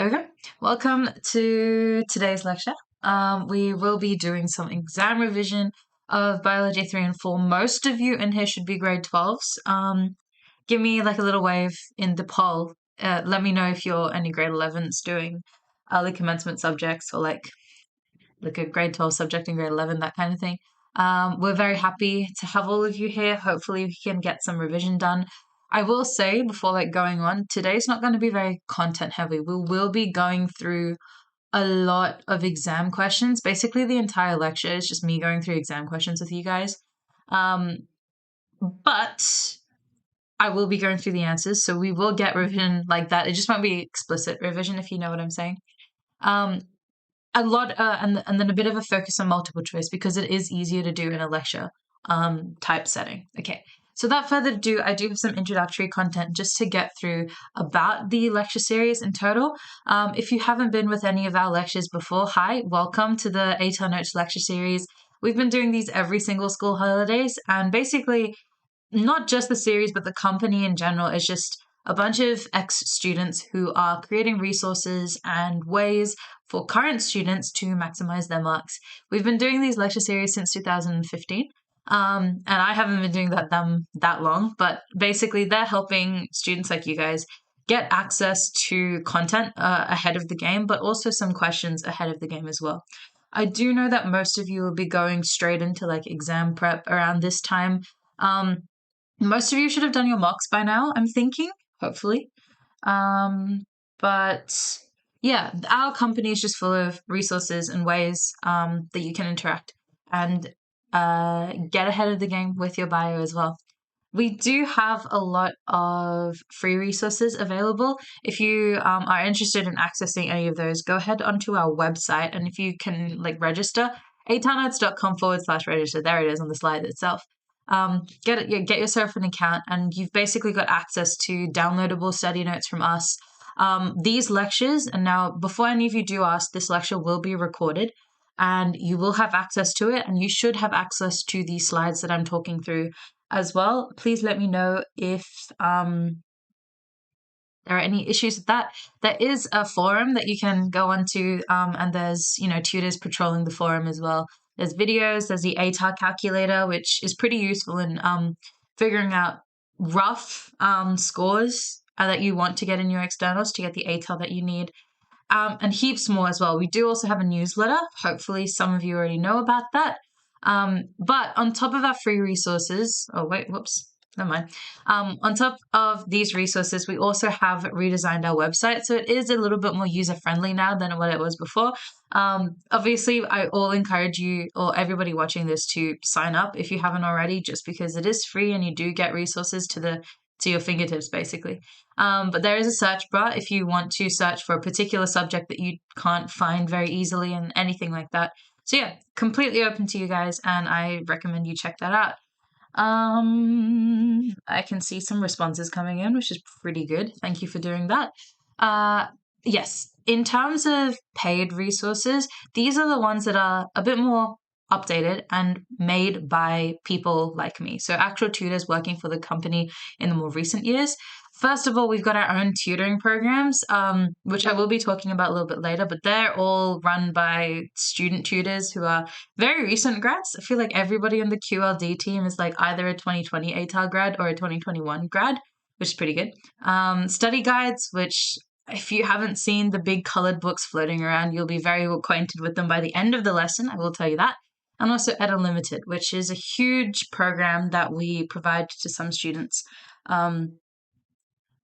Okay, welcome to today's lecture. We will be doing some exam revision of Biology 3 and 4. Most of you in here should be grade 12s. Give me like a little wave in the poll. Let me know if you're any grade 11s doing early commencement subjects or like a grade 12 subject in grade 11, that kind of thing. We're very happy to have all of you here. Hopefully we can get some revision done. I will say before going on, today's not going to be very content heavy. We will be going through a lot of exam questions. Basically the entire lecture is just me going through exam questions with you guys. But I will be going through the answers, so we will get revision like that. It just won't be explicit revision, if you know what I'm saying. A lot, and then a bit of a focus on multiple choice because it is easier to do in a lecture type setting. Okay, so without further ado, I do have some introductory content just to get through about the lecture series in total. If you haven't been with any of our lectures before, hi, welcome to the ATAR Notes lecture series. We've been doing these every single school holidays, and basically not just the series, but the company in general is just a bunch of ex-students who are creating resources and ways for current students to maximize their marks. We've been doing these lecture series since 2015, and I haven't been doing them that long, but basically they're helping students like you guys get access to content ahead of the game, but also some questions ahead of the game as well. I do know that most of you will be going straight into exam prep around this time. Most of you should have done your mocks by now, I'm thinking, hopefully. But yeah, our company is just full of resources and ways that you can interact and get ahead of the game with your bio as well. We do have a lot of free resources available. If you are interested in accessing any of those, go ahead onto our website, and if you can register, atarnotes.com/register. There it is on the slide itself. Get yourself an account, and you've basically got access to downloadable study notes from us. These lectures, and now before any of you do ask, this lecture will be recorded and you will have access to it, and you should have access to the slides that I'm talking through as well. Please let me know if there are any issues with that. There is a forum that you can go onto, and there's tutors patrolling the forum as well. There's videos, there's the ATAR calculator, which is pretty useful in figuring out rough scores that you want to get in your externals to get the ATAR that you need, and heaps more as well. We do also have a newsletter. Hopefully some of you already know about that. But on top of our free resources, never mind. On top of these resources, we also have redesigned our website, so it is a little bit more user-friendly now than what it was before. Obviously, I all encourage you, or everybody watching this, to sign up if you haven't already, just because it is free and you do get resources to your fingertips, basically. But there is a search bar if you want to search for a particular subject that you can't find very easily and anything like that. So yeah, completely open to you guys, and I recommend you check that out. I can see some responses coming in, which is pretty good. Thank you for doing that. Yes, in terms of paid resources, these are the ones that are a bit more updated and made by people like me. So actual tutors working for the company in the more recent years. First of all, we've got our own tutoring programs, which I will be talking about a little bit later, but they're all run by student tutors who are very recent grads. I feel like everybody in the QLD team is either a 2020 ATAR grad or a 2021 grad, which is pretty good. Study guides, which if you haven't seen the big colored books floating around, you'll be very acquainted with them by the end of the lesson, I will tell you that. And also Ed Unlimited, which is a huge program that we provide to some students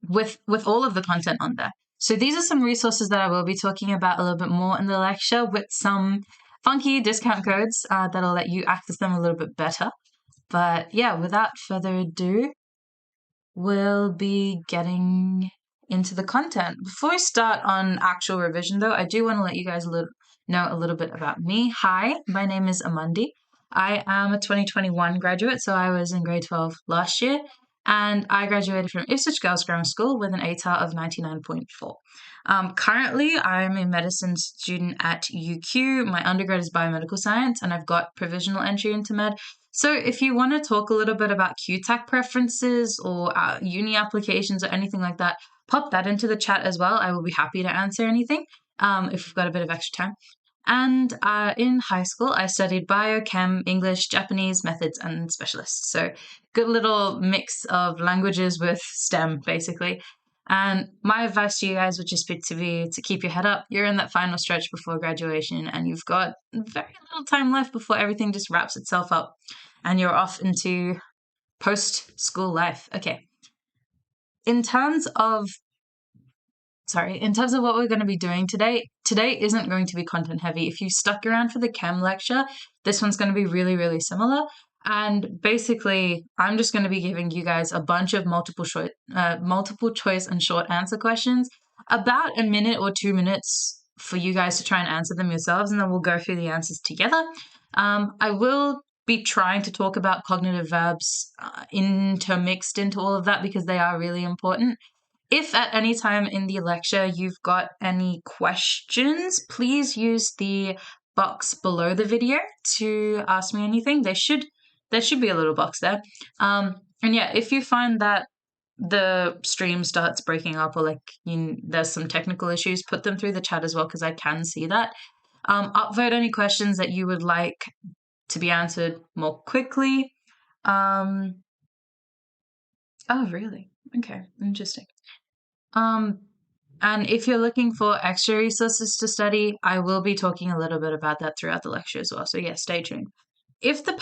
with all of the content on there. So these are some resources that I will be talking about a little bit more in the lecture, with some funky discount codes that'll let you access them a little bit better. But yeah, without further ado, we'll be getting into the content. Before we start on actual revision, though, I do want to let you guys know a little bit about me. Hi, my name is Amandi. I am a 2021 graduate, so I was in grade 12 last year. and I graduated from Ipswich Girls Grammar School with an ATAR of 99.4. Currently, I'm a medicine student at UQ. My undergrad is biomedical science, and I've got provisional entry into med. So, if you want to talk a little bit about QTAC preferences or uni applications or anything like that, pop that into the chat as well. I will be happy to answer anything if we've got a bit of extra time. And in high school, I studied biochem, English, Japanese, methods, and specialists. So, good little mix of languages with STEM, basically. And my advice to you guys would just be to keep your head up. You're in that final stretch before graduation, and you've got very little time left before everything just wraps itself up, and you're off into post-school life. Okay. In terms of what we're going to be doing today isn't going to be content heavy. If you stuck around for the chem lecture, this one's going to be really, really similar. And basically, I'm just going to be giving you guys a bunch of multiple choice and short answer questions, about a minute or 2 minutes for you guys to try and answer them yourselves, and then we'll go through the answers together. I will be trying to talk about cognitive verbs intermixed into all of that because they are really important. If at any time in the lecture you've got any questions, please use the box below the video to ask me anything. There should be a little box there. And yeah, if you find that the stream starts breaking up or there's some technical issues, put them through the chat as well because I can see that. Upvote any questions that you would like to be answered more quickly. Oh, really? Okay, interesting. And if you're looking for extra resources to study, I will be talking a little bit about that throughout the lecture as well. So yeah, stay tuned. If the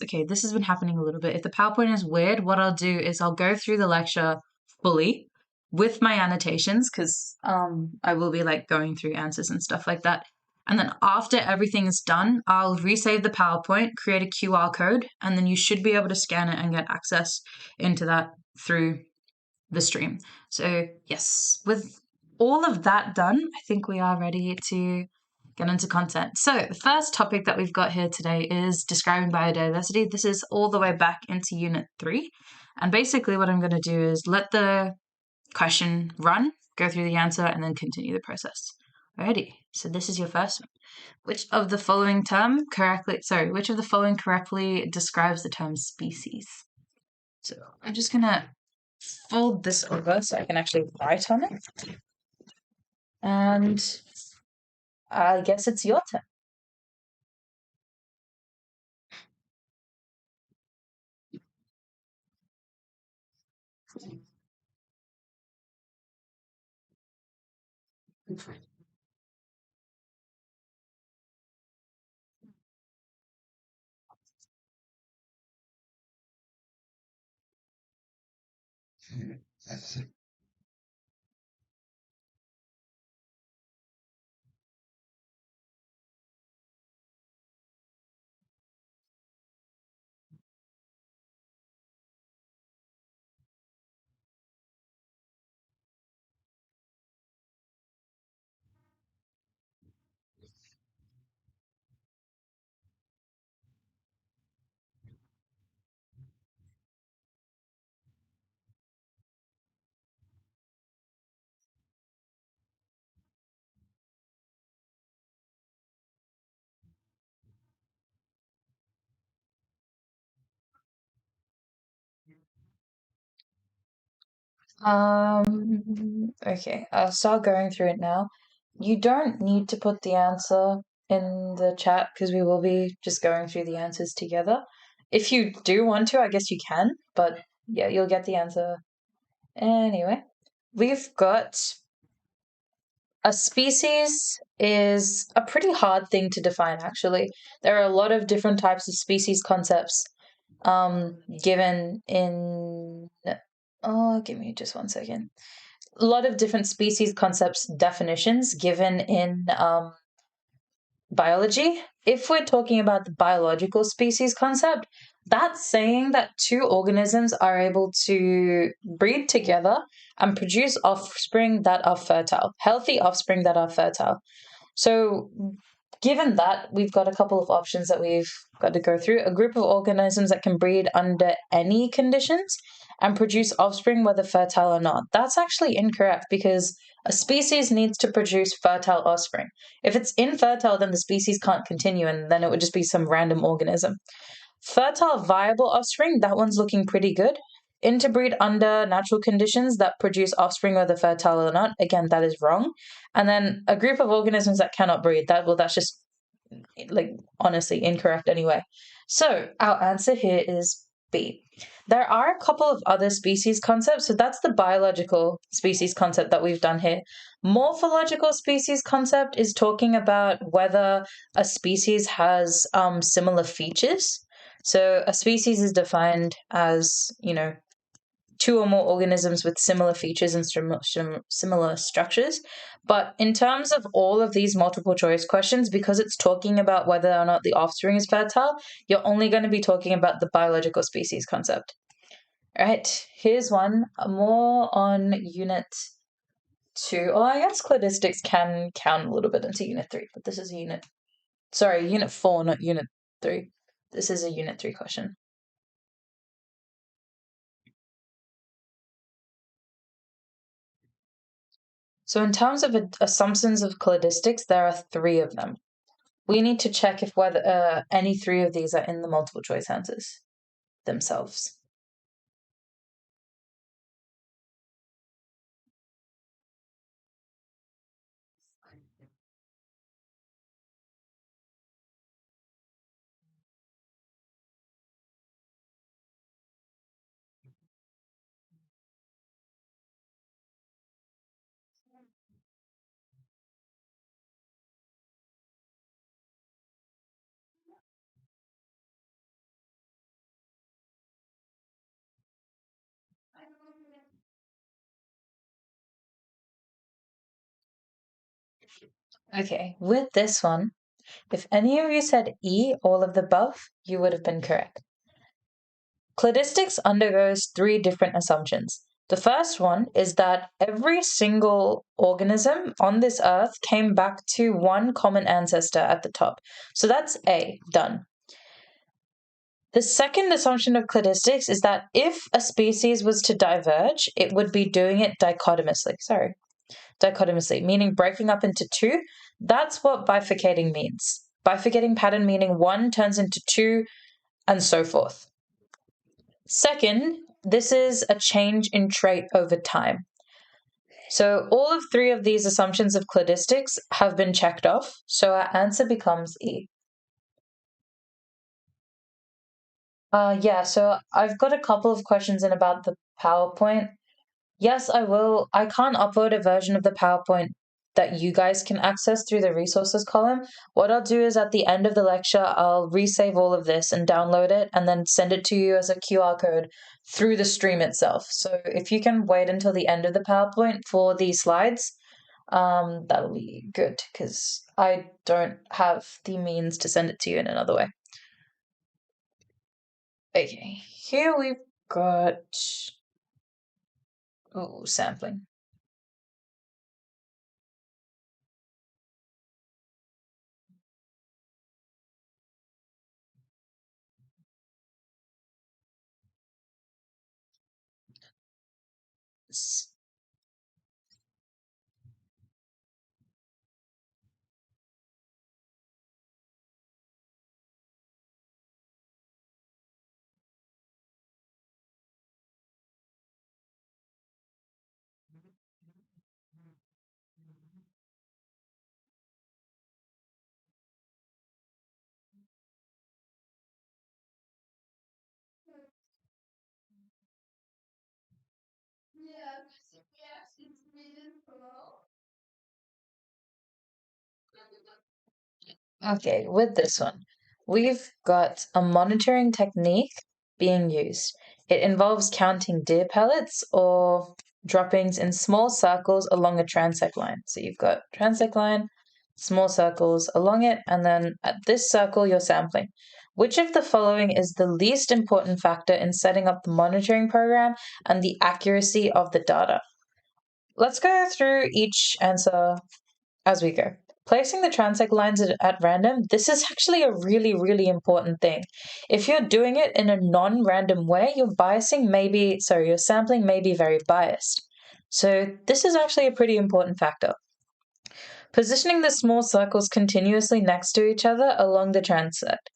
okay, this has been happening a little bit. If the PowerPoint is weird, what I'll do is I'll go through the lecture fully with my annotations because I will be going through answers and stuff like that. And then after everything is done, I'll resave the PowerPoint, create a QR code, and then you should be able to scan it and get access into that through the stream. So yes, with all of that done, I think we are ready to get into content. So the first topic that we've got here today is describing biodiversity. This is all the way back into Unit 3. And basically what I'm going to do is let the question run, go through the answer, and then continue the process. Alrighty, so this is your first one. Which of the following correctly describes the term species? So I'm just going to fold this over so I can actually write on it. And I guess it's your turn. Okay, I'll start going through it now. You don't need to put the answer in the chat because we will be just going through the answers together. If you do want to, I guess you can, but yeah, you'll get the answer anyway. We've got a species is a pretty hard thing to define, actually. There are a lot of different types of species concepts given in. Oh, give me just 1 second. A lot of different species concepts definitions given in biology. If we're talking about the biological species concept, that's saying that two organisms are able to breed together and produce offspring that are fertile, healthy offspring that are fertile. So given that, we've got a couple of options that we've got to go through. A group of organisms that can breed under any conditions, and produce offspring whether fertile or not. That's actually incorrect because a species needs to produce fertile offspring. If it's infertile, then the species can't continue and then it would just be some random organism. Fertile, viable offspring, that one's looking pretty good. Interbreed under natural conditions that produce offspring whether fertile or not, again, that is wrong. And then a group of organisms that cannot breed, that's just like honestly incorrect anyway. So our answer here is B. There are a couple of other species concepts, so that's the biological species concept that we've done here. Morphological species concept is talking about whether a species has similar features. So a species is defined as, two or more organisms with similar features and similar structures. But in terms of all of these multiple choice questions, because it's talking about whether or not the offspring is fertile, you're only going to be talking about the biological species concept. All right, here's one more on Unit 2. Oh, I guess cladistics can count a little bit into Unit 3, but this is Unit 4, not Unit 3. This is a Unit 3 question. So in terms of assumptions of cladistics, there are 3 of them. We need to check if whether any 3 of these are in the multiple choice answers themselves. Okay, with this one, if any of you said E, all of the above, you would have been correct. Cladistics undergoes 3 different assumptions. The first one is that every single organism on this earth came back to one common ancestor at the top. So that's A, done. The second assumption of cladistics is that if a species was to diverge, it would be doing it dichotomously. Dichotomously, meaning breaking up into 2. That's what bifurcating means. Bifurcating pattern meaning 1 turns into 2, and so forth. Second, this is a change in trait over time. So all of 3 of these assumptions of cladistics have been checked off, so our answer becomes E. Yeah, so I've got a couple of questions in about the PowerPoint. Yes, I will. I can't upload a version of the PowerPoint that you guys can access through the resources column. What I'll do is at the end of the lecture, I'll resave all of this and download it and then send it to you as a QR code through the stream itself. So if you can wait until the end of the PowerPoint for these slides, that'll be good because I don't have the means to send it to you in another way. Okay, here we've got sampling. Okay, with this one, we've got a monitoring technique being used. It involves counting deer pellets or droppings in small circles along a transect line. So you've got transect line, small circles along it, and then at this circle you're sampling. Which of the following is the least important factor in setting up the monitoring program and the accuracy of the data? Let's go through each answer as we go. Placing the transect lines at random, this is actually a really, really important thing. If you're doing it in a non-random way, your sampling may be very biased. So this is actually a pretty important factor. Positioning the small circles continuously next to each other along the transect.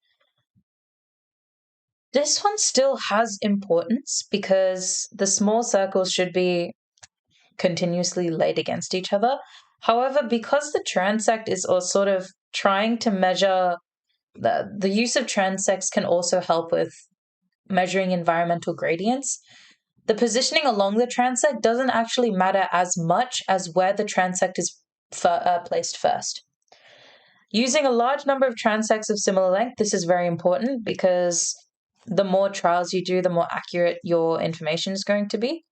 This one still has importance because the small circles should be continuously laid against each other. However, because the transect is sort of trying to measure, the use of transects can also help with measuring environmental gradients. The positioning along the transect doesn't actually matter as much as where the transect is placed first. Using a large number of transects of similar length, this is very important because the more trials you do, the more accurate your information is going to be.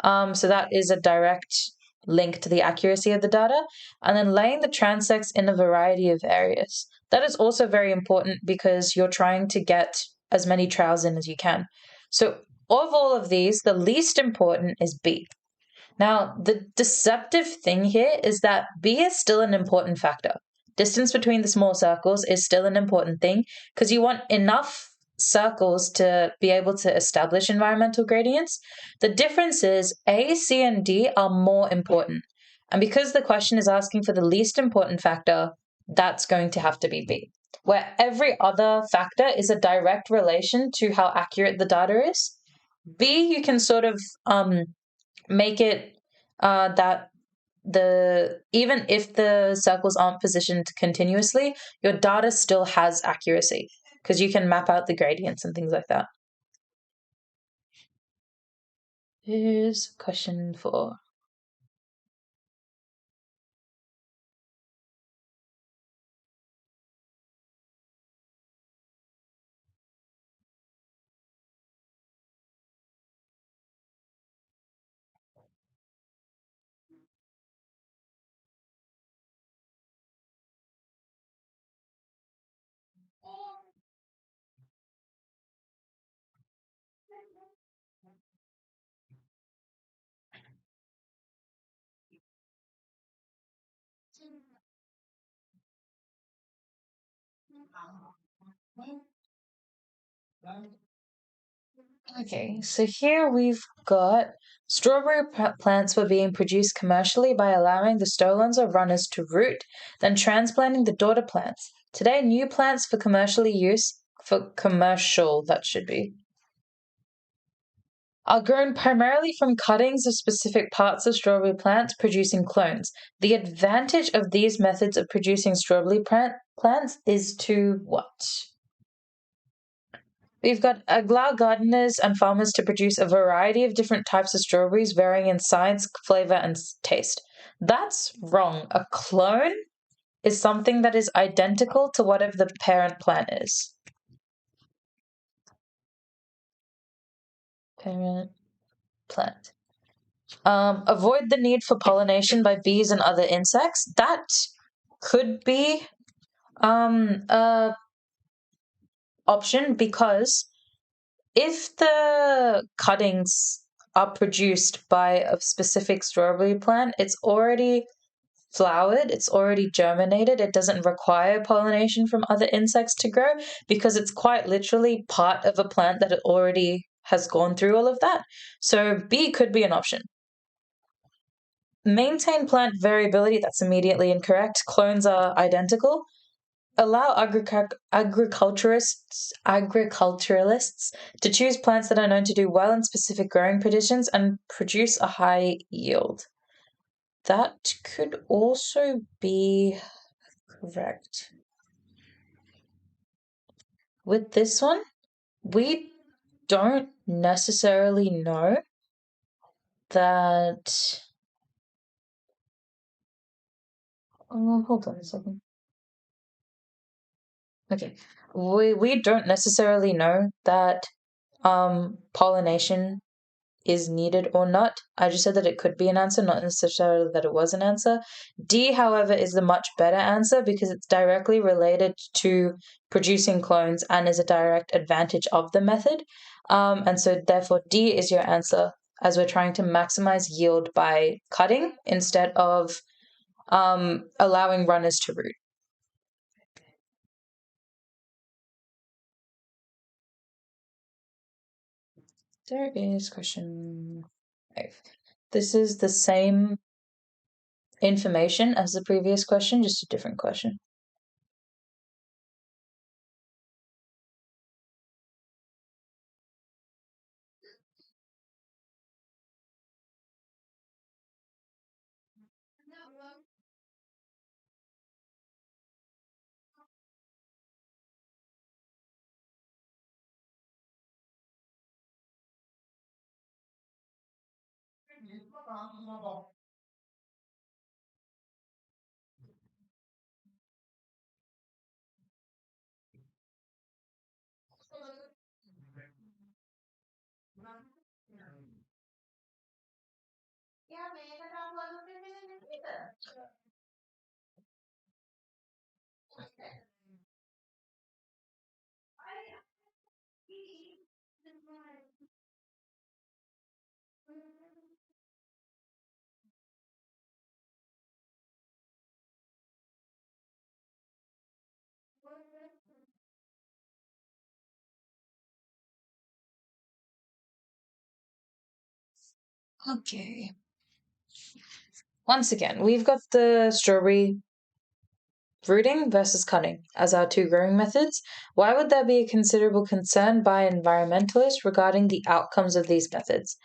So that is a direct link to the accuracy of the data. And then laying the transects in a variety of areas. That is also very important because you're trying to get as many trials in as you can. So of all of these, the least important is B. Now, the deceptive thing here is that B is still an important factor. Distance between the small circles is still an important thing because you want enough circles to be able to establish environmental gradients. The difference is A, C, and D are more important. And because the question is asking for the least important factor, that's going to have to be B. Where every other factor is a direct relation to how accurate the data is, B, you can sort of make it that even if the circles aren't positioned continuously, your data still has accuracy because you can map out the gradients and things like that. Here's question 4. Okay, so here we've got strawberry plants were being produced commercially by allowing the stolons or runners to root, then transplanting the daughter plants. Today, new plants for commercial, that should be, are grown primarily from cuttings of specific parts of strawberry plants, producing clones. The advantage of these methods of producing strawberry plants is to what? We've got allow gardeners and farmers to produce a variety of different types of strawberries, varying in size, flavor, and taste. That's wrong. A clone is something that is identical to whatever the parent plant is. Parent plant. Avoid the need for pollination by bees and other insects. That could be a option because if the cuttings are produced by a specific strawberry plant, it's already flowered, it's already germinated, it doesn't require pollination from other insects to grow because it's quite literally part of a plant that it already has gone through all of that. So B could be an option. Maintain plant variability, that's immediately incorrect. Clones are identical. Allow agriculturalists to choose plants that are known to do well in specific growing conditions and produce a high yield. That could also be correct. With this one, we don't necessarily know that. Oh, hold on a second. Okay, we don't necessarily know that pollination is needed or not. I just said that it could be an answer, not necessarily that it was an answer. D, however, is the much better answer because it's directly related to producing clones and is a direct advantage of the method. And so therefore D is your answer as we're trying to maximize yield by cutting instead of allowing runners to root. There is question 5. This is the same information as the previous question, just a different question. Okay. Once again, we've got the strawberry rooting versus cutting as our two growing methods. Why would there be a considerable concern by environmentalists regarding the outcomes of these methods?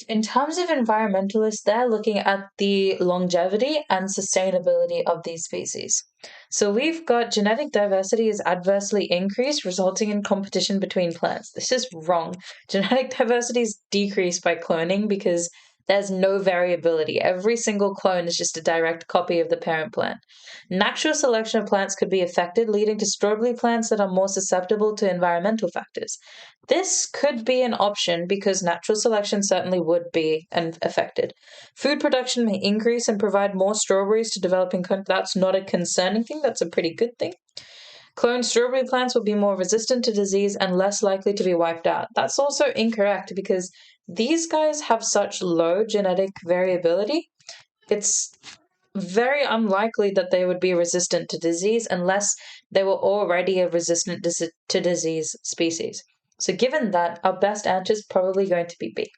In terms of environmentalists, they're looking at the longevity and sustainability of these species. So we've got genetic diversity is adversely increased, resulting in competition between plants. This is wrong. Genetic diversity is decreased by cloning because there's no variability. Every single clone is just a direct copy of the parent plant. Natural selection of plants could be affected, leading to strawberry plants that are more susceptible to environmental factors. This could be an option because natural selection certainly would be affected. Food production may increase and provide more strawberries to developing countries. That's not a concerning thing, that's a pretty good thing. Cloned strawberry plants will be more resistant to disease and less likely to be wiped out. That's also incorrect because these guys have such low genetic variability. It's very unlikely that they would be resistant to disease unless they were already a resistant to disease species. So, given that, our best answer is probably going to be B.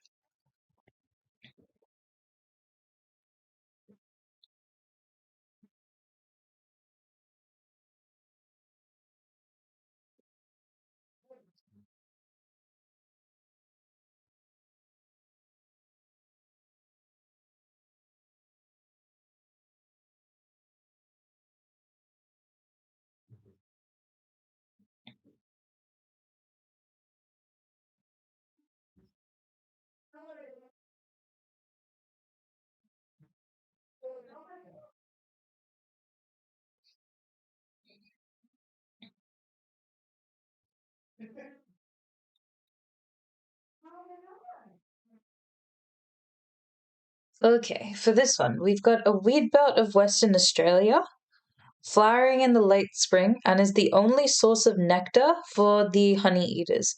Okay, for this one, we've got a weed belt of Western Australia, flowering in the late spring, and is the only source of nectar for the honey eaters,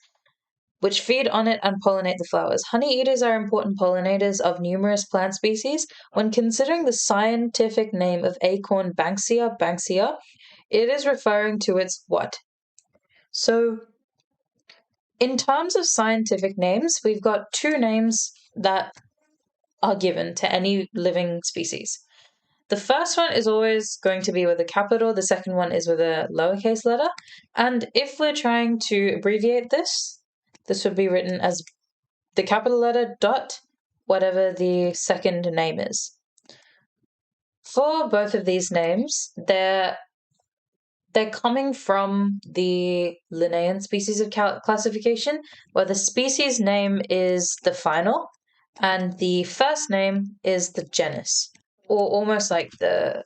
which feed on it and pollinate the flowers. Honey eaters are important pollinators of numerous plant species. When considering the scientific name of acorn Banksia, it is referring to its what? So, in terms of scientific names, we've got two names that are given to any living species. The first one is always going to be with a capital, the second one is with a lowercase letter. And if we're trying to abbreviate this, this would be written as the capital letter dot whatever the second name is. For both of these names, they're coming from the Linnaean species of classification, where the species name is the final and the first name is the genus, or almost like the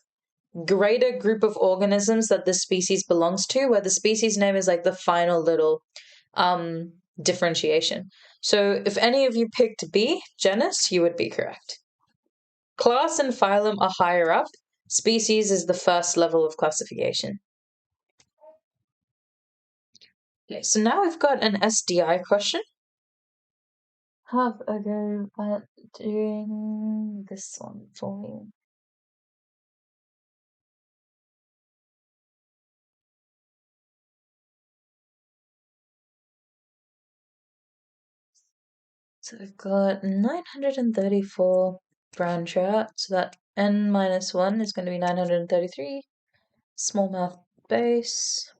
greater group of organisms that this species belongs to, where the species name is like the final little differentiation. So if any of you picked B, genus, you would be correct. Class and phylum are higher up. Species is the first level of classification. Okay, so now we've got an SDI question. have a go at doing this one for me. So I've got 934 brown trout, so that n minus 1 is going to be 933. Smallmouth bass.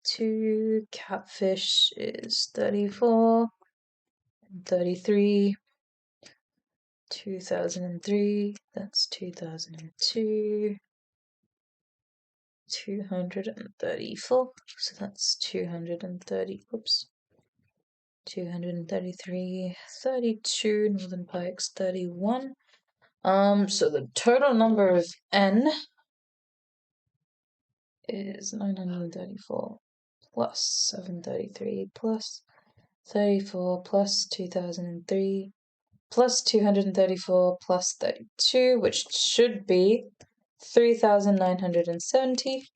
2 catfish is 34. 33. 2003, that's 2002. 234, so that's 230, oops. 233, 32, Northern Pikes 31. So the total number of N is 934 plus 733 plus 34 plus 2003 plus 234 plus 32, which should be 3,970.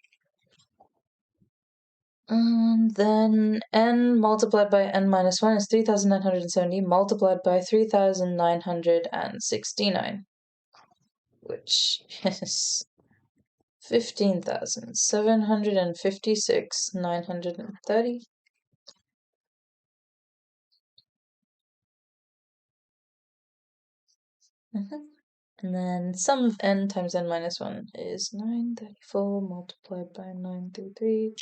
And then n multiplied by n minus 1 is 3,970 multiplied by 3,969, which is 15,756,930. And then sum of n times n minus 1 is 934 multiplied by 933.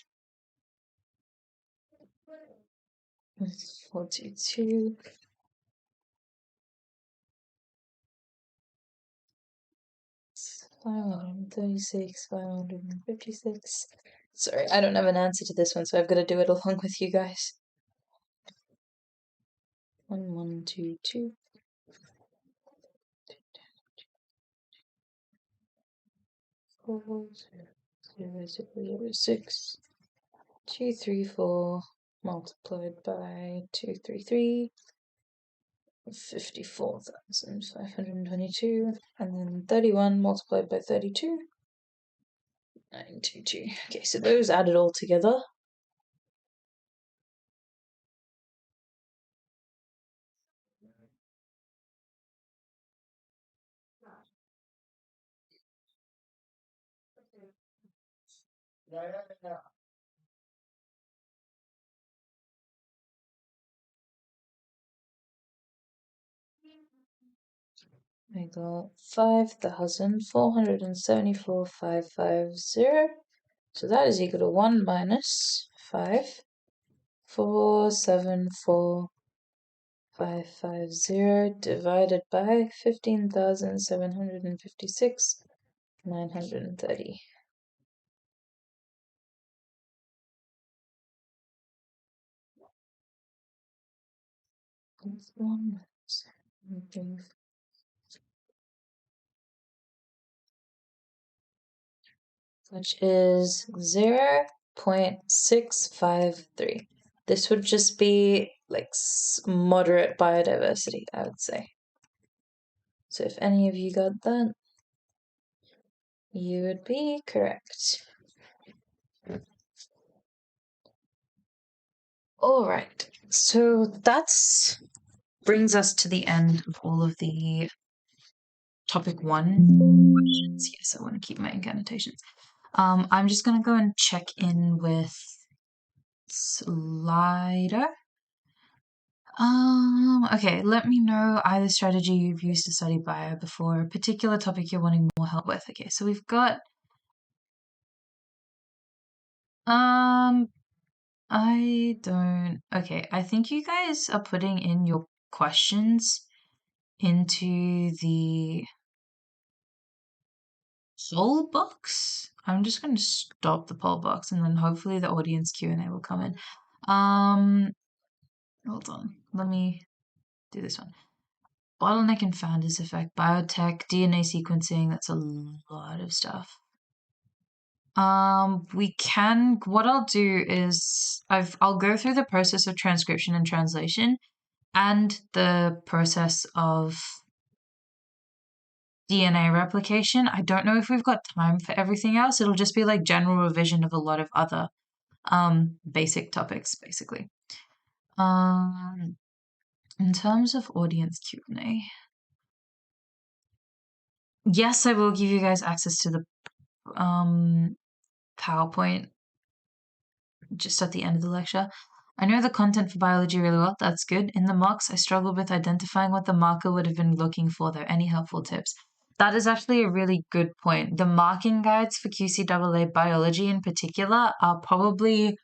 42. 536, 556. Sorry, I don't have an answer to this one, so I've got to do it along with you guys. 1, 1, 2, 2. 4, 0, 0, 6. 2, 3, 4 multiplied by 2, 3, 3. 54,522. And then 31 multiplied by 32. 922. Okay, so those added all together. I got 5,474,550. So that is equal to 1 minus 5,474,550 divided by 15,756,930. That's 1 minus which is 0.653. This would just be like moderate biodiversity, I would say. So if any of you got that, you would be correct. All right, so that's brings us to the end of all of the topic 1 questions. Yes, I want to keep my annotations. I'm just going to go and check in with Slider. Okay, let me know either strategy you've used to study bio before, a particular topic you're wanting more help with. Okay, so we've got, okay, I think you guys are putting in your questions into the poll box. I'm just going to stop the poll box and then hopefully the audience Q&A will come in. Hold on, let me do this one. Bottleneck and founders effect, biotech, DNA sequencing, that's a lot of stuff. What I'll do is I'll go through the process of transcription and translation and the process of DNA replication. I don't know if we've got time for everything else. It'll just be like general revision of a lot of other basic topics, basically. In terms of audience Q&A, yes, I will give you guys access to the PowerPoint just at the end of the lecture. I know the content for biology really well. That's good. In the mocks, I struggled with identifying what the marker would have been looking for, though. Any helpful tips? That is actually a really good point. The marking guides for QCEE biology in particular are probably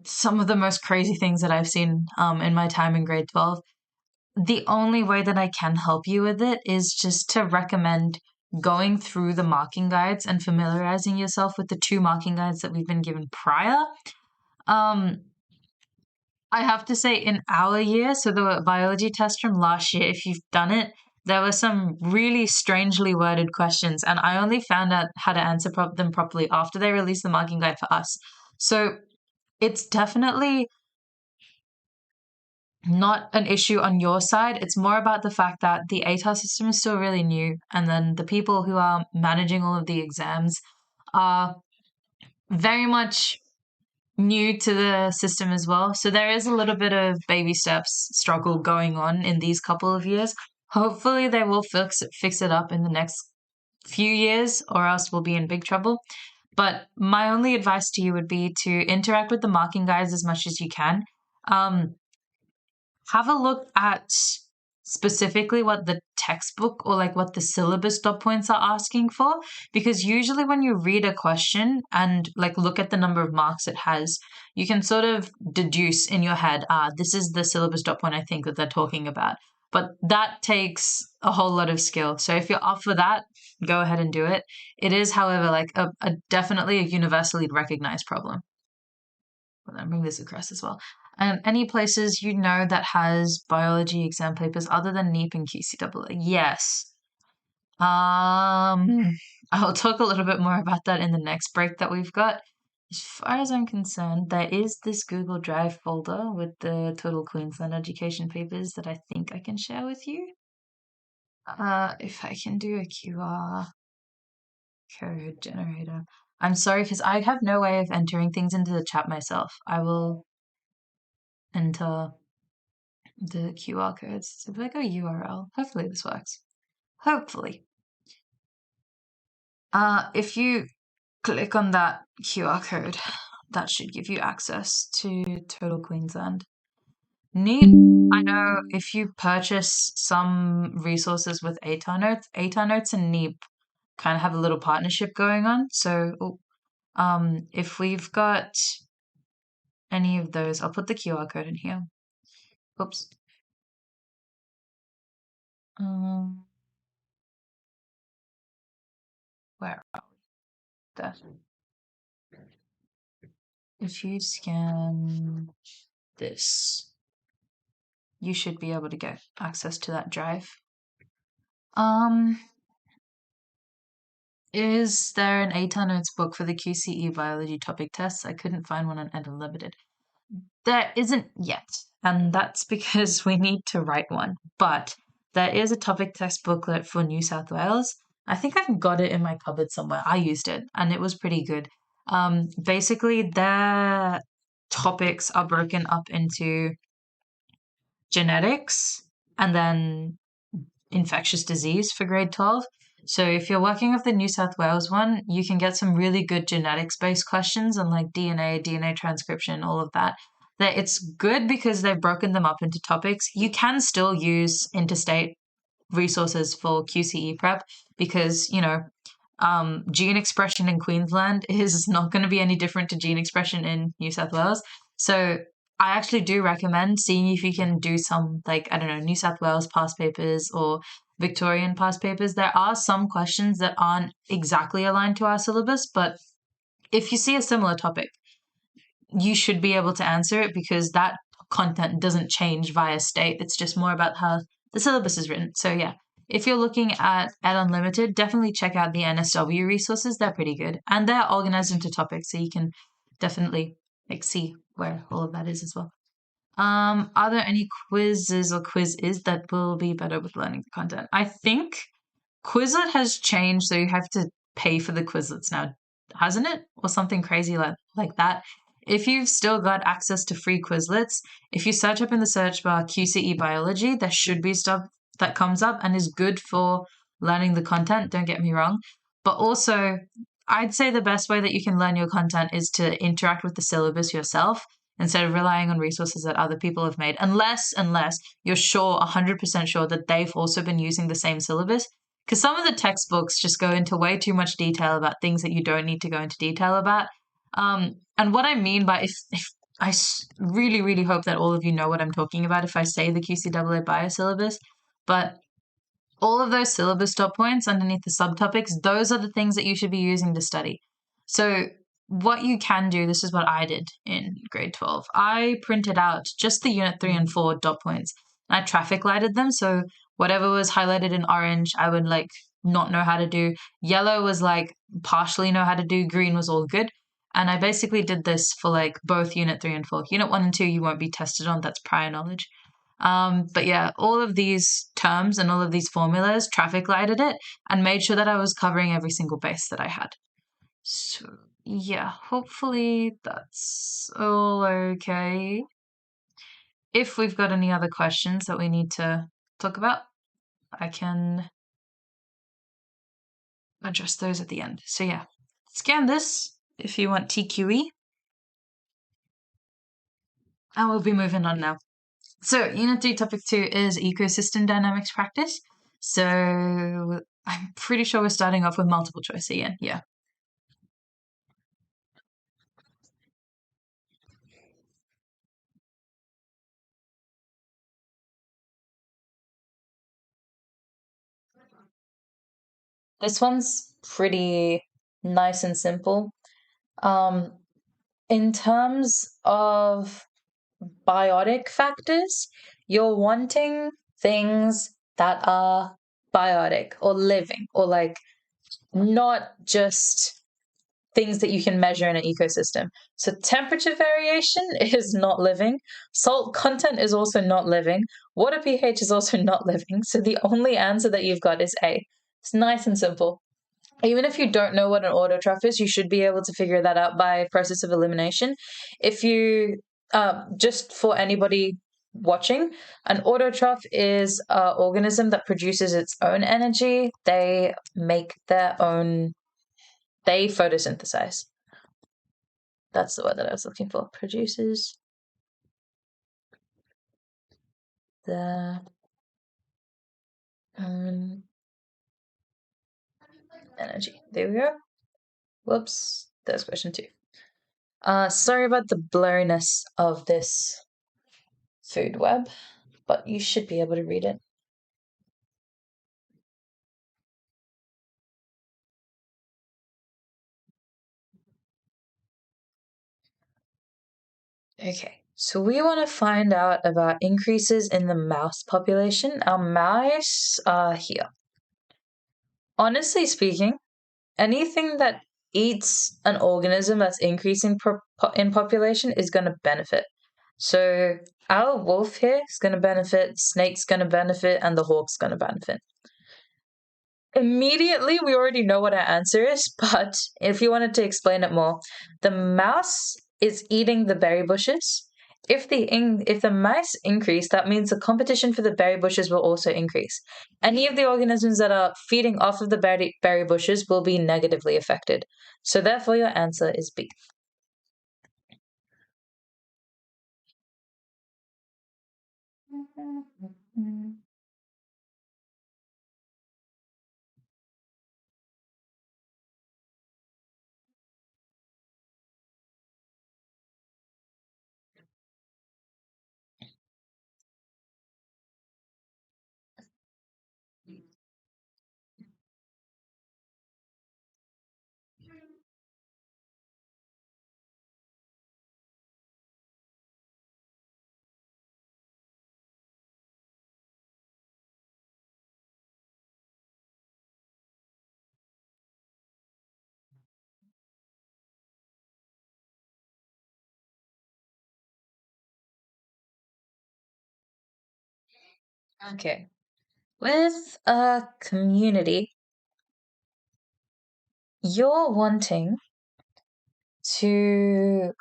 some of the most crazy things that I've seen in my time in grade 12. The only way that I can help you with it is just to recommend going through the marking guides and familiarizing yourself with the two marking guides that we've been given prior. I have to say, in our year, so the biology test from last year, if you've done it, there were some really strangely worded questions, and I only found out how to answer them properly after they released the marking guide for us. So it's definitely not an issue on your side. It's more about the fact that the ATAR system is still really new, and then the people who are managing all of the exams are very much new to the system as well. So there is a little bit of baby steps struggle going on in these couple of years. Hopefully they will fix it up in the next few years, or else we'll be in big trouble. But my only advice to you would be to interact with the marking guides as much as you can. Have a look at specifically what the textbook or like what the syllabus dot points are asking for, because usually when you read a question and like look at the number of marks it has, you can sort of deduce in your head, this is the syllabus dot point I think that they're talking about. But that takes a whole lot of skill. So if you're up for that, go ahead and do it. It is, however, like a definitely a universally recognized problem. But I'll bring this across as well. Any places you know that has biology exam papers other than NEEP and QCEE? Yes. I'll talk a little bit more about that in the next break that we've got. As far as I'm concerned, there is this Google Drive folder with the total Queensland education papers that I think I can share with you. If I can do a QR code generator. I'm sorry, because I have no way of entering things into the chat myself. I will enter the QR codes. So if I go URL, hopefully this works. Hopefully. If you click on that QR code, that should give you access to Total Queensland. Neat. I know if you purchase some resources with ATAR notes and NEEP kind of have a little partnership going on. So if we've got any of those, I'll put the QR code in here. Oops. Where are we? There. If you scan this, you should be able to get access to that drive. Is there an ATAR notes book for the QCE biology topic tests? I couldn't find one on Ed Unlimited. There isn't yet, and that's because we need to write one. But there is a topic test booklet for New South Wales. I think I've got it in my cupboard somewhere. I used it, and it was pretty good. Basically, their topics are broken up into genetics and then infectious disease for grade 12. So if you're working with the New South Wales one, you can get some really good genetics-based questions on like DNA transcription, all of that. That it's good because they've broken them up into topics. You can still use interstate resources for QCE prep because, gene expression in Queensland is not going to be any different to gene expression in New South Wales. So I actually do recommend seeing if you can do some, like, I don't know, New South Wales past papers or Victorian past papers. There are some questions that aren't exactly aligned to our syllabus, but if you see a similar topic, you should be able to answer it because that content doesn't change via state. It's just more about how the syllabus is written. So yeah, if you're looking at Unlimited, definitely check out the NSW resources. They're pretty good. And they're organized into topics, so you can definitely see where all of that is as well. Are there any quizzes or quizzes that will be better with learning the content? I think Quizlet has changed, so you have to pay for the Quizlets now, hasn't it? Or something crazy like that. if you've still got access to free Quizlets, if you search up in the search bar QCE Biology, there should be stuff that comes up and is good for learning the content, don't get me wrong. But also, I'd say the best way that you can learn your content is to interact with the syllabus yourself instead of relying on resources that other people have made, unless you're sure, 100% sure that they've also been using the same syllabus. Because some of the textbooks just go into way too much detail about things that you don't need to go into detail about. And what I mean by if really, really hope that all of you know what I'm talking about if I say the QCAA bio syllabus, but all of those syllabus dot points underneath the subtopics, those are the things that you should be using to study. So what you can do, this is what I did in grade 12. I printed out just the unit 3 and 4 dot points. And I traffic lighted them. So whatever was highlighted in orange, I would like not know how to do. Yellow was like partially know how to do. Green was all good. And I basically did this for like both unit 3 and 4. Unit 1 and 2, you won't be tested on. That's prior knowledge. But yeah, all of these terms and all of these formulas traffic lighted it and made sure that I was covering every single base that I had. So yeah, hopefully that's all okay. If we've got any other questions that we need to talk about, I can address those at the end. So yeah, scan this if you want TQE. And we'll be moving on now. So Unit 3, Topic 2 is Ecosystem Dynamics Practice. So I'm pretty sure we're starting off with multiple choice again. Yeah. This one's pretty nice and simple. In terms of biotic factors, you're wanting things that are biotic or living or like not just things that you can measure in an ecosystem. So temperature variation is not living. Salt content is also not living. Water pH is also not living. So the only answer that you've got is A. It's nice and simple. Even if you don't know what an autotroph is, you should be able to figure that out by process of elimination. If you, just for anybody watching, an autotroph is an organism that produces its own energy. They make their own, they photosynthesize. That's the word that I was looking for. Produces their own energy. There we go. Whoops. There's question 2. Sorry about the blurriness of this food web, but you should be able to read it. Okay, so we want to find out about increases in the mouse population. Our mice are here. Honestly speaking, anything that eats an organism that's increasing in population is going to benefit. So our wolf here is going to benefit, snake's going to benefit, and the hawk's going to benefit. Immediately, we already know what our answer is, but if you wanted to explain it more, the mouse is eating the berry bushes. If the mice increase, that means the competition for the berry bushes will also increase. Any of the organisms that are feeding off of the berry bushes will be negatively affected. So therefore, your answer is B. Okay. With a community, you're wanting to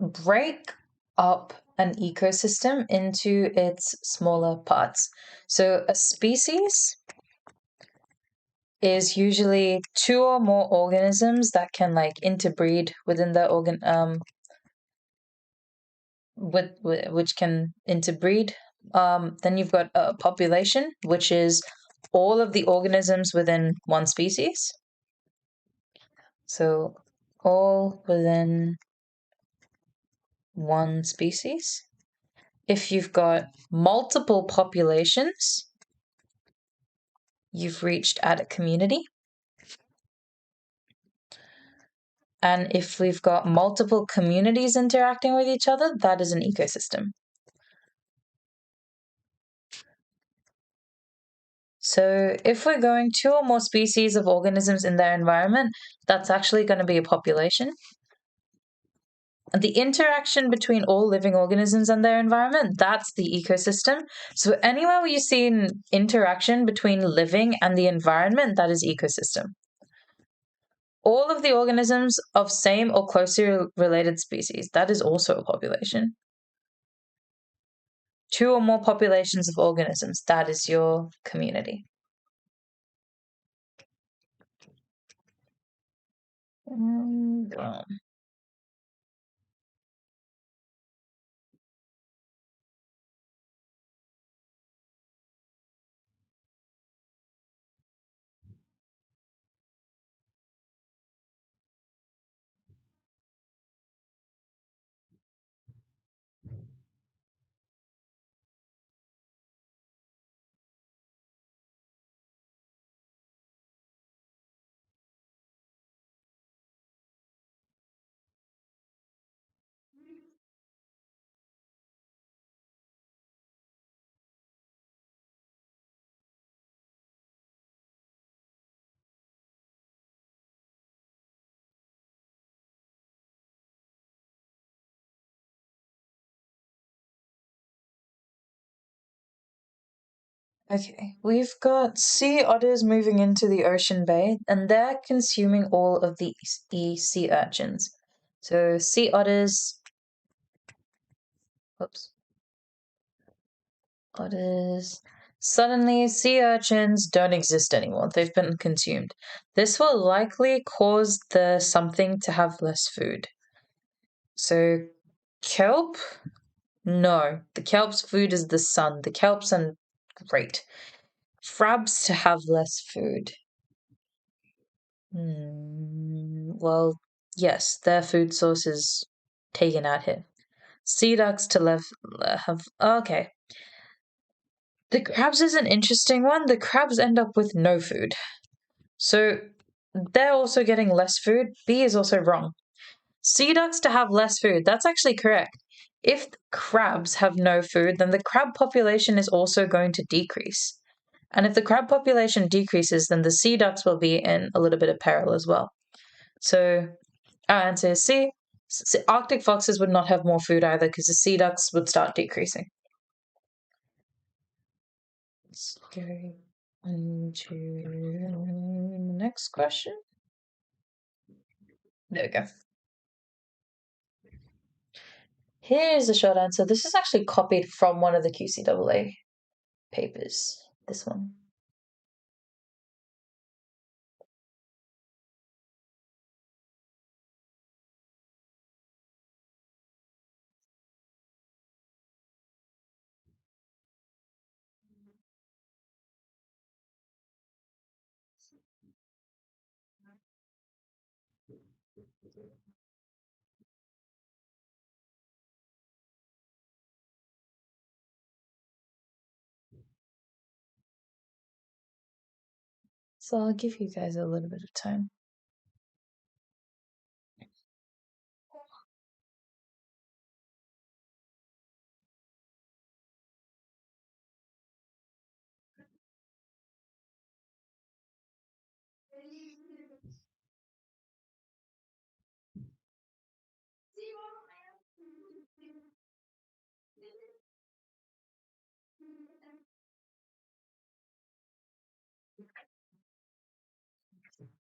break up an ecosystem into its smaller parts. So a species is usually two or more organisms that can like interbreed within the which can interbreed. Then you've got a population, which is all of the organisms within one species. So all within one species. If you've got multiple populations, you've reached at a community. And if we've got multiple communities interacting with each other, that is an ecosystem. So if we're going two or more species of organisms in their environment, that's actually going to be a population. And the interaction between all living organisms and their environment, that's the ecosystem. So anywhere where you see an interaction between living and the environment, that is ecosystem. All of the organisms of same or closely related species, that is also a population. Two or more populations of organisms, that is your community. Okay, we've got sea otters moving into the ocean bay, and they're consuming all of the sea urchins. So sea otters, oops, otters. Suddenly, sea urchins don't exist anymore. They've been consumed. This will likely cause the something to have less food. So kelp? No, the kelp's food is the sun. The kelps are great. Crabs to have less food. Well, yes, their food source is taken out here. Sea ducks to have. Okay. The crabs is an interesting one. The crabs end up with no food. So they're also getting less food. B is also wrong. Sea ducks to have less food. That's actually correct. If crabs have no food, then the crab population is also going to decrease. And if the crab population decreases, then the sea ducks will be in a little bit of peril as well. So our answer is C. Arctic foxes would not have more food either because the sea ducks would start decreasing. Let's go into the next question. There we go. Here's the short answer. This is actually copied from one of the QCEE papers. This one. So I'll give you guys a little bit of time.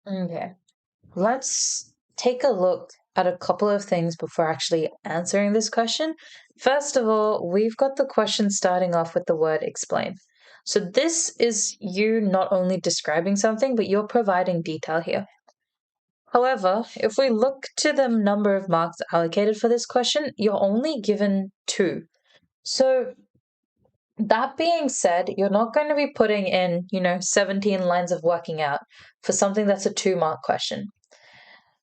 Okay. Let's take a look at a couple of things before actually answering this question. First of all, we've got the question starting off with the word explain. So this is you not only describing something, but you're providing detail here. However, if we look to the number of marks allocated for this question, you're only given 2. So that being said, you're not going to be putting in, 17 lines of working out for something that's a 2-mark question.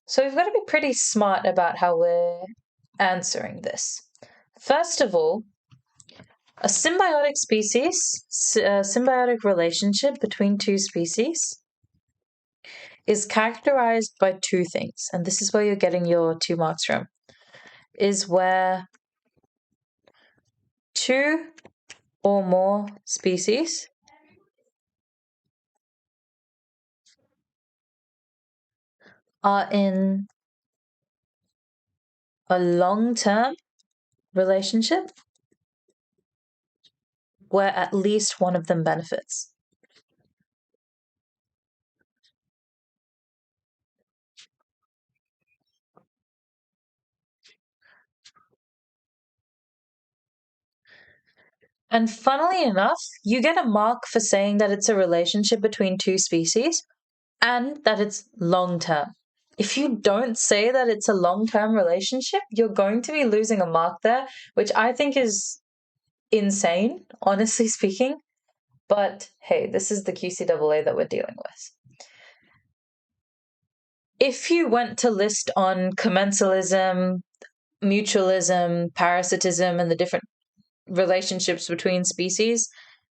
So we've got to be pretty smart about how we're answering this. First of all, a symbiotic symbiotic relationship between 2 species is characterized by 2 things, and this is where you're getting your 2 marks from, is where 2 or more species are in a long-term relationship where at least one of them benefits. And funnily enough, you get a mark for saying that it's a relationship between 2 species and that it's long term. If you don't say that it's a long term relationship, you're going to be losing a mark there, which I think is insane, honestly speaking. But hey, this is the QCAA that we're dealing with. If you went to list on commensalism, mutualism, parasitism, and the different relationships between species,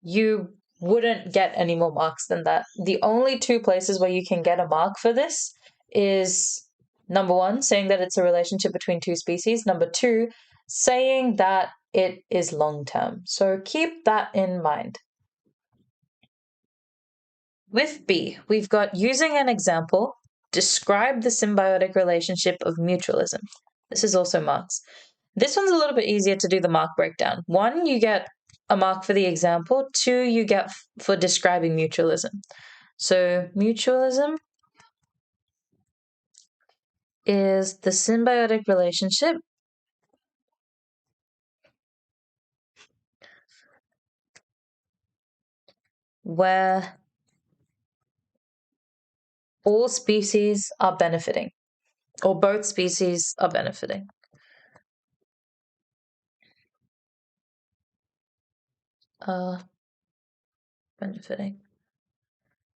you wouldn't get any more marks than that. The only 2 places where you can get a mark for this is number 1, saying that it's a relationship between 2 species. Number 2, saying that it is long term. So keep that in mind. With B, we've got using an example, describe the symbiotic relationship of mutualism. This is also marks. This one's a little bit easier to do the mark breakdown. 1, you get a mark for the example. 2, you get for describing mutualism. So mutualism is the symbiotic relationship where all species are benefiting, or both species are benefiting. Benefiting.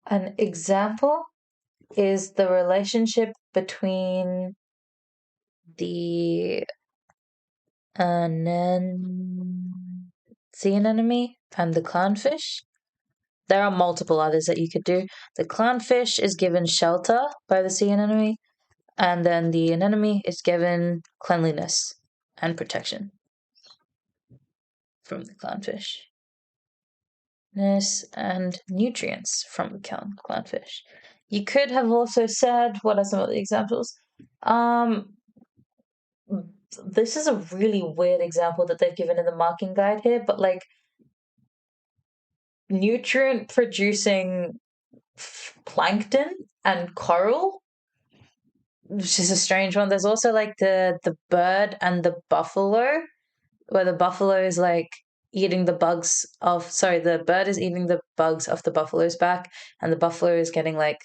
An example is the relationship between the sea anemone and the clownfish. There are multiple others that you could do. The clownfish is given shelter by the sea anemone, and then the anemone is given cleanliness and protection from the clownfish. And nutrients from the clownfish. You could have also said, what are some of the examples? This is a really weird example that they've given in the marking guide here, but like nutrient producing plankton and coral, which is a strange one. There's also like the bird and the buffalo, where the buffalo is like eating the the bird is eating the bugs off the buffalo's back, and the buffalo is getting like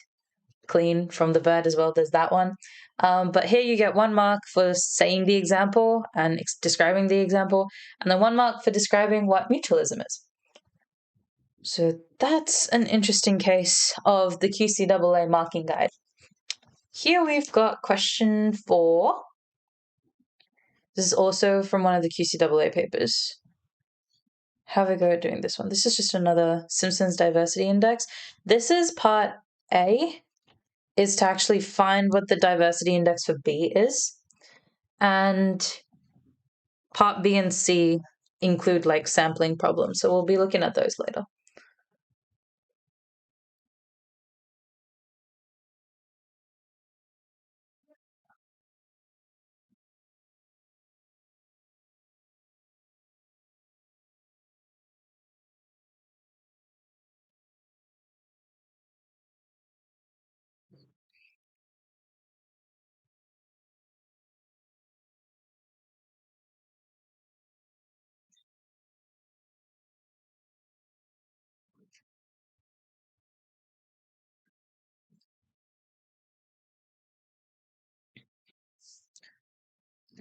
clean from the bird as well. There's that one. But here you get 1 mark for saying the example and describing the example, and then 1 mark for describing what mutualism is. So that's an interesting case of the QCAA marking guide. Here we've got question 4. This is also from one of the QCAA papers. Have a go at doing this one. This is just another Simpson's diversity index. This is part A, is to actually find what the diversity index for B is. And part B and C include like sampling problems. So we'll be looking at those later.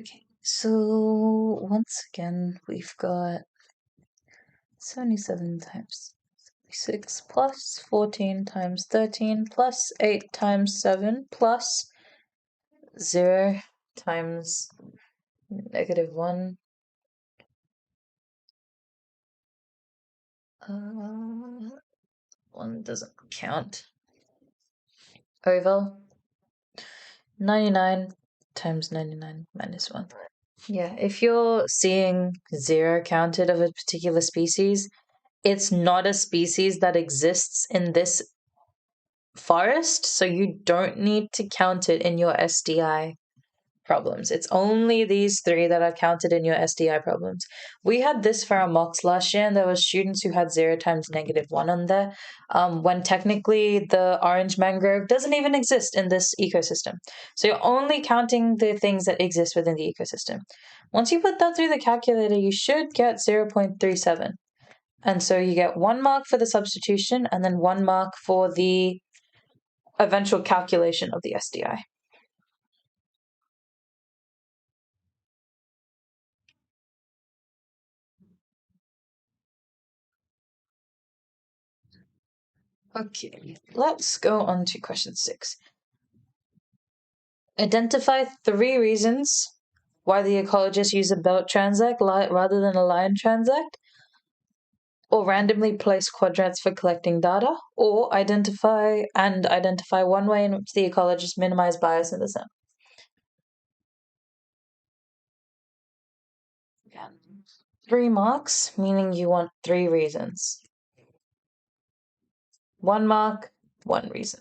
Okay, so once again, we've got 77 times 6 plus 14 times 13 plus 8 times 7 plus 0 times -1. 1 doesn't count. Over 99 times 99 minus 1. Yeah, if you're seeing 0 counted of a particular species, it's not a species that exists in this forest, so you don't need to count it in your SDI problems. It's only these 3 that are counted in your SDI problems. We had this for our mocks last year, and there were students who had 0 times -1 on there, when technically the orange mangrove doesn't even exist in this ecosystem. So you're only counting the things that exist within the ecosystem. Once you put that through the calculator, you should get 0.37. And so you get 1 mark for the substitution and then 1 mark for the eventual calculation of the SDI. Okay, let's go on to question 6. Identify 3 reasons why the ecologists use a belt transect rather than a line transect, or randomly place quadrants for collecting data, or identify 1 way in which the ecologists minimize bias in the sample. 3 marks, meaning you want 3 reasons. 1 mark, 1 reason.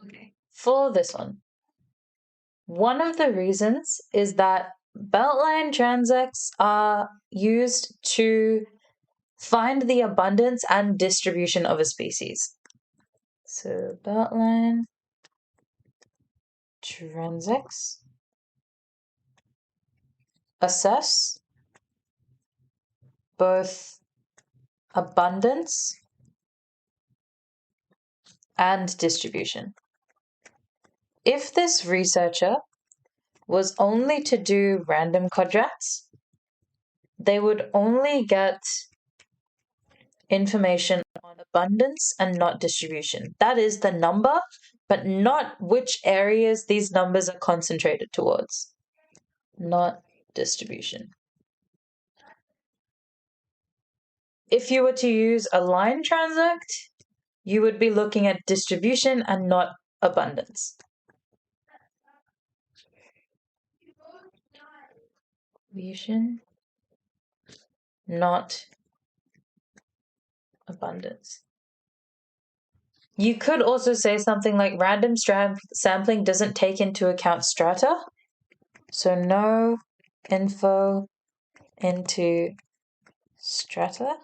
Okay. For this one of the reasons is that beltline transects are used to find the abundance and distribution of a species. So beltline transects assess both abundance and distribution. If this researcher was only to do random quadrats, they would only get information on abundance and not distribution. That is the number, but not which areas these numbers are concentrated towards, not distribution. If you were to use a line transect, you would be looking at distribution and not abundance. Distribution, not abundance. You could also say something like random sampling doesn't take into account strata. So no info into strata.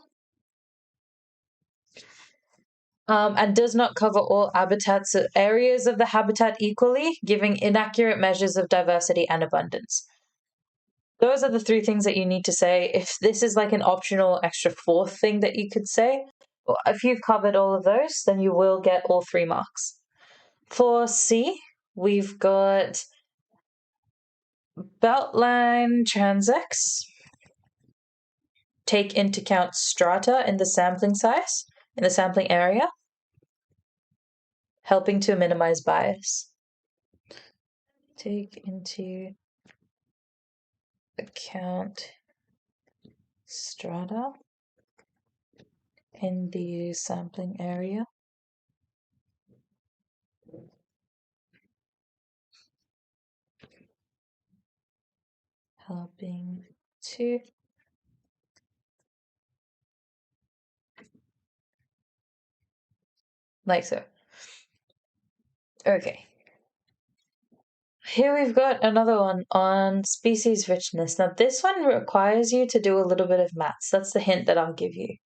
And does not cover all habitats areas of the habitat equally, giving inaccurate measures of diversity and abundance. Those are the 3 things that you need to say. If this is like an optional extra 4th thing that you could say, or if you've covered all of those, then you will get all 3 marks. For C, we've got beltline transects take into account strata in the sampling size, in the sampling area, helping to minimize bias. Take into account strata in the sampling area, helping to like so. Okay. Here we've got another one on species richness. Now, this one requires you to do a little bit of maths. That's the hint that I'll give you.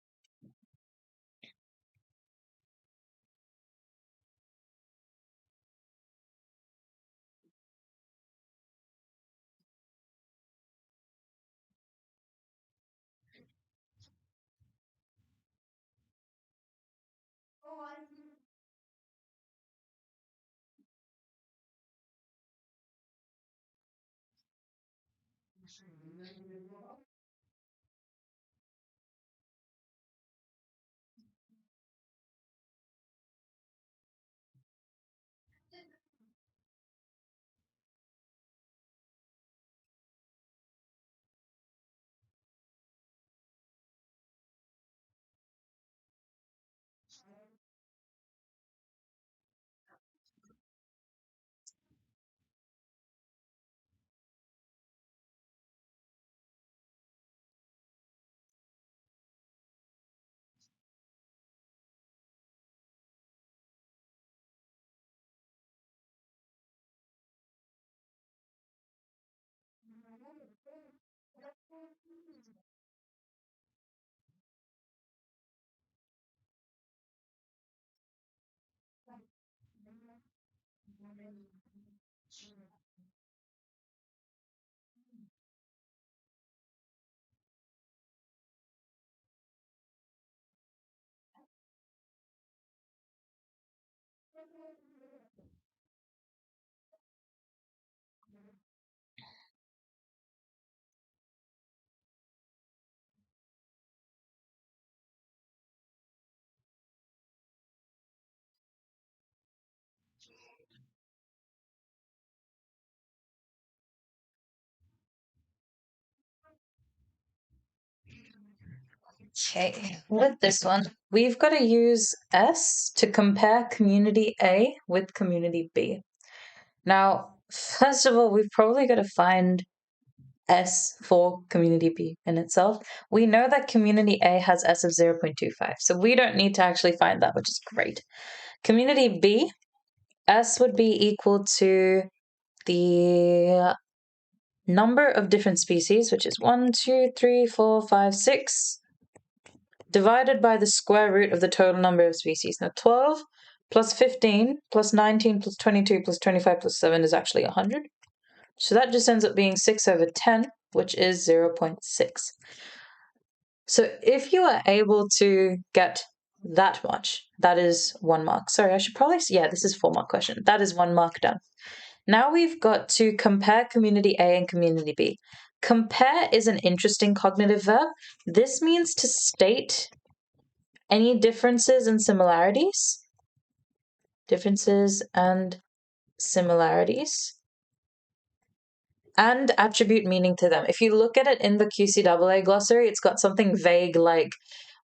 Okay, with this one, we've got to use S to compare community A with community B. Now, first of all, we've probably got to find S for community B in itself. We know that community A has S of 0.25, so we don't need to actually find that, which is great. Community B, S would be equal to the number of different species, which is 1, 2, 3, 4, 5, 6, divided by the square root of the total number of species. Now, 12 plus 15 plus 19 plus 22 plus 25 plus 7 is actually 100. So that just ends up being 6 over 10, which is 0.6. So if you are able to get that much, that is 1 mark. Sorry, I should probably, yeah, this is 4 mark question. That is 1 mark done. Now we've got to compare community A and community B. Compare is an interesting cognitive verb. This means to state any differences and similarities. Differences and similarities. And attribute meaning to them. If you look at it in the QCEE glossary, it's got something vague like,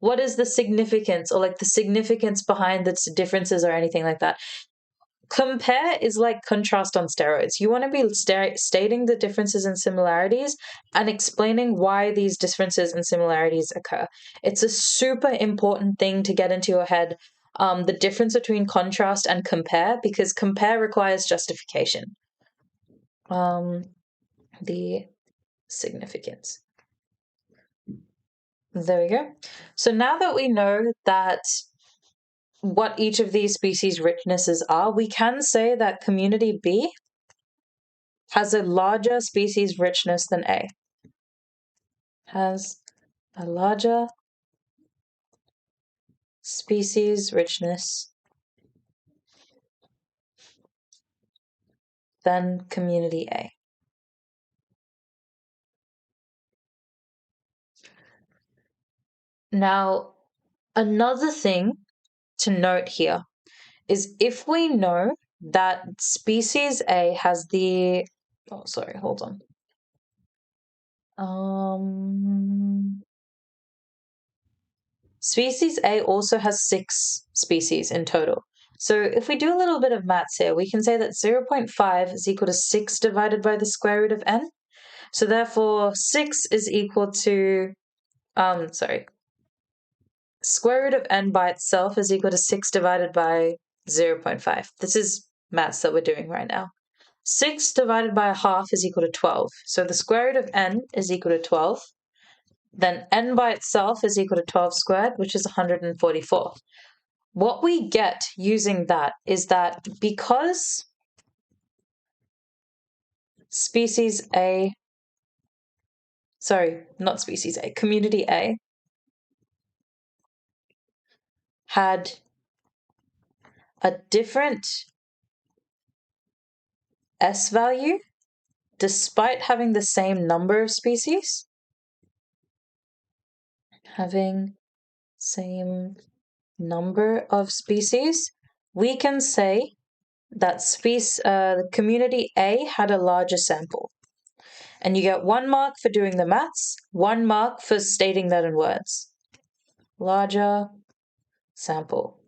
what is the significance, or like the significance behind the differences or anything like that. Compare is like contrast on steroids. You want to be stating the differences and similarities and explaining why these differences and similarities occur. It's a super important thing to get into your head, the difference between contrast and compare, because compare requires justification. The significance. There we go. So now that we know that what each of these species richnesses are, we can say that community B has a larger species richness than A. Has a larger species richness than community A. Now, another thing to note here is if we know that species A has the, oh, sorry, hold on. Species A also has 6 species in total. So if we do a little bit of maths here, we can say that 0.5 is equal to 6 divided by the square root of n. So therefore, 6 is equal to, square root of n by itself is equal to 6 divided by 0.5. This is maths that we're doing right now. 6 divided by a half is equal to 12. So the square root of n is equal to 12. Then n by itself is equal to 12 squared, which is 144. What we get using that is that because community A had a different S value despite having the same number of species, we can say that community A had a larger sample. And you get 1 mark for doing the maths, 1 mark for stating that in words. Larger sample.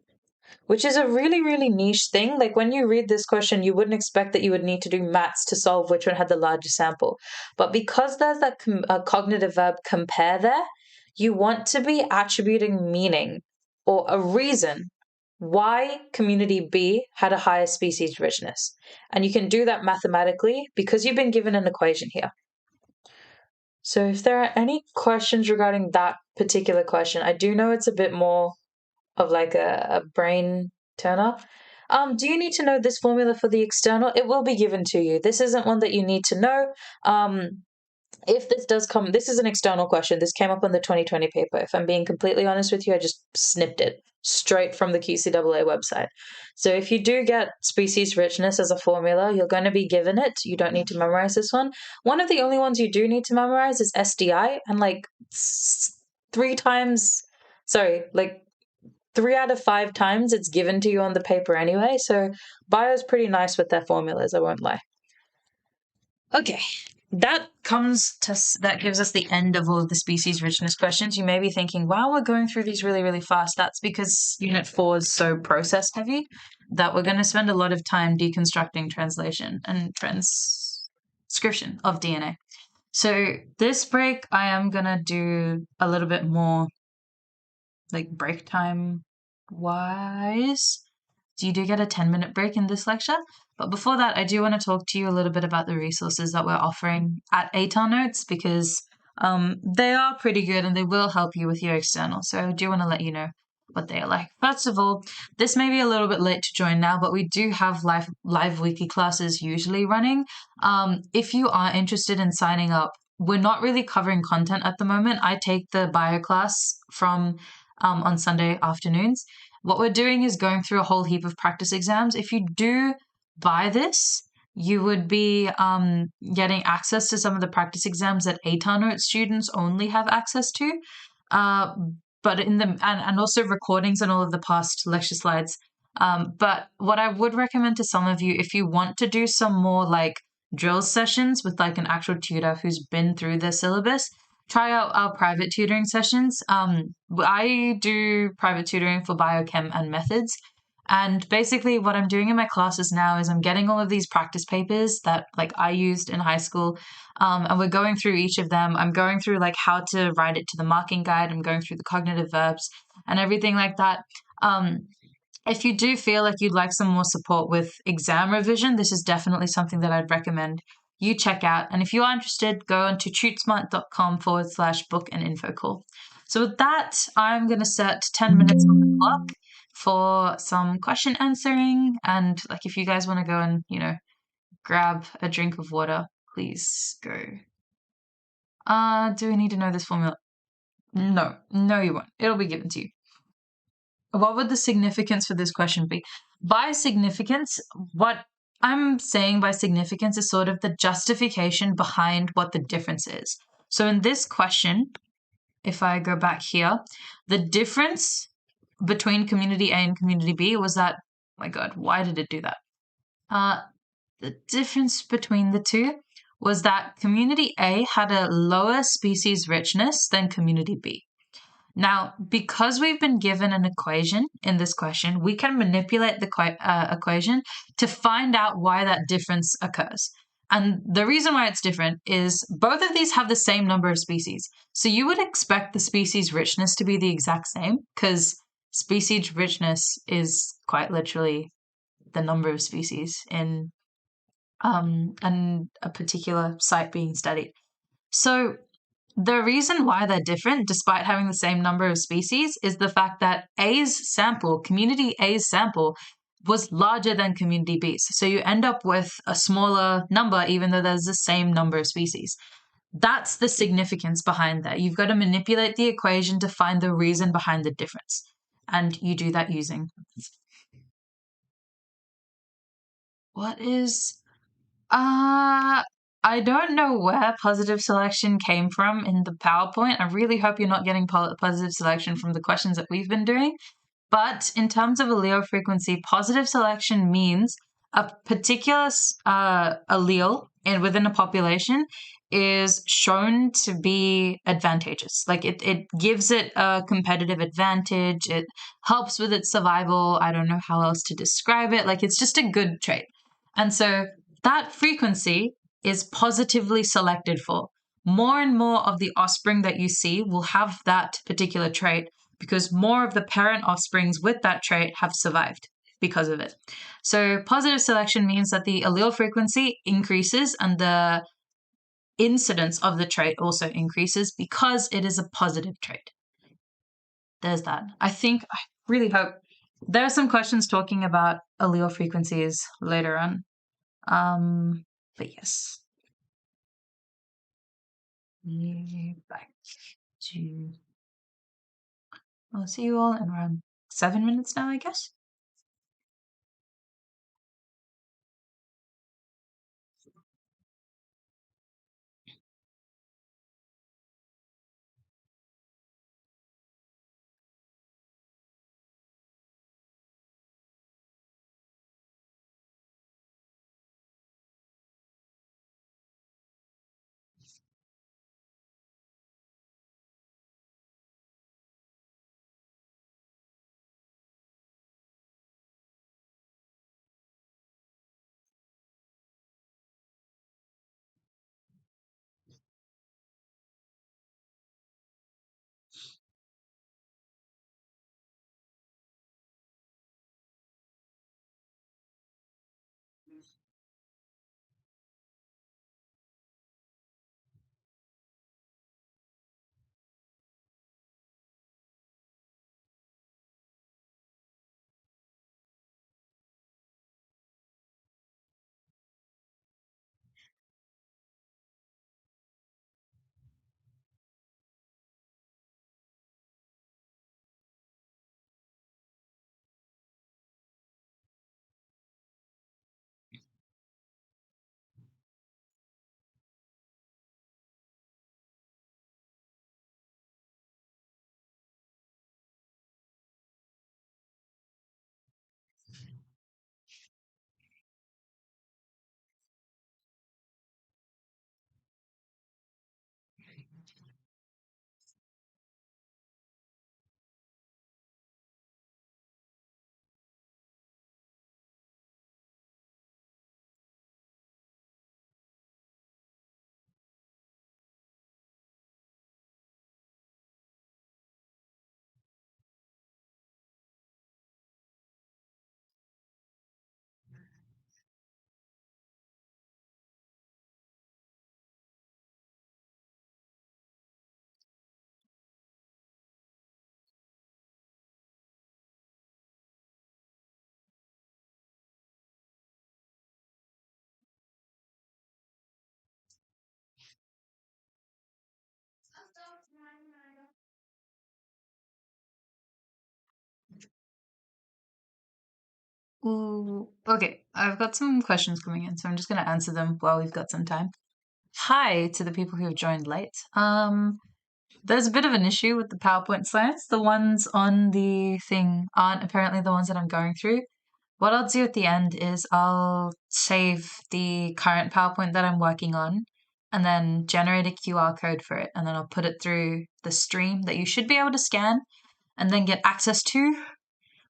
Which is a really, really niche thing. Like when you read this question, you wouldn't expect that you would need to do maths to solve which one had the largest sample. But because there's that cognitive verb compare there, you want to be attributing meaning or a reason why community B had a higher species richness. And you can do that mathematically because you've been given an equation here. So if there are any questions regarding that particular question, I do know it's a bit more of like a brain turner. Do you need to know this formula for the external? It will be given to you. This isn't one that you need to know. If this does come, this is an external question. This came up on the 2020 paper. If I'm being completely honest with you, I just snipped it straight from the QCEE website. So if you do get species richness as a formula, you're going to be given it. You don't need to memorize this one. One of the only ones you do need to memorize is SDI, and like 3 out of 5 times it's given to you on the paper anyway. So bio's pretty nice with their formulas, I won't lie. Okay, that gives us the end of all of the species richness questions. You may be thinking, wow, we're going through these really, really fast. That's because Unit 4 is so process heavy that we're going to spend a lot of time deconstructing translation and transcription of DNA. So this break, I am going to do a little bit more like break time wise. So you do get a 10-minute break in this lecture. But before that, I do want to talk to you a little bit about the resources that we're offering at ATAR Notes because they are pretty good and they will help you with your external. So I do want to let you know what they are like. First of all, this may be a little bit late to join now, but we do have live weekly classes usually running. If you are interested in signing up, we're not really covering content at the moment. I take the bio class from on Sunday afternoons. What we're doing is going through a whole heap of practice exams. If you do buy this, you would be getting access to some of the practice exams that ATAR Notes students only have access to, but and also recordings and all of the past lecture slides. But what I would recommend to some of you, if you want to do some more like drill sessions with like an actual tutor who's been through the syllabus, try out our private tutoring sessions. I do private tutoring for biochem and methods. And basically what I'm doing in my classes now is I'm getting all of these practice papers that like I used in high school. And we're going through each of them. I'm going through like how to write it to the marking guide. I'm going through the cognitive verbs and everything like that. If you do feel like you'd like some more support with exam revision, this is definitely something that I'd recommend you check out. And if you are interested, go on to tutesmart.com/book and info call. So with that, I'm going to set 10 minutes on the clock for some question answering. And like, if you guys want to go and, grab a drink of water, please go. Do we need to know this formula? No, you won't. It'll be given to you. What would the significance for this question be? By significance, what I'm saying by significance is sort of the justification behind what the difference is. So in this question, if I go back here, the difference between community A and community B was that, oh my God, why did it do that? The difference between the two was that community A had a lower species richness than community B. Now, because we've been given an equation in this question, we can manipulate the equation to find out why that difference occurs. And the reason why it's different is both of these have the same number of species. So you would expect the species richness to be the exact same because species richness is quite literally the number of species in and a particular site being studied. So the reason why they're different, despite having the same number of species, is the fact that A's sample, community A's sample, was larger than community B's. So you end up with a smaller number, even though there's the same number of species. That's the significance behind that. You've got to manipulate the equation to find the reason behind the difference. And you do that using what is I don't know where positive selection came from in the PowerPoint. I really hope you're not getting positive selection from the questions that we've been doing. But in terms of allele frequency, positive selection means a particular allele within a population is shown to be advantageous. Like it gives it a competitive advantage. It helps with its survival. I don't know how else to describe it. Like it's just a good trait. And so that frequency is positively selected for. More and more of the offspring that you see will have that particular trait because more of the parent offsprings with that trait have survived because of it. So positive selection means that the allele frequency increases and the incidence of the trait also increases because it is a positive trait. There's that. I really hope there are some questions talking about allele frequencies later on. But yes. Back to I'll see you all in around 7 minutes now, I guess. Ooh, okay, I've got some questions coming in, so I'm just going to answer them while we've got some time. Hi to the people who have joined late. There's a bit of an issue with the PowerPoint slides. The ones on the thing aren't apparently the ones that I'm going through. What I'll do at the end is I'll save the current PowerPoint that I'm working on and then generate a QR code for it. And then I'll put it through the stream that you should be able to scan and then get access to.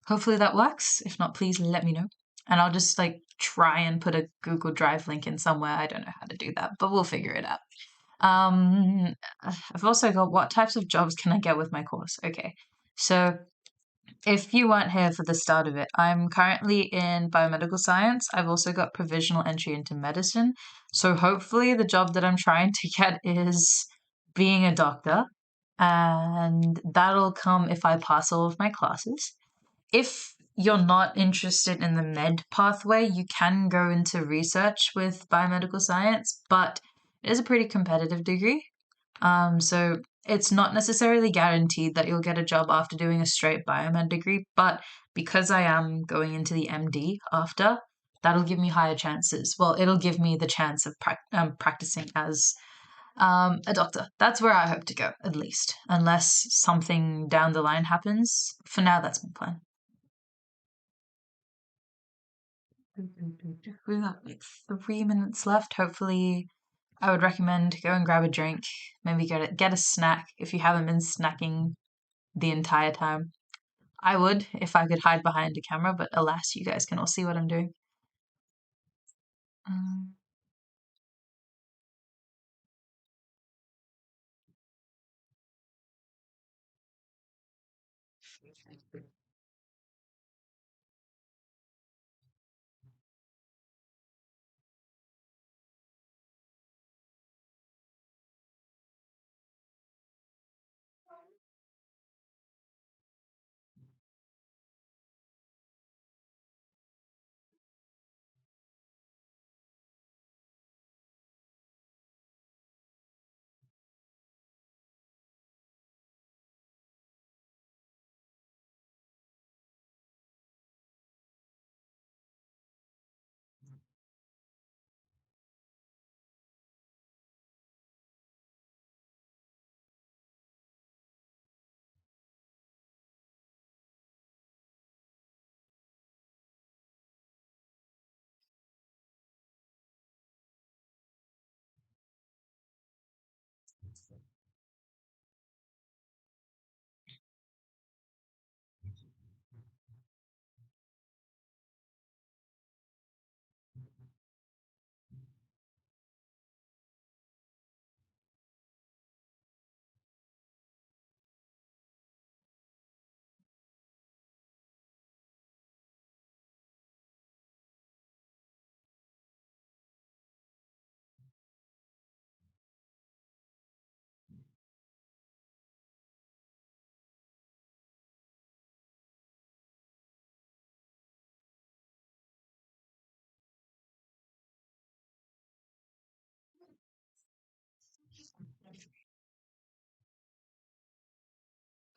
Hopefully that works. If not, please let me know. And I'll just like try and put a Google Drive link in somewhere. I don't know how to do that, but we'll figure it out. I've also got what types of jobs can I get with my course? Okay. So if you weren't here for the start of it, I'm currently in biomedical science. I've also got provisional entry into medicine. So hopefully the job that I'm trying to get is being a doctor. And that'll come if I pass all of my classes. If you're not interested in the med pathway, you can go into research with biomedical science, but it is a pretty competitive degree. So it's not necessarily guaranteed that you'll get a job after doing a straight biomed degree, but because I am going into the MD after, that'll give me higher chances. Well, it'll give me the chance of practicing as a doctor. That's where I hope to go, at least, unless something down the line happens. For now, that's my plan. We've got like 3 minutes left. Hopefully, I would recommend go and grab a drink, maybe get a snack if you haven't been snacking the entire time. I would if I could hide behind a camera, but alas, you guys can all see what I'm doing. Um,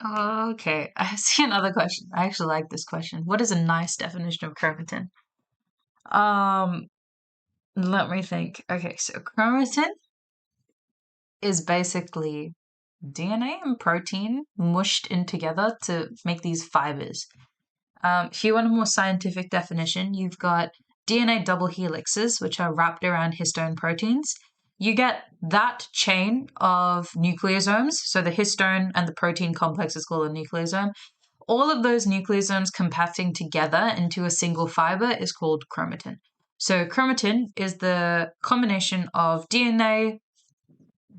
okay, I see another question. I actually like this question. What is a nice definition of chromatin? Um, Let me think. Okay, so chromatin is basically DNA and protein mushed in together to make these fibers. If you want a more scientific definition, you've got DNA double helixes, which are wrapped around histone proteins. You get that chain of nucleosomes, so the histone and the protein complex is called a nucleosome. All of those nucleosomes compacting together into a single fiber is called chromatin. So, chromatin is the combination of DNA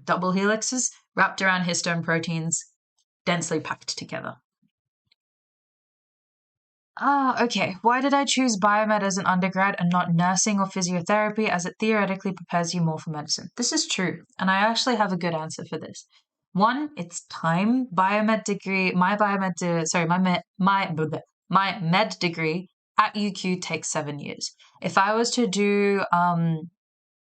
double helixes wrapped around histone proteins, densely packed together. Okay. Why did I choose biomed as an undergrad and not nursing or physiotherapy, as it theoretically prepares you more for medicine? This is true, and I actually have a good answer for this. One, it's time. Biomed degree, my biomed, sorry, my med degree at UQ takes 7 years. If I was to do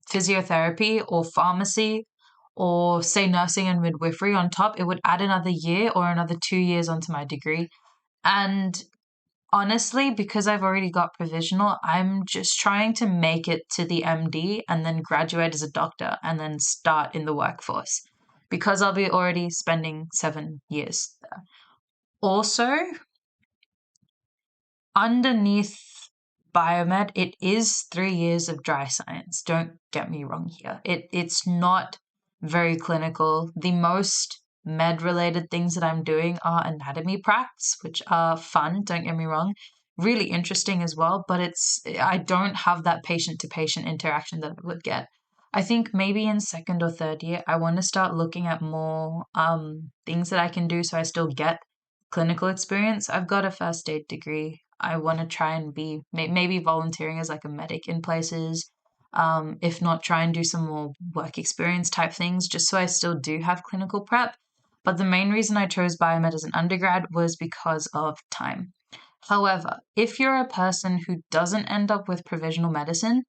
physiotherapy or pharmacy or say nursing and midwifery on top, it would add another year or another 2 years onto my degree. And honestly, because I've already got provisional, I'm just trying to make it to the MD and then graduate as a doctor and then start in the workforce because I'll be already spending 7 years there. Also, underneath biomed, it is 3 years of dry science. Don't get me wrong here. It's not very clinical. The most med related things that I'm doing are anatomy pracs, which are fun, don't get me wrong. really interesting as well, but I don't have that patient to patient interaction that I would get. I think maybe in second or third year, I want to start looking at more things that I can do so I still get clinical experience. I've got a first aid degree. I want to try and be maybe volunteering as like a medic in places. If not, try and do some more work experience type things just so I still do have clinical prep. But the main reason I chose biomed as an undergrad was because of time. However, if you're a person who doesn't end up with provisional medicine,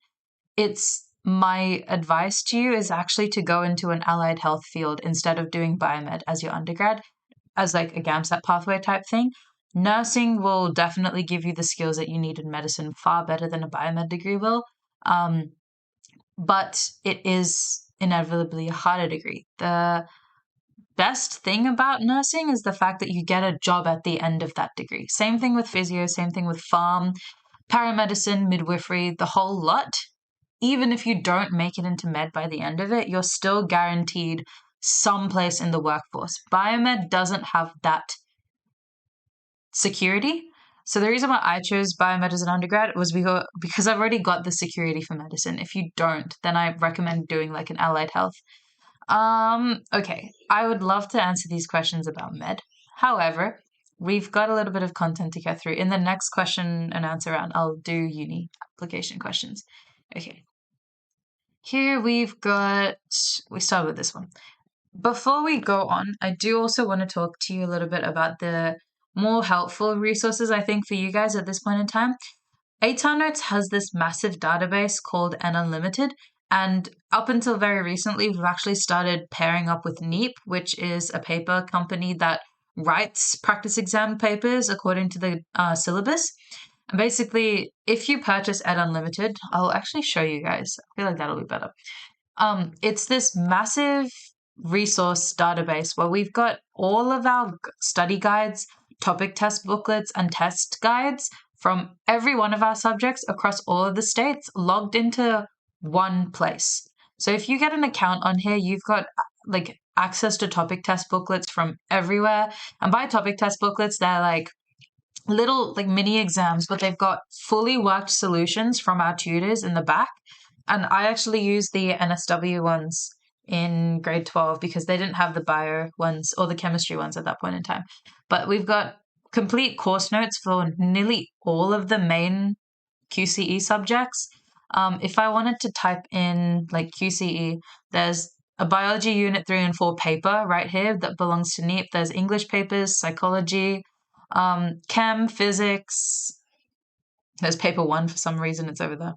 it's my advice to you is actually to go into an allied health field instead of doing biomed as your undergrad, as like a GAMSAT pathway type thing. Nursing will definitely give you the skills that you need in medicine far better than a biomed degree will. Um, but it is inevitably a harder degree. The best thing about nursing is the fact that you get a job at the end of that degree. Same thing with physio, same thing with pharm, paramedicine, midwifery, the whole lot. Even if you don't make it into med by the end of it, you're still guaranteed some place in the workforce. Biomed doesn't have that security. So the reason why I chose biomed as an undergrad was because I've already got the security for medicine. If you don't, then I recommend doing like an allied health. Okay. I would love to answer these questions about med. However, we've got a little bit of content to get through. In the next question and answer round, I'll do uni application questions. Okay. Here we start with this one. Before we go on, I do also want to talk to you a little bit about the more helpful resources, I think, for you guys at this point in time. ATAR Notes has this massive database called N Unlimited, and up until very recently, we've actually started pairing up with NEEP, which is a paper company that writes practice exam papers according to the syllabus. And basically, if you purchase Ed Unlimited, I'll actually show you guys. I feel like that'll be better. It's this massive resource database where we've got all of our study guides, topic test booklets, and test guides from every one of our subjects across all of the states logged into one place. So if you get an account on here, you've got like access to topic test booklets from everywhere. And by topic test booklets, they're like little like mini exams, but they've got fully worked solutions from our tutors in the back. And I actually used the NSW ones in grade 12 because they didn't have the bio ones or the chemistry ones at that point in time. But we've got complete course notes for nearly all of the main QCE subjects. If I wanted to type in like QCE, there's a biology unit 3 and 4 paper right here that belongs to NEEP. There's English papers, psychology, chem, physics. There's paper 1 for some reason, it's over there.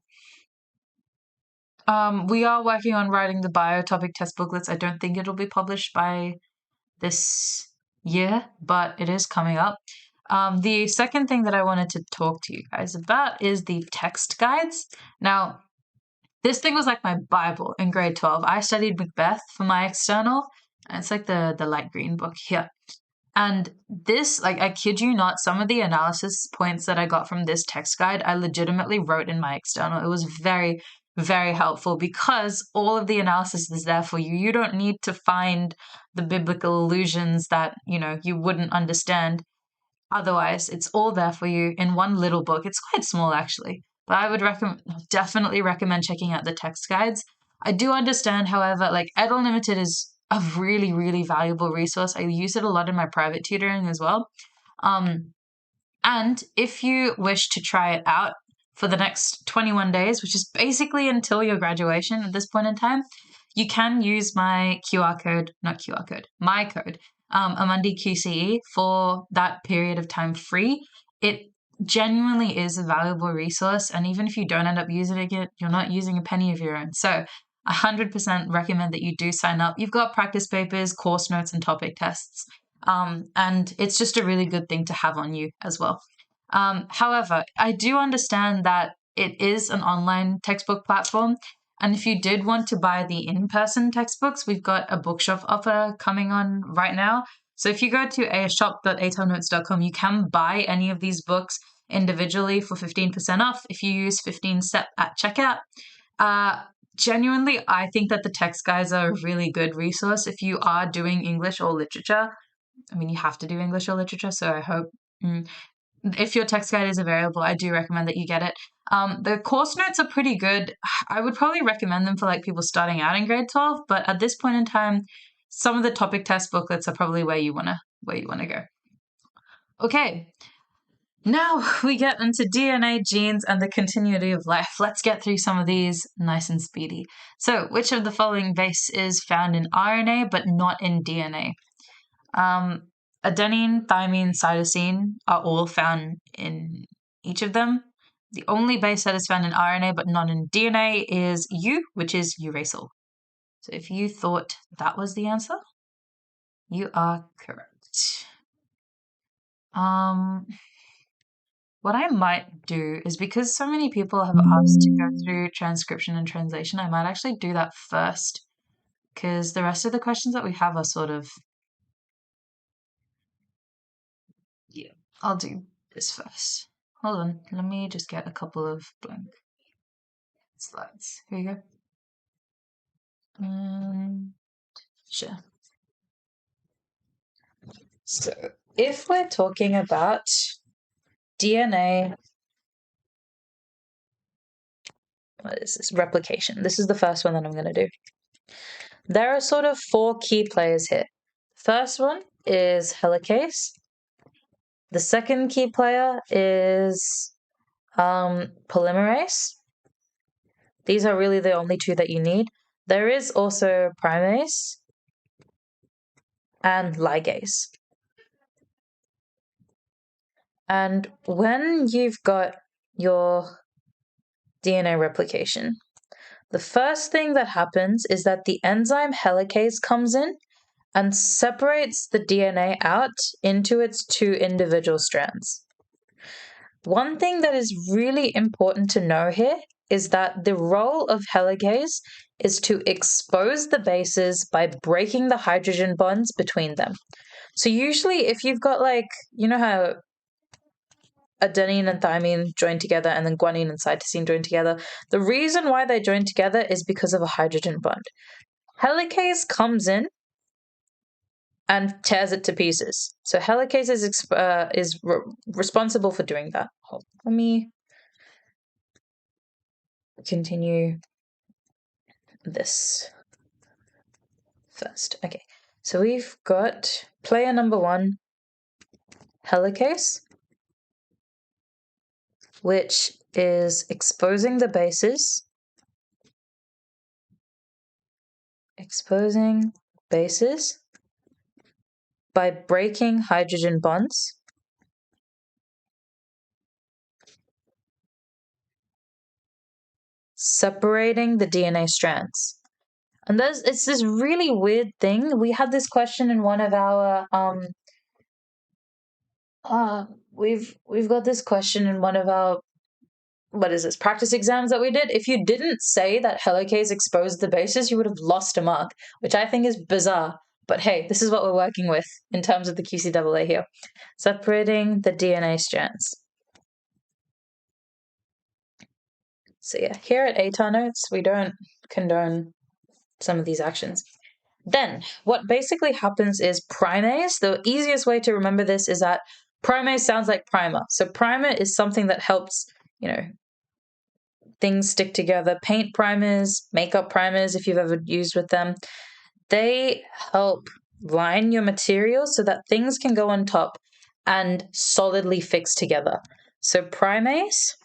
We are working on writing the bio topic test booklets. I don't think it'll be published by this year, but it is coming up. The second thing that I wanted to talk to you guys about is the text guides. Now, this thing was like my Bible in grade 12. I studied Macbeth for my external, and it's like the light green book here. And this, like, I kid you not, some of the analysis points that I got from this text guide, I legitimately wrote in my external. It was very, very helpful because all of the analysis is there for you. You don't need to find the biblical allusions that, you wouldn't understand otherwise. It's all there for you in one little book. It's quite small, actually, but I would definitely recommend checking out the text guides. I do understand, however, like Ed Unlimited is a really, really valuable resource. I use it a lot in my private tutoring as well. And if you wish to try it out for the next 21 days, which is basically until your graduation at this point in time, you can use my my code, Amundi QCE, for that period of time free. It genuinely is a valuable resource, and even if you don't end up using it, you're not using a penny of your own. So 100% recommend that you do sign up. You've got practice papers, course notes, and topic tests. And it's just a really good thing to have on you as well. However, I do understand that it is an online textbook platform. And if you did want to buy the in-person textbooks, we've got a bookshop offer coming on right now. So if you go to shop.atarnotes.com, you can buy any of these books individually for 15% off if you use 15-step at checkout. Genuinely, I think that the text guides are a really good resource if you are doing English or literature. I mean, you have to do English or literature, so I hope if your text guide is available, I do recommend that you get it. The course notes are pretty good. I would probably recommend them for like people starting out in grade 12, but at this point in time, some of the topic test booklets are probably where you wanna go. Okay, now we get into DNA, genes, and the continuity of life. Let's get through some of these nice and speedy. So, which of the following base is found in RNA but not in DNA? Adenine, thymine, cytosine are all found in each of them. The only base that is found in RNA but not in DNA is U, which is uracil. So if you thought that was the answer, you are correct. What I might do is, because so many people have asked to go through transcription and translation, I might actually do that first, because the rest of the questions that we have are sort of, yeah, I'll do this first. Hold on, let me just get a couple of blank slides. Here you go. Sure. So if we're talking about DNA, what is this? Replication. This is the first one that I'm going to do. There are sort of 4 key players here. First one is helicase. The second key player is polymerase. These are really the only 2 that you need. There is also primase and ligase. And when you've got your DNA replication, the first thing that happens is that the enzyme helicase comes in and separates the DNA out into its 2 individual strands. One thing that is really important to know here is that the role of helicase is to expose the bases by breaking the hydrogen bonds between them. So usually if you've got, like, you know how adenine and thymine join together and then guanine and cytosine join together, the reason why they join together is because of a hydrogen bond. Helicase comes in and tears it to pieces. So helicase is responsible for doing that. Let me continue this first. Okay, so we've got player number 1, helicase, which is exposing the bases, by breaking hydrogen bonds, separating the DNA strands. And it's this really weird thing. We had this question in one of our we've got this question in one of our, what is this, practice exams that we did. If you didn't say that helicase exposed the bases, you would have lost a mark, which I think is bizarre. But hey, this is what we're working with in terms of the QCEE here. Separating the DNA strands. So yeah, here at ATAR Notes, we don't condone some of these actions. Then what basically happens is primase. The easiest way to remember this is that primase sounds like primer. So primer is something that helps, things stick together. Paint primers, makeup primers, if you've ever used with them, they help line your material so that things can go on top and solidly fix together. So primase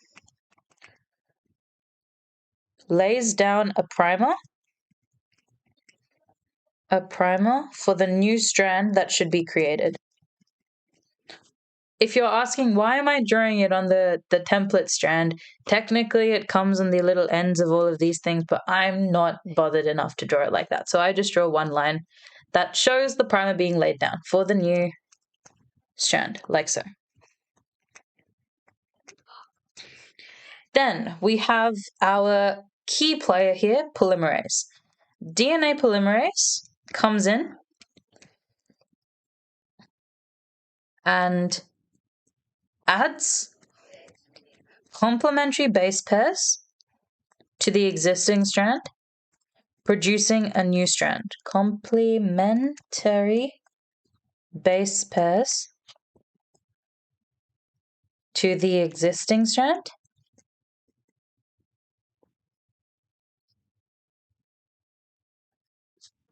lays down a primer for the new strand that should be created. If you're asking, why am I drawing it on the template strand? Technically, it comes on the little ends of all of these things, but I'm not bothered enough to draw it like that. So I just draw one line that shows the primer being laid down for the new strand, like so. Then we have our key player here, polymerase. DNA polymerase comes in and adds complementary base pairs to the existing strand, producing a new strand. Complementary base pairs to the existing strand,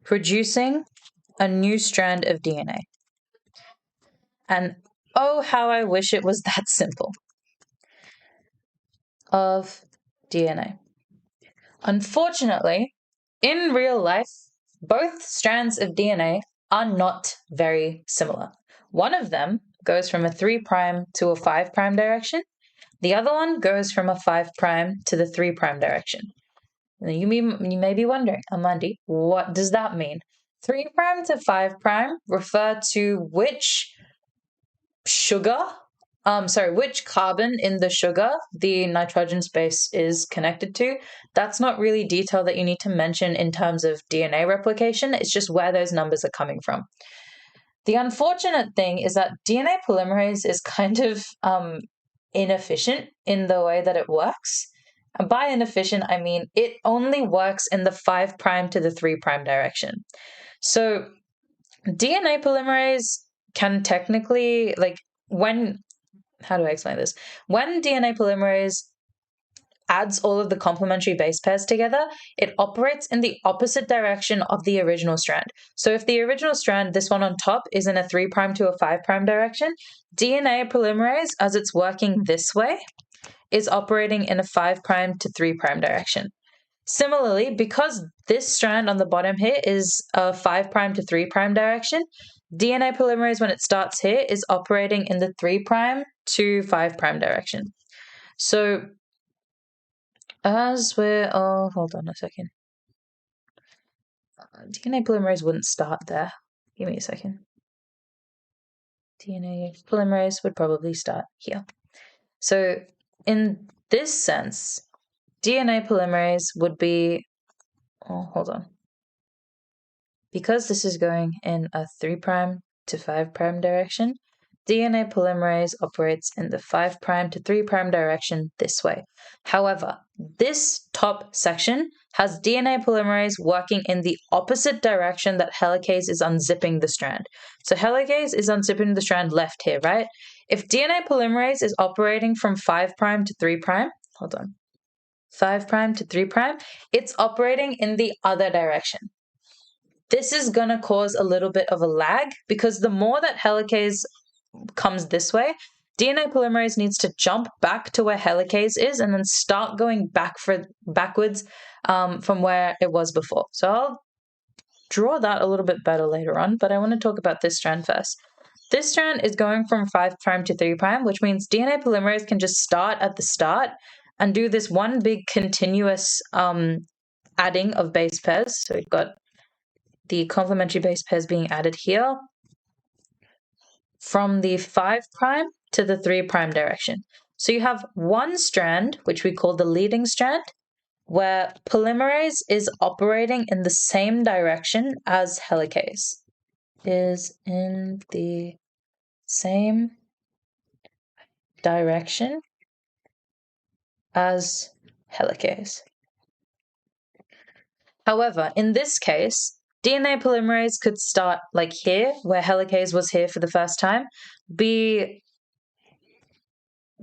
producing a new strand of DNA. And oh, how I wish it was that simple. Of DNA. Unfortunately, in real life, both strands of DNA are not very similar. One of them goes from a 3' to a 5' direction. The other one goes from a 5' to the 3' direction. You may be wondering, Amandi, what does that mean? 3' to 5' refer to which which carbon in the sugar the nitrogen space is connected to. That's not really detail that you need to mention in terms of DNA replication. It's just where those numbers are coming from. The unfortunate thing is that DNA polymerase is kind of inefficient in the way that it works. And by inefficient, I mean it only works in the 5' to the 3' direction. So DNA polymerase can technically, how do I explain this? When DNA polymerase adds all of the complementary base pairs together, it operates in the opposite direction of the original strand. So if the original strand, this one on top, is in a 3' to a 5' direction, DNA polymerase, as it's working this way, is operating in a 5' to 3' direction. Similarly, because this strand on the bottom here is a 5' to 3' direction, DNA polymerase, when it starts here, is operating in the 3' to 5' direction. So hold on a second. DNA polymerase wouldn't start there. Give me a second. DNA polymerase would probably start here. So in this sense, DNA polymerase would be, hold on. Because this is going in a 3' to 5' direction, DNA polymerase operates in the 5' to 3' direction this way. However, this top section has DNA polymerase working in the opposite direction that helicase is unzipping the strand. So helicase is unzipping the strand left here, right? If DNA polymerase is operating from 5' to 3', 5' to 3', it's operating in the other direction. This is going to cause a little bit of a lag because the more that helicase comes this way, DNA polymerase needs to jump back to where helicase is and then start going backwards from where it was before. So I'll draw that a little bit better later on, but I want to talk about this strand first. This strand is going from 5' to 3', which means DNA polymerase can just start at the start and do this one big continuous adding of base pairs. So we've got the complementary base pairs being added here from the 5' to the 3' direction. So you have one strand, which we call the leading strand, where polymerase is operating in the same direction as helicase. Is in the same direction as helicase. However, in this case, DNA polymerase could start like here, where helicase was here for the first time, be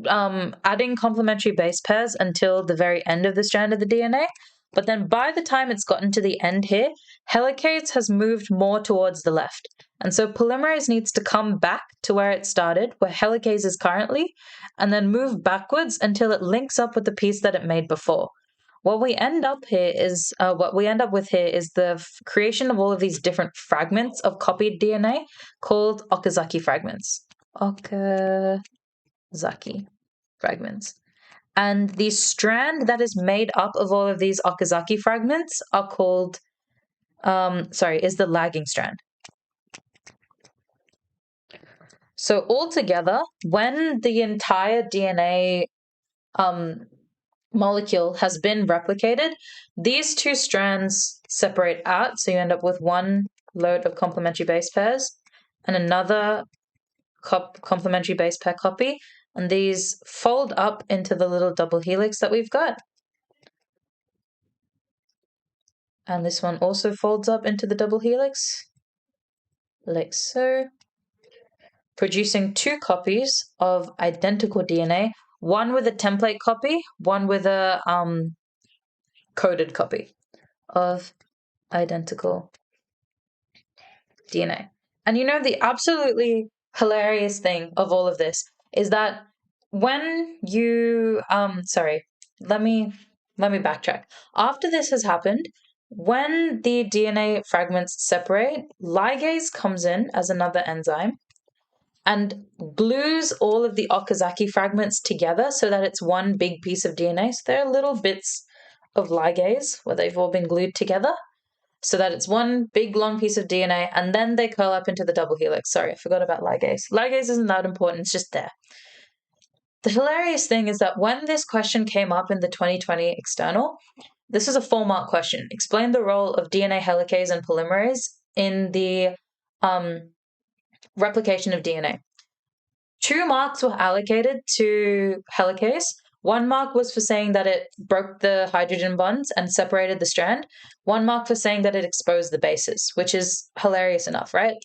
adding complementary base pairs until the very end of the strand of the DNA. But then by the time it's gotten to the end here, helicase has moved more towards the left. And so polymerase needs to come back to where it started, where helicase is currently, and then move backwards until it links up with the piece that it made before. What we end up with here is the creation of all of these different fragments of copied DNA called Okazaki fragments. Okazaki fragments. And the strand that is made up of all of these Okazaki fragments are called, is the lagging strand. So altogether, when the entire DNA molecule has been replicated, these two strands separate out. So you end up with one load of complementary base pairs and another complementary base pair copy. And these fold up into the little double helix that we've got. And this one also folds up into the double helix, like so, producing two copies of identical DNA, one with a template copy, one with a coded copy of identical DNA. And you know, the absolutely hilarious thing of all of this is that when you let me backtrack. After this has happened, when the DNA fragments separate, ligase comes in as another enzyme and glues all of the Okazaki fragments together so that it's one big piece of DNA. So there are little bits of ligase where they've all been glued together so that it's one big long piece of DNA, and then they curl up into the double helix. Sorry, I forgot about ligase. Ligase isn't that important, it's just there. The hilarious thing is that when this question came up in the 2020 external, this is a 4-mark question. Explain the role of DNA helicase and polymerase in the replication of DNA. 2 marks were allocated to helicase. 1 mark was for saying that it broke the hydrogen bonds and separated the strand. 1 mark for saying that it exposed the bases, which is hilarious enough, right?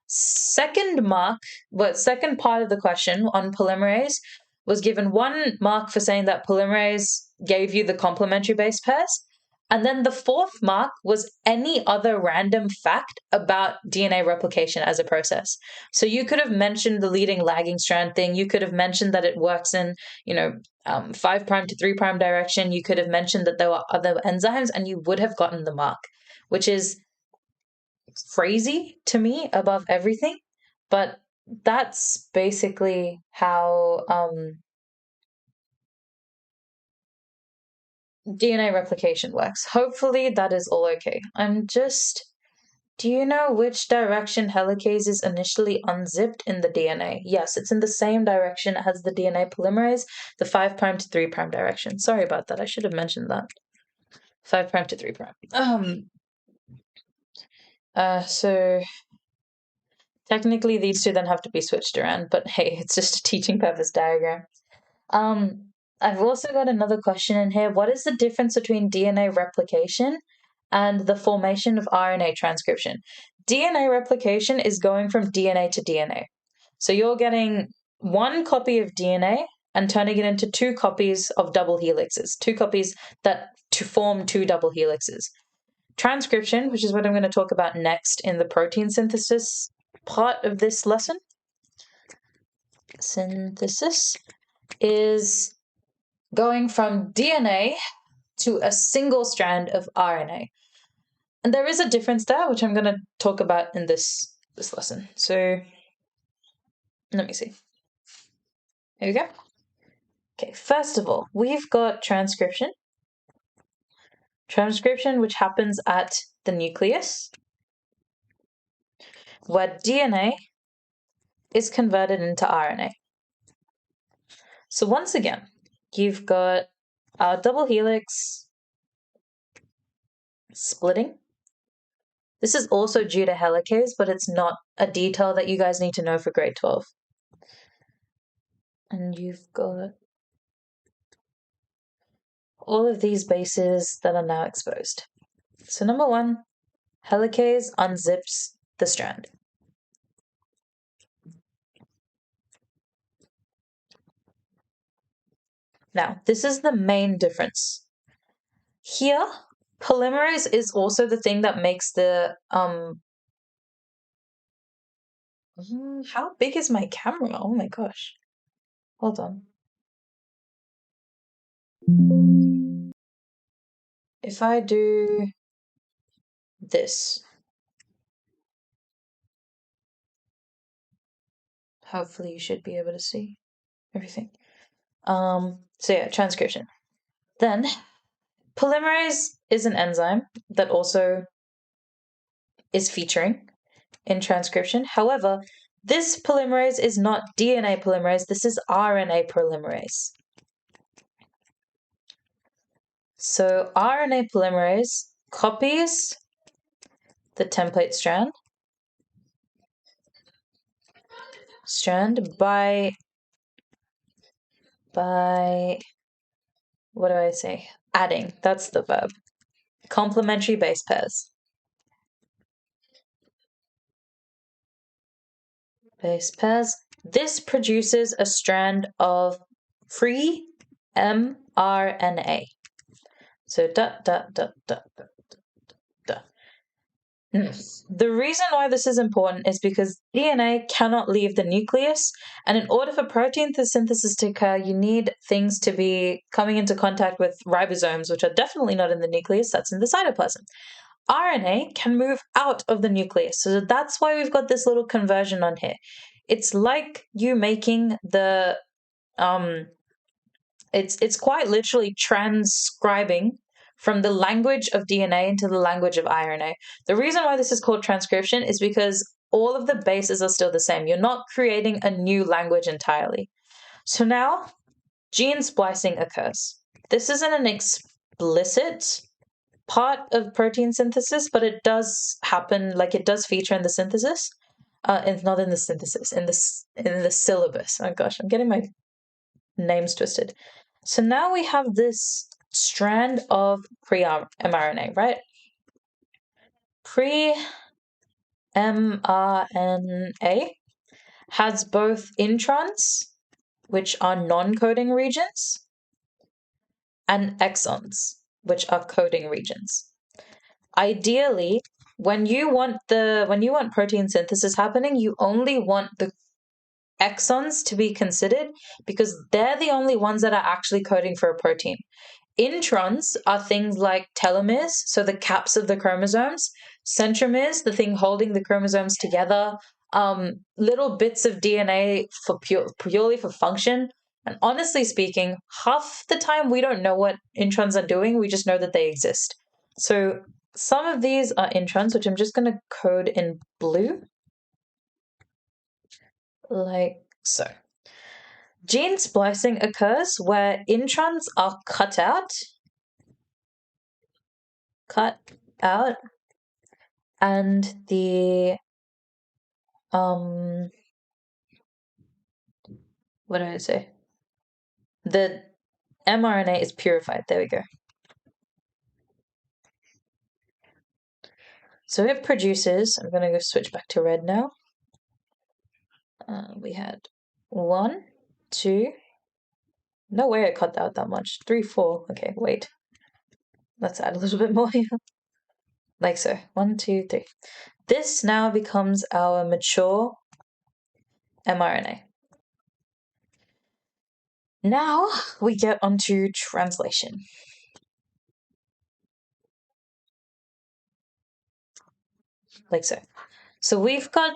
Second part of the question on polymerase was given 1 mark for saying that polymerase gave you the complementary base pairs. And then the 4th mark was any other random fact about DNA replication as a process. So you could have mentioned the leading lagging strand thing. You could have mentioned that it works in, 5' to 3' direction. You could have mentioned that there were other enzymes and you would have gotten the mark, which is crazy to me above everything. But that's basically how DNA replication works. Hopefully that is all okay. Do you know which direction helicase is initially unzipped in the DNA? Yes, it's in the same direction as the DNA polymerase, the 5' to 3' direction. Sorry about that. I should have mentioned that. 5' to 3'. So technically these two then have to be switched around, but hey, it's just a teaching purpose diagram. I've also got another question in here. What is the difference between DNA replication and the formation of RNA transcription? DNA replication is going from DNA to DNA. So you're getting 1 copy of DNA and turning it into 2 copies of double helixes, 2 copies that to form 2 double helixes. Transcription, which is what I'm going to talk about next in the protein synthesis part of this lesson. Synthesis is going from DNA to a single strand of RNA. And there is a difference there, which I'm going to talk about in this lesson. So let me see. Here we go. Okay, first of all, we've got transcription. Transcription, which happens at the nucleus, where DNA is converted into RNA. So once again, you've got our double helix splitting. This is also due to helicase, but it's not a detail that you guys need to know for grade 12. And you've got all of these bases that are now exposed. So number 1, helicase unzips the strand. Now, this is the main difference. Here, polymerase is also the thing that makes the how big is my camera? Oh my gosh. Hold on. If I do this, hopefully you should be able to see everything. So yeah, transcription. Then polymerase is an enzyme that also is featuring in transcription. However, this polymerase is not DNA polymerase, this is RNA polymerase. So RNA polymerase copies the template strand by what do I say? Adding, that's the verb. Complementary base pairs. base pairs. This produces a strand of free mRNA. So dot, dot, dot, dot, dot, dot. The reason why this is important is because DNA cannot leave the nucleus, and in order for protein synthesis to occur, you need things to be coming into contact with ribosomes, which are definitely not in the nucleus, that's in the cytoplasm. RNA can move out of the nucleus, so that's why we've got this little conversion on here. It's like you making the it's quite literally transcribing from the language of DNA into the language of RNA. The reason why this is called transcription is because all of the bases are still the same. You're not creating a new language entirely. So now gene splicing occurs. This isn't an explicit part of protein synthesis, but it does happen, like it does feature in the synthesis. It's not in the synthesis, in the syllabus. Oh gosh, I'm getting my names twisted. So now we have this strand of pre-mRNA, right? Pre-mRNA has both introns, which are non-coding regions, and exons, which are coding regions. Ideally, when you want protein synthesis happening, you only want the exons to be considered because they're the only ones that are actually coding for a protein. Introns are things like telomeres, so the caps of the chromosomes, centromeres, the thing holding the chromosomes together, little bits of DNA for purely for function. And honestly speaking, half the time we don't know what introns are doing, we just know that they exist. So some of these are introns, which I'm just going to code in blue, like so. Gene splicing occurs where introns are cut out, and the what did I say? The mRNA is purified. There we go. So it produces, I'm going to go switch back to red now. We had 1, 2, no way I cut out that much. 3, 4. Okay, wait. Let's add a little bit more here. Like so. 1, 2, 3. This now becomes our mature mRNA. Now we get onto translation. Like so. So we've got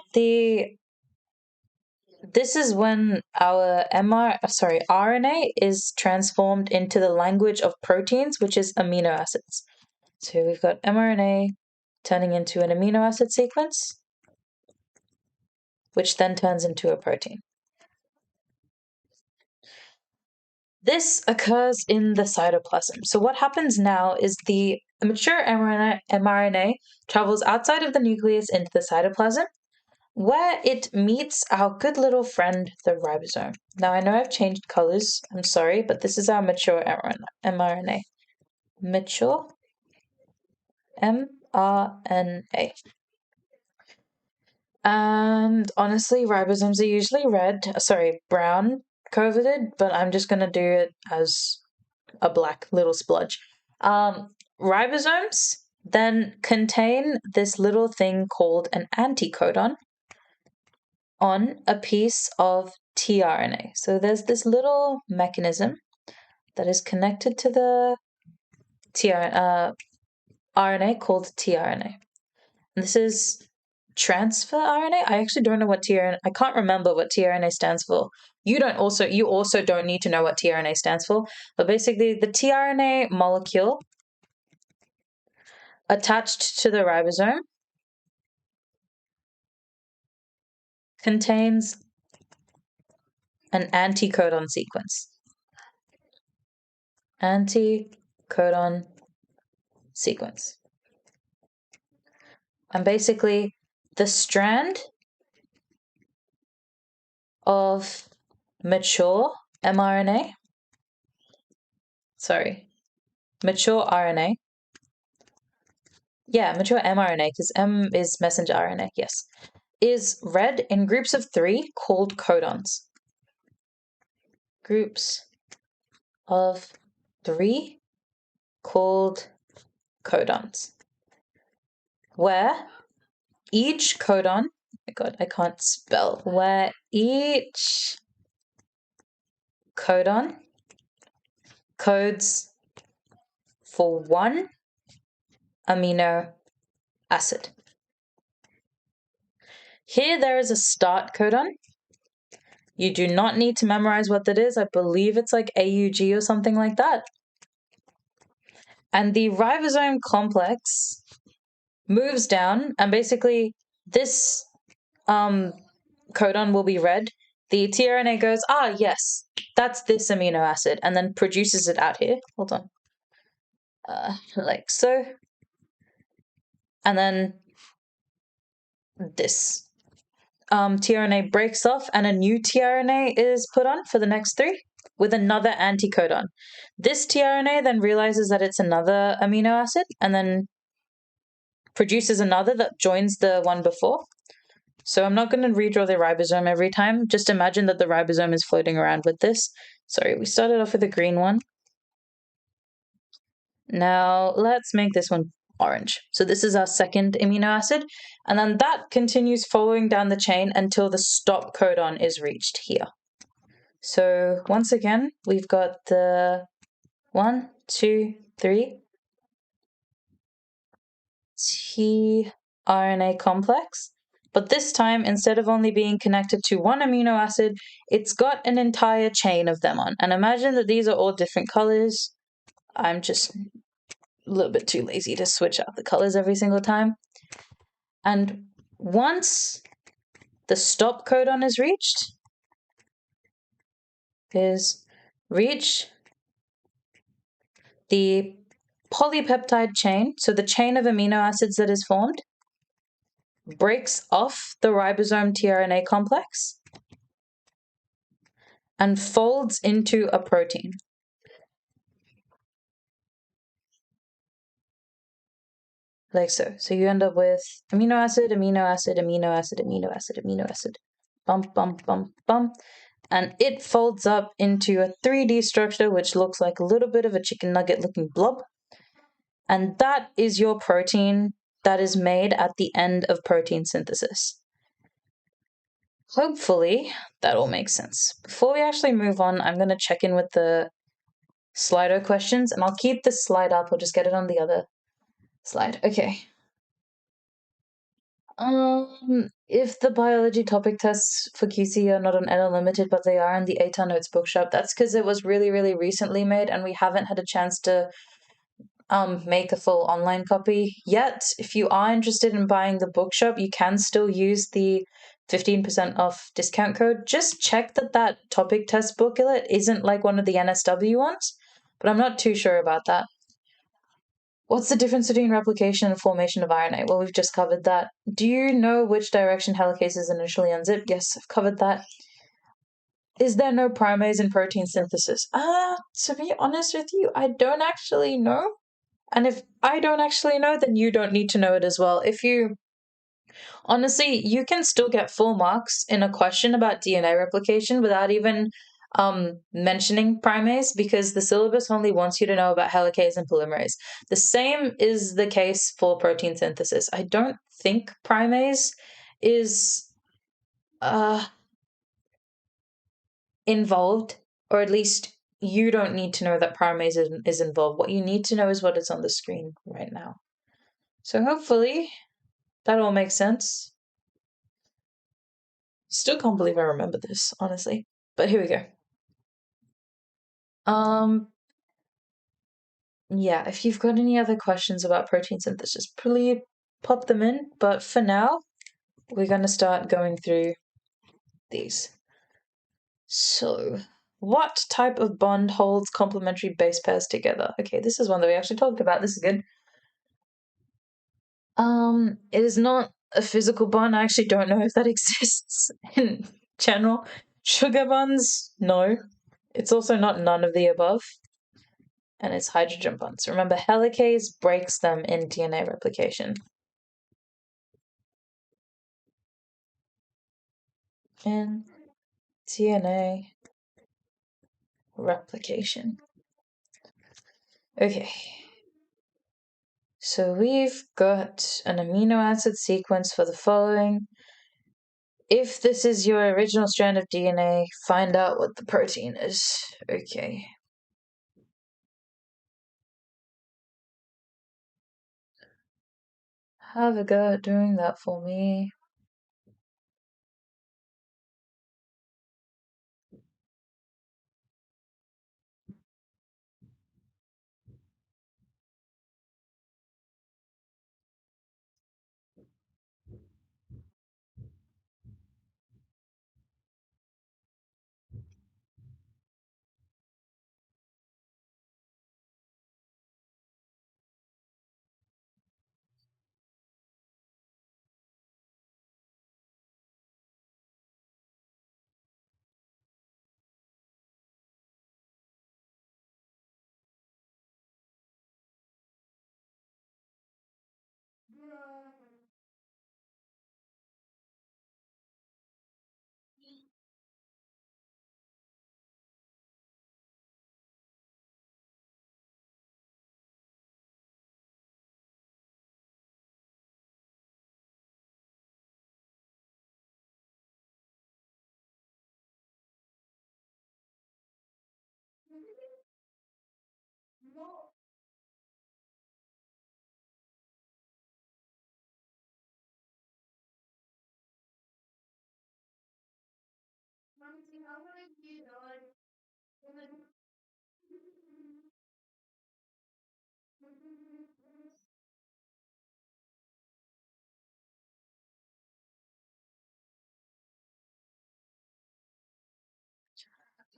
this is when our RNA is transformed into the language of proteins, which is amino acids. So we've got mRNA turning into an amino acid sequence, which then turns into a protein. This occurs in the cytoplasm. So what happens now is the mature mRNA travels outside of the nucleus into the cytoplasm, where it meets our good little friend, the ribosome. Now, I know I've changed colors, I'm sorry, but this is our mature mRNA. Mature mRNA. And honestly, ribosomes are usually brown coated, but I'm just going to do it as a black little splodge. Ribosomes then contain this little thing called an anticodon on a piece of tRNA. So there's this little mechanism that is connected to the RNA called tRNA. And this is transfer RNA. I actually don't know what tRNA. I can't remember what tRNA stands for. You also don't need to know what tRNA stands for. But basically, the tRNA molecule attached to the ribosome contains an anticodon sequence. Anticodon sequence. And basically, the strand of mature mRNA, mature RNA. Yeah, mature mRNA, because M is messenger RNA, yes, is read in groups of 3 called codons. Groups of 3 called codons, where each codon, oh my god, I can't spell, where each codon codes for 1 amino acid. Here there is a start codon. You do not need to memorize what that is. I believe it's like AUG or something like that. And the ribosome complex moves down, and basically this codon will be read. The tRNA goes, yes, that's this amino acid, and then produces it out here. Hold on. Like so. And then this tRNA breaks off, and a new tRNA is put on for the next 3 with another anticodon. This tRNA then realizes that it's another amino acid and then produces another that joins the one before. So I'm not going to redraw the ribosome every time. Just imagine that the ribosome is floating around with this. Sorry, we started off with a green one. Now let's make this one orange. So this is our second amino acid, and then that continues following down the chain until the stop codon is reached here. So once again, we've got the 1, 2, 3 tRNA complex, but this time, instead of only being connected to 1 amino acid, it's got an entire chain of them on. And imagine that these are all different colors. I'm just a little bit too lazy to switch out the colors every single time. And once the stop codon is reached, the polypeptide chain, so the chain of amino acids that is formed, breaks off the ribosome tRNA complex and folds into a protein. Like so. So you end up with amino acid, amino acid, amino acid, amino acid, amino acid. Bump, bump, bump, bump. And it folds up into a 3D structure which looks like a little bit of a chicken nugget looking blob. And that is your protein that is made at the end of protein synthesis. Hopefully that all makes sense. Before we actually move on, I'm going to check in with the Slido questions, and I'll keep this slide up. I'll just get it on the other slide. Okay. If the biology topic tests for QCE are not on NL Limited, but they are in the ATAR Notes bookshop, that's because it was really, really recently made, and we haven't had a chance to make a full online copy yet. If you are interested in buying the bookshop, you can still use the 15% off discount code. Just check that topic test booklet isn't like one of the NSW ones, but I'm not too sure about that. What's the difference between replication and formation of RNA? Well, we've just covered that. Do you know which direction helicases initially unzip? Yes, I've covered that. Is there no primase in protein synthesis? To be honest with you, I don't actually know. And if I don't actually know, then you don't need to know it as well. Honestly, you can still get full marks in a question about DNA replication without even mentioning primase, because the syllabus only wants you to know about helicase and polymerase. The same is the case for protein synthesis. I don't think primase is involved, or at least you don't need to know that primase is involved. What you need to know is what is on the screen right now. So hopefully that all makes sense. Still can't believe I remember this, honestly. But here we go. Yeah, if you've got any other questions about protein synthesis, please pop them in. But for now, we're going to start going through these. So, what type of bond holds complementary base pairs together? Okay, this is one that we actually talked about. This is good. It is not a physical bond. I actually don't know if that exists in general. Sugar bonds, no. It's also not none of the above. And it's hydrogen bonds. Remember, helicase breaks them in DNA replication. in DNA replication. Okay. So we've got an amino acid sequence for the following. If this is your original strand of DNA, find out what the protein is. Okay. Have a go at doing that for me.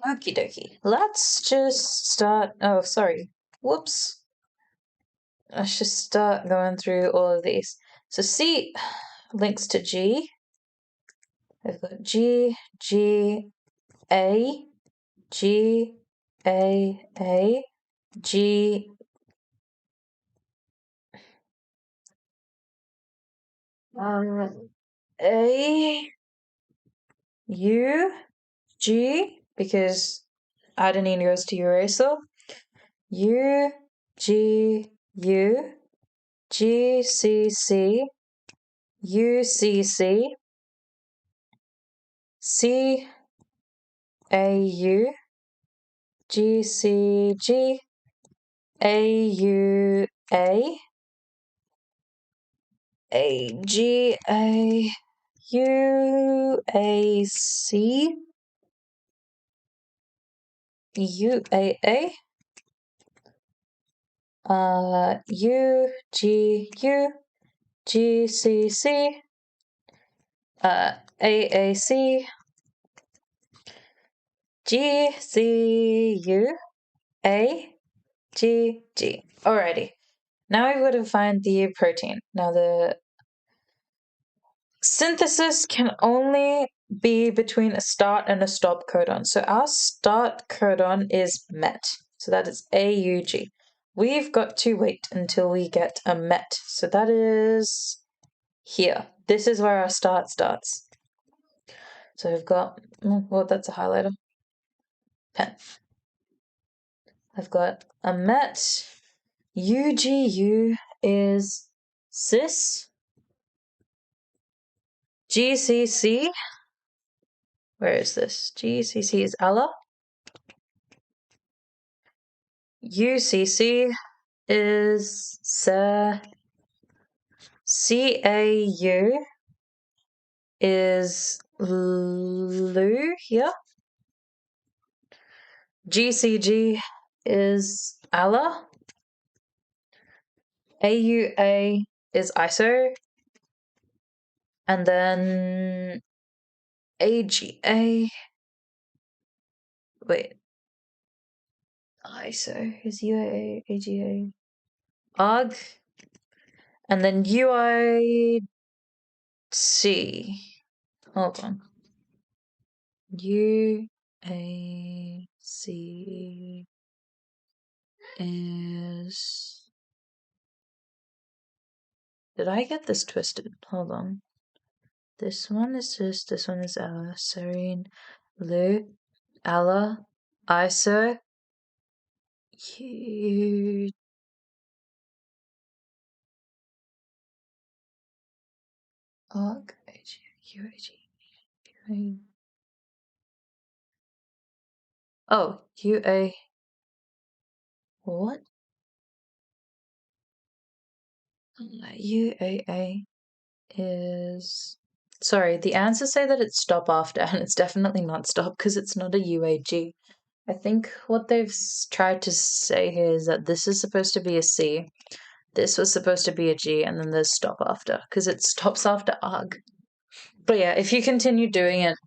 Okie dokie. Let's just start. Oh, sorry. Whoops. Let's just start going through all of these. So C links to G. I've got G, G, A, G, A, G, A, U, G, because adenine goes to uracil. U, G, U, G, C, C, U, C, C, C, A, U, G, C, G, A, U, A, G, A, U, A, C, U, A, U, G, U, G, C, C, A, C, G, C, U, A, G, G. Alrighty. Now we've got to find the protein. Now the synthesis can only be between a start and a stop codon. So our start codon is met. So that is AUG. We've got to wait until we get a met. So that is here. This is where our start starts. So we've got, well, that's a highlighter. Pen. I've got a met. UGU is cis. GCC, where is this? GCC is Ella. UCC is Sir. CAU is Lou here. GCG is Allah. AUA is ISO. And then AGA. Wait. ISO is UAA, AGA. ARG. And then UIC. Hold on. UAC is. Did I get this twisted? Hold on. This one is Ella, Serene, Lou, Ella, ISO, Q, ARC, UAG. Oh, UA. What? UAA is. Sorry, the answers say that it's stop after, and it's definitely not stop because it's not a UAG. I think what they've tried to say here is that this is supposed to be a C, this was supposed to be a G, and then there's stop after because it stops after arg. But yeah, if you continue doing it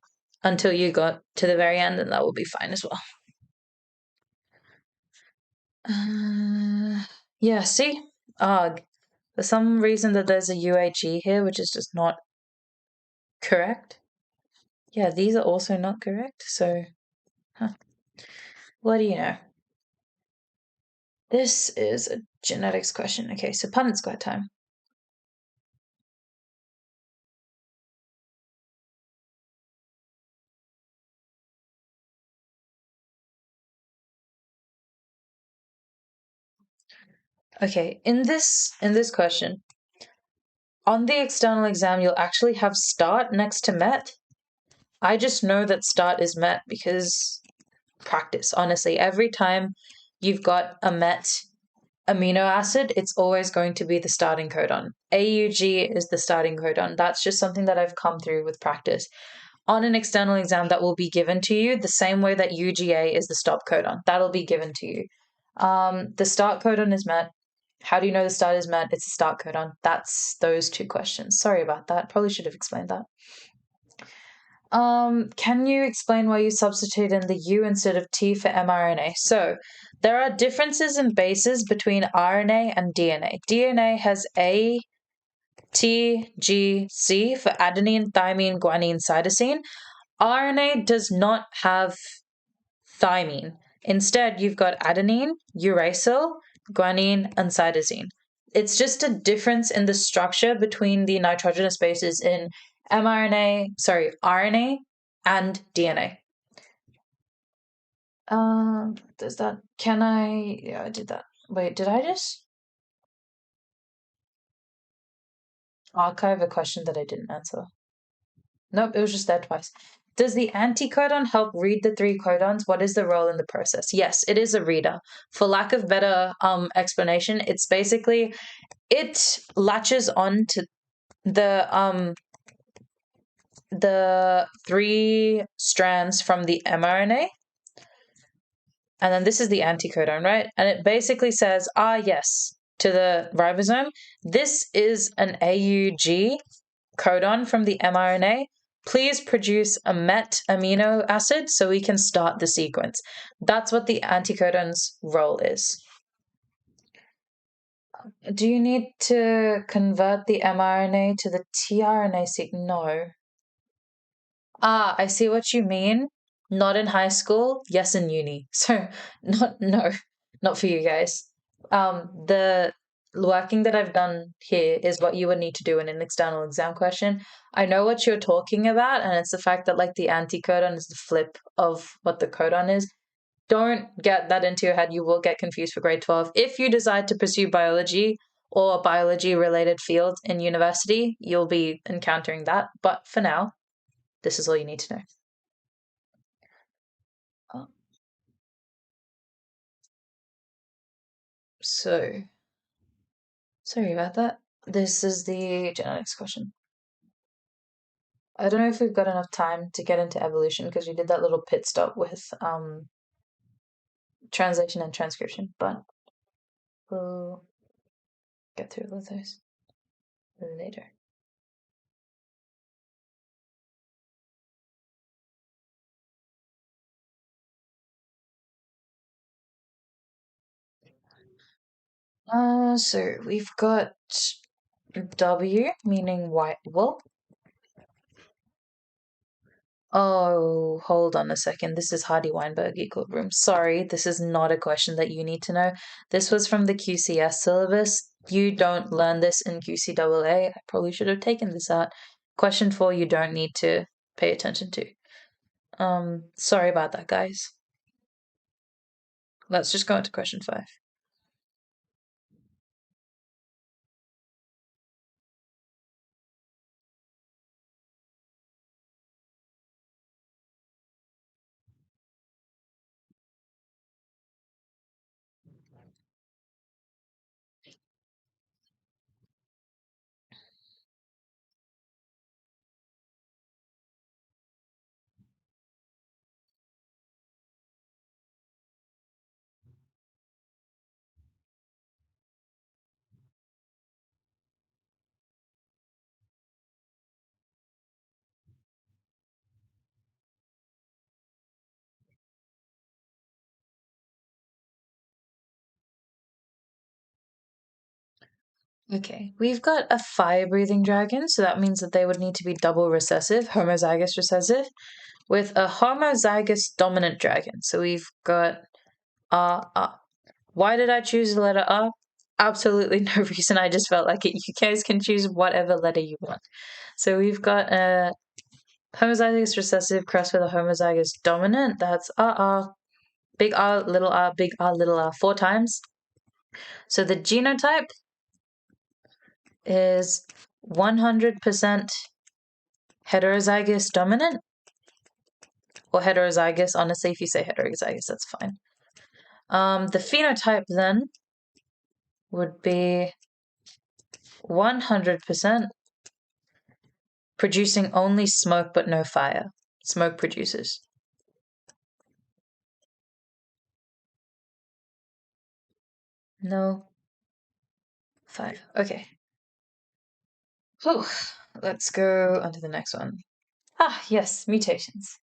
until you got to the very end, then that will be fine as well. Yeah, see? Arg. For some reason that there's a UAG here, which is just not correct. Yeah, these are also not correct, so what do you know? This is a genetics question. Okay, so Punnett square time. Okay, in this question, on the external exam, you'll actually have start next to met. I just know that start is met because practice, honestly. Every time you've got a met amino acid, it's always going to be the starting codon. AUG is the starting codon. That's just something that I've come through with practice. On an external exam, that will be given to you the same way that UGA is the stop codon. That'll be given to you. The start codon is met. How do you know the start is met? It's a start codon. That's those two questions. Sorry about that. Probably should have explained that. Can you explain why you substitute in the U instead of T for mRNA? So, there are differences in bases between RNA and DNA. DNA has A, T, G, C for adenine, thymine, guanine, cytosine. RNA does not have thymine. Instead, you've got adenine, uracil, guanine, and cytosine. It's just a difference in the structure between the nitrogenous bases in RNA and DNA. Does that, can I, yeah, I did that. Wait, did I just archive a question that I didn't answer? Nope, it was just there twice. Does the anticodon help read the three codons? What is the role in the process? Yes, it is a reader. For lack of better explanation, it's basically it latches on to the three strands from the mRNA, and then this is the anticodon, right? And it basically says, yes, to the ribosome. This is an AUG codon from the mRNA. Please produce a met amino acid so we can start the sequence. That's what the anticodon's role is. Do you need to convert the mRNA to the tRNA sequence? No. I see what you mean. Not in high school, yes, in uni. So, not for you guys. The working that I've done here is what you would need to do in an external exam question. I know what you're talking about, and it's the fact that like the anticodon is the flip of what the codon is. Don't get that into your head. You will get confused for grade 12. If you decide to pursue biology or biology related fields in university, you'll be encountering that. But for now, this is all you need to know. So, sorry about that. This is the genetics question. I don't know if we've got enough time to get into evolution because we did that little pit stop with translation and transcription, but we'll get through all of those later. So we've got W meaning white wool. Oh, hold on a second. This is Hardy-Weinberg equilibrium. Sorry, this is not a question that you need to know. This was from the QCS syllabus. You don't learn this in QCAA. I probably should have taken this out. Question 4 you don't need to pay attention to. Sorry about that, guys. Let's just go into question 5. Okay, we've got a fire-breathing dragon, so that means that they would need to be double recessive, homozygous recessive, with a homozygous dominant dragon. So we've got R. Why did I choose the letter R? Absolutely no reason. I just felt like it. You guys can choose whatever letter you want. So we've got a homozygous recessive crossed with a homozygous dominant. That's RR. Big R, little r, big R, little r, 4 times. So the genotype is 100% heterozygous dominant, or heterozygous. Honestly, if you say heterozygous, that's fine. The phenotype then would be 100% producing only smoke but no fire. Smoke producers. No fire. Okay. Whew. Let's go on to the next one. Ah, yes, mutations.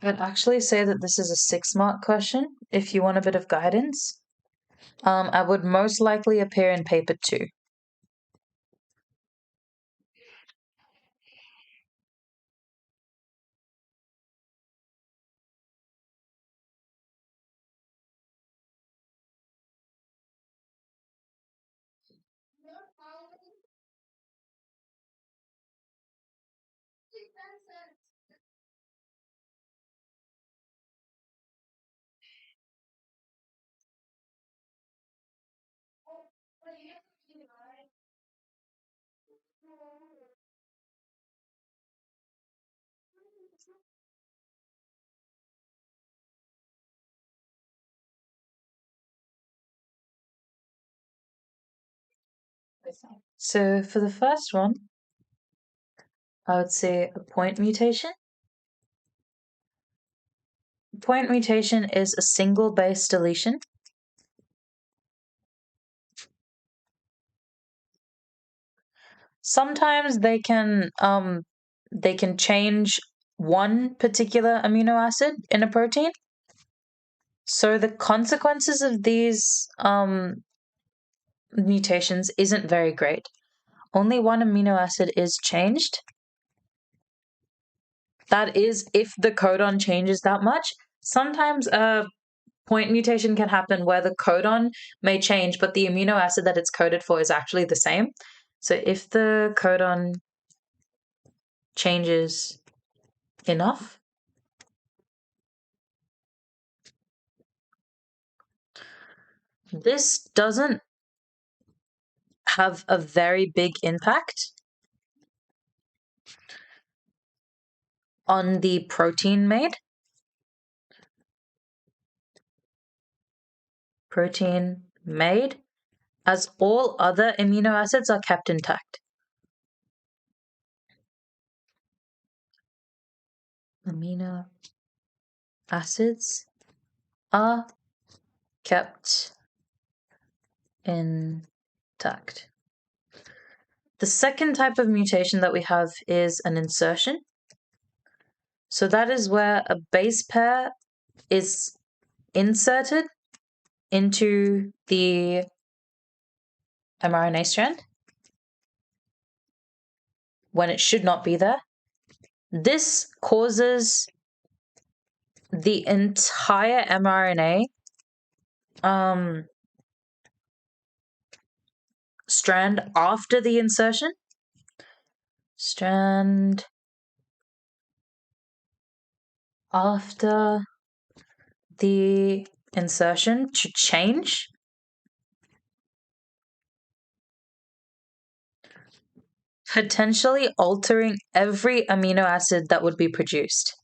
I'd actually say that this is a 6-mark question if you want a bit of guidance. I would most likely appear in paper 2. So for the first one, I would say a point mutation. Point mutation is a single base deletion. Sometimes they can change one particular amino acid in a protein. So the consequences of these mutations isn't very great. Only one amino acid is changed. That is if the codon changes that much. Sometimes a point mutation can happen where the codon may change, but the amino acid that it's coded for is actually the same. So if the codon changes enough, this doesn't have a very big impact on the protein made. as all other amino acids are kept intact. Amino acids are kept intact. The second type of mutation that we have is an insertion. So that is where a base pair is inserted into the mRNA strand when it should not be there. This causes the entire mRNA strand after the insertion. Strand after the insertion to change. Potentially altering every amino acid that would be produced.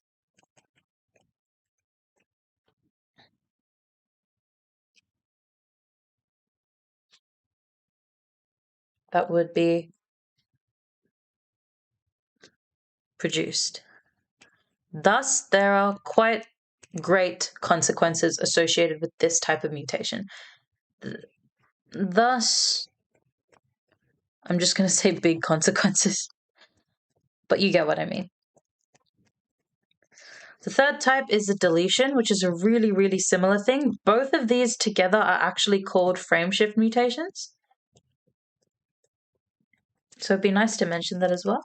That would be produced. Thus, there are quite great consequences associated with this type of mutation. Thus, I'm just going to say big consequences, but you get what I mean. The third type is a deletion, which is a really, really similar thing. Both of these together are actually called frameshift mutations. So it'd be nice to mention that as well.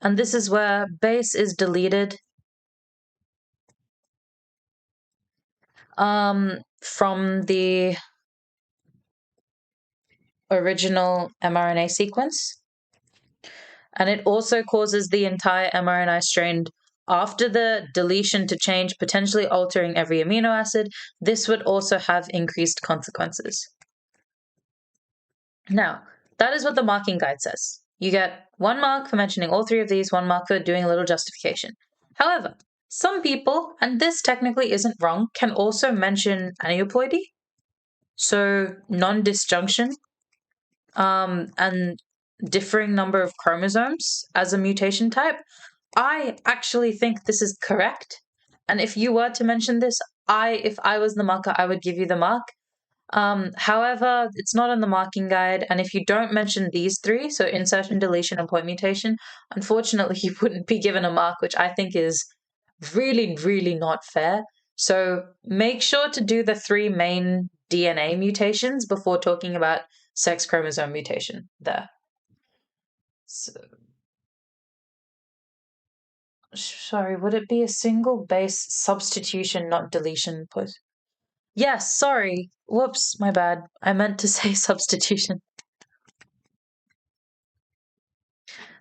And this is where base is deleted from the original mRNA sequence. And it also causes the entire mRNA strand after the deletion to change, potentially altering every amino acid. This would also have increased consequences. Now, that is what the marking guide says. You get 1 mark for mentioning all 3 of these, 1 mark for doing a little justification. However, some people, and this technically isn't wrong, can also mention aneuploidy, so non-disjunction, and differing number of chromosomes as a mutation type. I actually think this is correct. And if you were to mention this, if I was the marker, I would give you the mark. However, it's not on the marking guide, and if you don't mention these 3, so insertion, deletion, and point mutation, unfortunately you wouldn't be given a mark, which I think is really, really not fair. So make sure to do the 3 main DNA mutations before talking about sex chromosome mutation there. So, sorry, would it be a single base substitution, not deletion? Yes, sorry. Whoops, my bad. I meant to say substitution.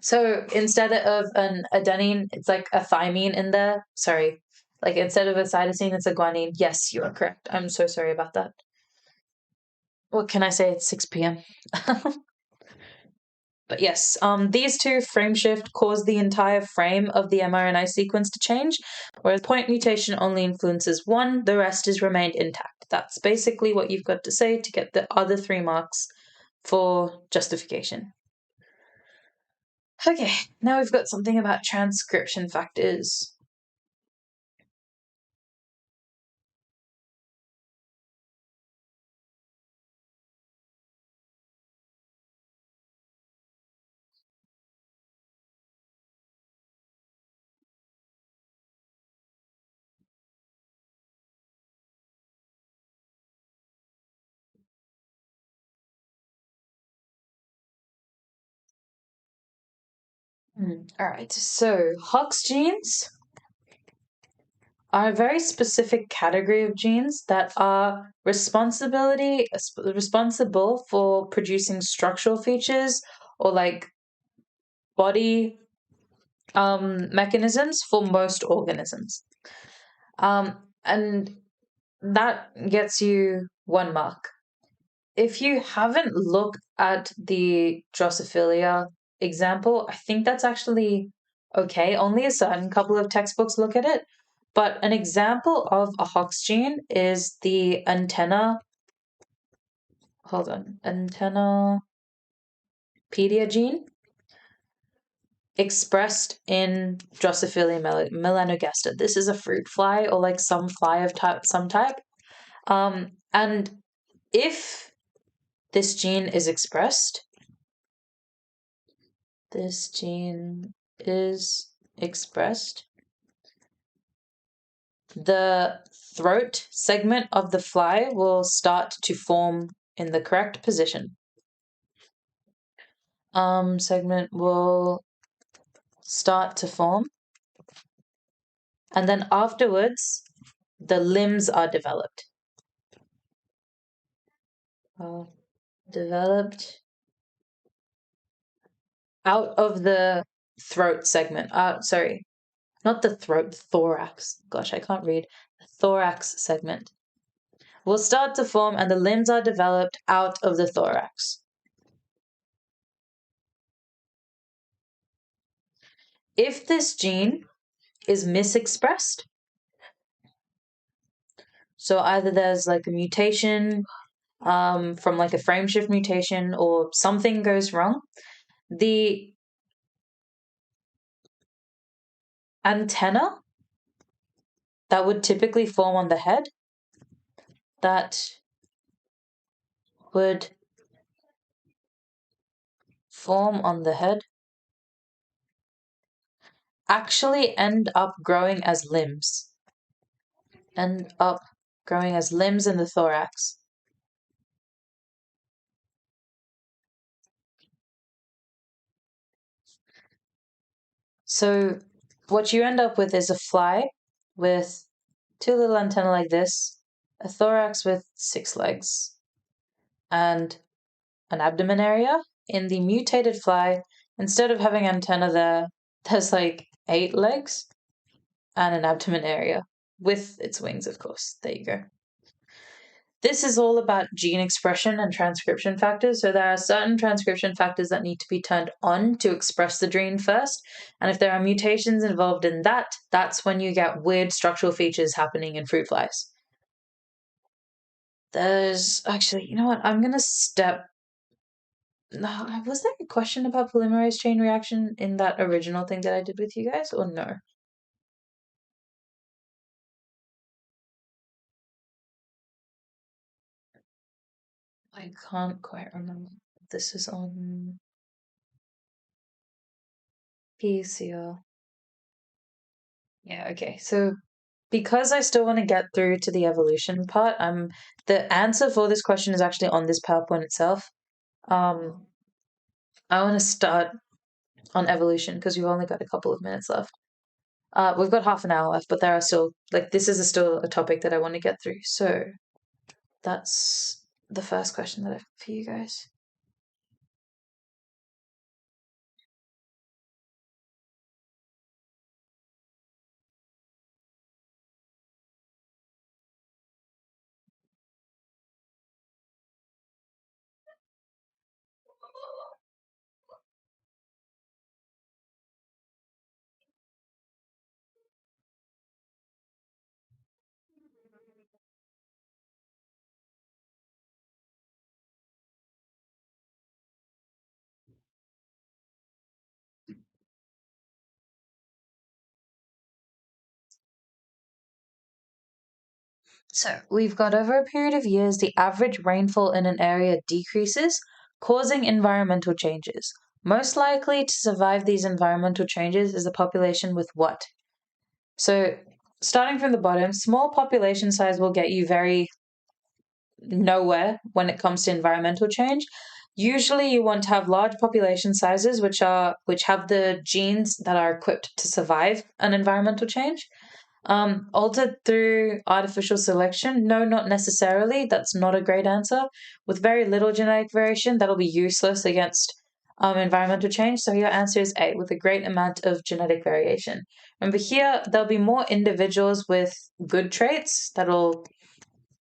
So instead of an adenine, it's like a thymine in there. Sorry. Like instead of a cytosine, it's a guanine. Yes, you are correct. I'm so sorry about that. What can I say? It's 6 p.m. But yes, these 2 frameshift cause the entire frame of the mRNA sequence to change, whereas point mutation only influences 1, the rest is remained intact. That's basically what you've got to say to get the other 3 marks for justification. Okay, now we've got something about transcription factors. All right, so Hox genes are a very specific category of genes that are responsible for producing structural features or like body mechanisms for most organisms. And that gets you 1 mark. If you haven't looked at the Drosophila example, I think that's actually okay. Only a certain couple of textbooks look at it. But an example of a Hox gene is the antenna hold on, antennapedia gene expressed in Drosophila melanogaster. This is a fruit fly or like some fly of some type. And if this gene is expressed, the throat segment of the fly will start to form in the correct position. Segment will start to form, and then afterwards the limbs are developed. Developed out of the throat segment. Sorry, not the throat, thorax. Gosh, I can't read. The thorax segment will start to form, and the limbs are developed out of the thorax. If this gene is misexpressed, so either there's like a mutation from like a frameshift mutation or something goes wrong, the antenna that would typically form on the head, that would form on the head, actually end up growing as limbs. End up growing as limbs in the thorax. So what you end up with is a fly with two little antennae like this, a thorax with 6 legs, and an abdomen area. In the mutated fly, instead of having antenna there, there's like 8 legs and an abdomen area with its wings, of course. There you go. This is all about gene expression and transcription factors. So there are certain transcription factors that need to be turned on to express the gene first. And if there are mutations involved in that, that's when you get weird structural features happening in fruit flies. There's actually, you know what? I'm going to step. No, was there a question about polymerase chain reaction in that original thing that I did with you guys, or no? I can't quite remember. This is on PCR. Yeah, okay. So because I still want to get through to the evolution part, the answer for this question is actually on this PowerPoint itself. I want to start on evolution because we've only got a couple of minutes left. We've got half an hour left, but there are still this is still a topic that I want to get through. So that's the first question that I've got for you guys. So we've got over a period of years, the average rainfall in an area decreases, causing environmental changes. Most likely to survive these environmental changes is a population with what? So starting from the bottom, small population size will get you very nowhere when it comes to environmental change. Usually you want to have large population sizes which have the genes that are equipped to survive an environmental change. Altered through artificial selection? No, not necessarily. That's not a great answer. With very little genetic variation, that'll be useless against environmental change. So your answer is A, with a great amount of genetic variation. Remember here, there'll be more individuals with good traits that'll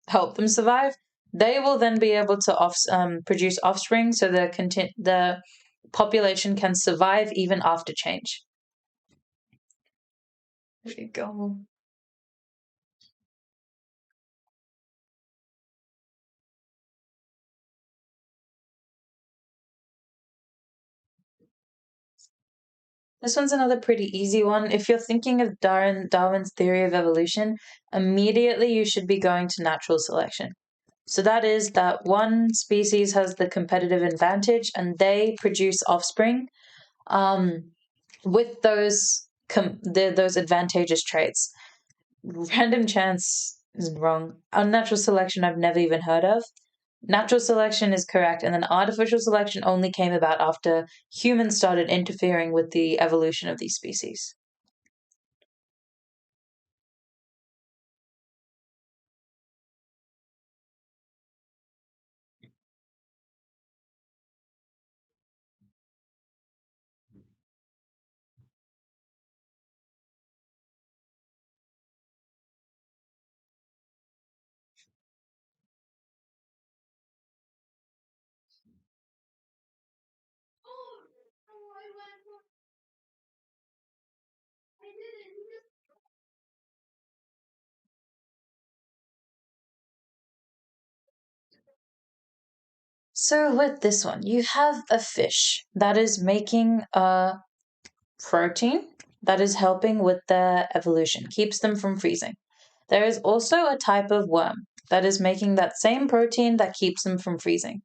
help them survive. They will then be able to produce offspring, so the population can survive even after change. There you go. This one's another pretty easy one. If you're thinking of Darwin's theory of evolution, immediately you should be going to natural selection. So that is that one species has the competitive advantage and they produce offspring with those advantageous traits. Random chance is wrong. Unnatural selection I've never even heard of. Natural selection is correct, and then artificial selection only came about after humans started interfering with the evolution of these species. So, with this one, you have a fish that is making a protein that is helping with their evolution, keeps them from freezing. There is also a type of worm that is making that same protein that keeps them from freezing.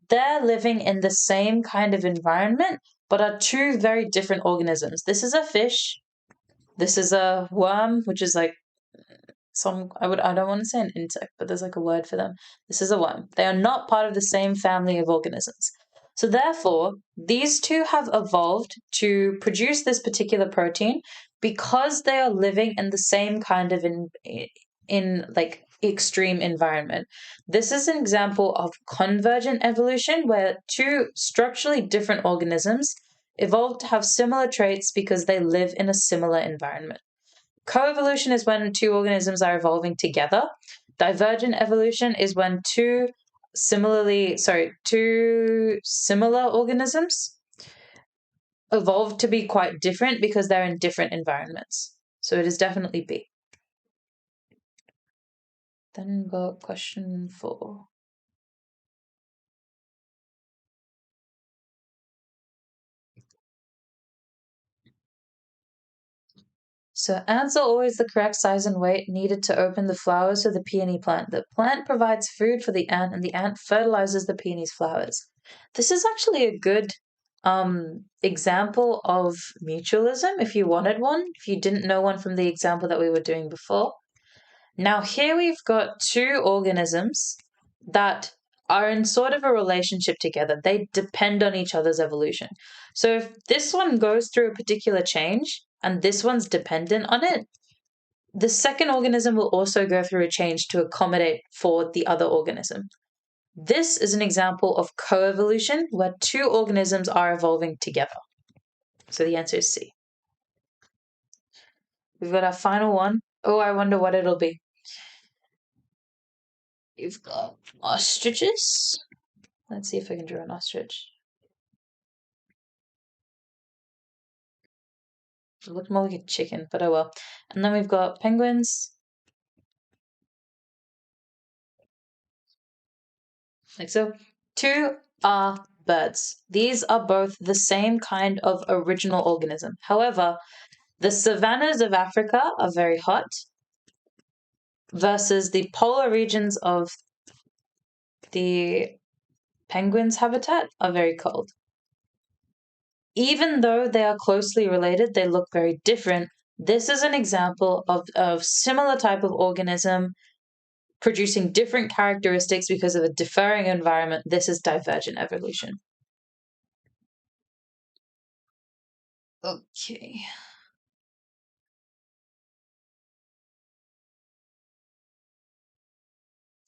They're living in the same kind of environment, but are two very different organisms. This is a fish. This is a worm, which is like I don't want to say an insect, but there's like a word for them. This is a worm. They are not part of the same family of organisms. So therefore, these two have evolved to produce this particular protein because they are living in the same kind of in like extreme environment. This is an example of convergent evolution where two structurally different organisms evolved to have similar traits because they live in a similar environment. Coevolution is when two organisms are evolving together. Divergent evolution is when two similar organisms evolve to be quite different because they're in different environments. So it is definitely B. Then we've got question 4. So ants are always the correct size and weight needed to open the flowers of the peony plant. The plant provides food for the ant, and the ant fertilizes the peony's flowers. This is actually a good example of mutualism if you wanted one, if you didn't know one from the example that we were doing before. Now, here we've got two organisms that are in sort of a relationship together. They depend on each other's evolution. So if this one goes through a particular change and this one's dependent on it, the second organism will also go through a change to accommodate for the other organism. This is an example of coevolution where two organisms are evolving together. So the answer is C. We've got our final one. Oh, I wonder what it'll be. You've got ostriches. Let's see if I can draw an ostrich. It looked more like a chicken, but oh well. And then we've got penguins. Like so. Two are birds. These are both the same kind of original organism. However, the savannas of Africa are very hot versus the polar regions of the penguins' habitat are very cold. Even though they are closely related, they look very different. This is an example of similar type of organism producing different characteristics because of a differing environment. This is divergent evolution. Okay.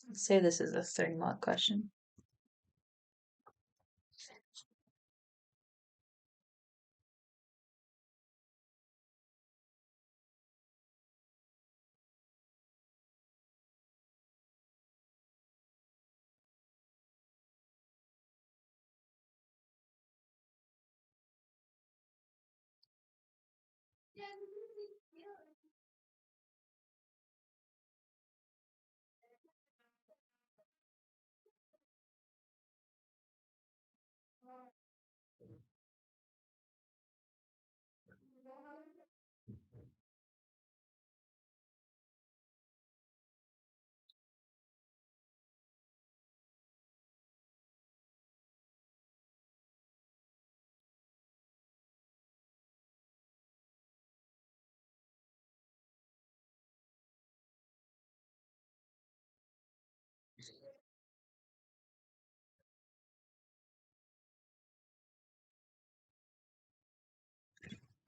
Let's say this is a 3-mark question.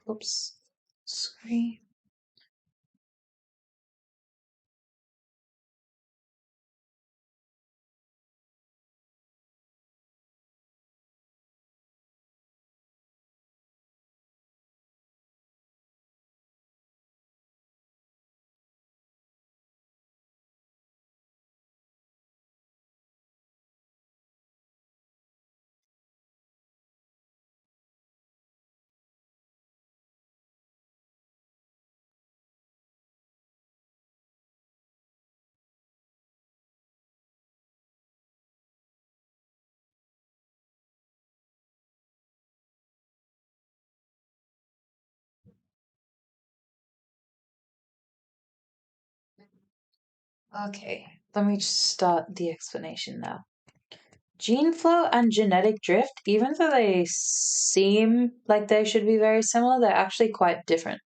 Oops. Screen. Okay, let me just start the explanation now. Gene flow and genetic drift, even though they seem like they should be very similar, they're actually quite different.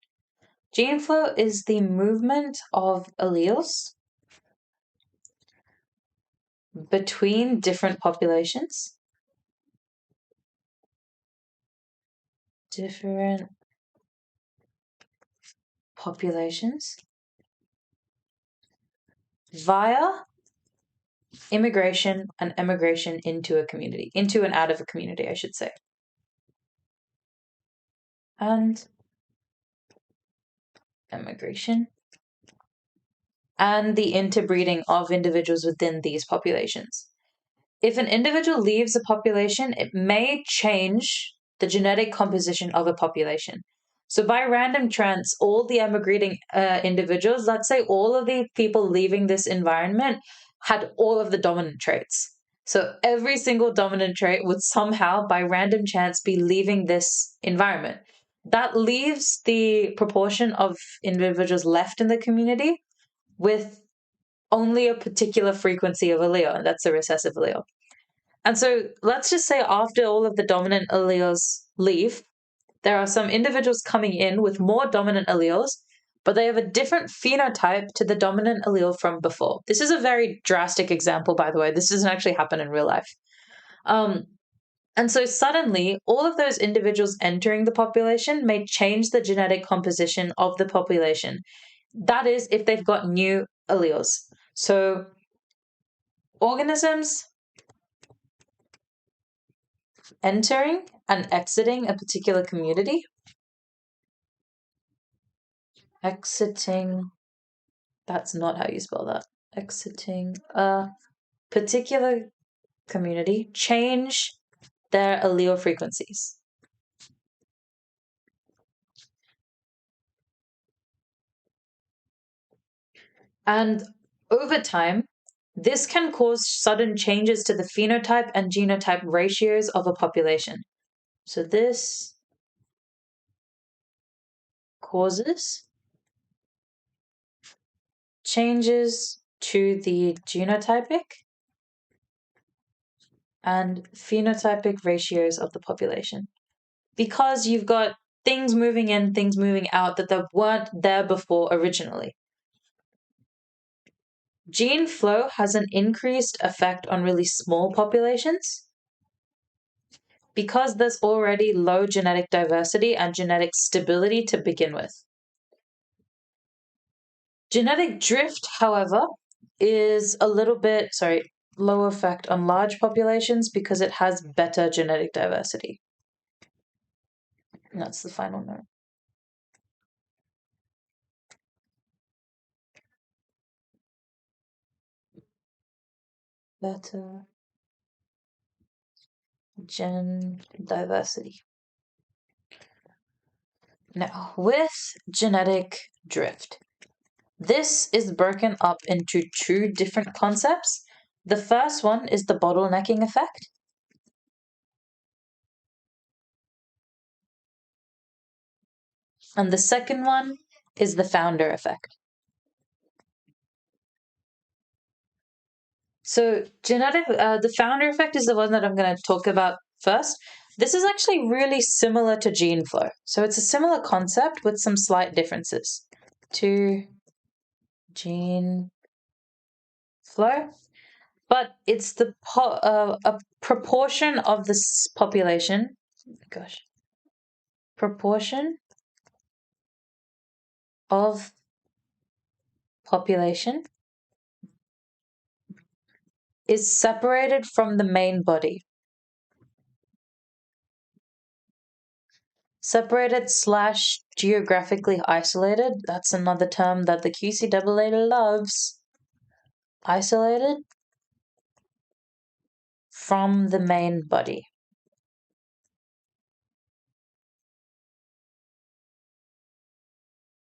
Gene flow is the movement of alleles between different populations. Different populations via immigration and emigration into a community, into and out of a community, I should say. And immigration and the interbreeding of individuals within these populations. If an individual leaves a population, it may change the genetic composition of a population. So, by random chance, all the emigrating individuals, let's say all of the people leaving this environment, had all of the dominant traits. So, every single dominant trait would somehow, by random chance, be leaving this environment. That leaves the proportion of individuals left in the community with only a particular frequency of allele, and that's the recessive allele. And so let's just say after all of the dominant alleles leave, there are some individuals coming in with more dominant alleles, but they have a different phenotype to the dominant allele from before. This is a very drastic example, by the way. This doesn't actually happen in real life. And so suddenly, all of those individuals entering the population may change the genetic composition of the population. That is, if they've got new alleles. So organisms entering and exiting a particular community. Exiting, that's not how you spell that. Exiting a particular community, change their allele frequencies. And over time, this can cause sudden changes to the phenotype and genotype ratios of a population. So this causes changes to the genotypic and phenotypic ratios of the population. Because you've got things moving in, things moving out that weren't there before originally. Gene flow has an increased effect on really small populations because there's already low genetic diversity and genetic stability to begin with. Genetic drift, however, is a little bit, low effect on large populations because it has better genetic diversity. And that's the final note. Better gen diversity. Now, with genetic drift, this is broken up into two different concepts. The first one is the bottlenecking effect. And the second one is the founder effect. So the founder effect is the one that I'm going to talk about first. This is actually really similar to gene flow. So it's a similar concept with some slight differences to gene flow. But it's a proportion of this population. Proportion of population is separated from the main body. Separated / geographically isolated. That's another term that the QCEE loves. Isolated from the main body.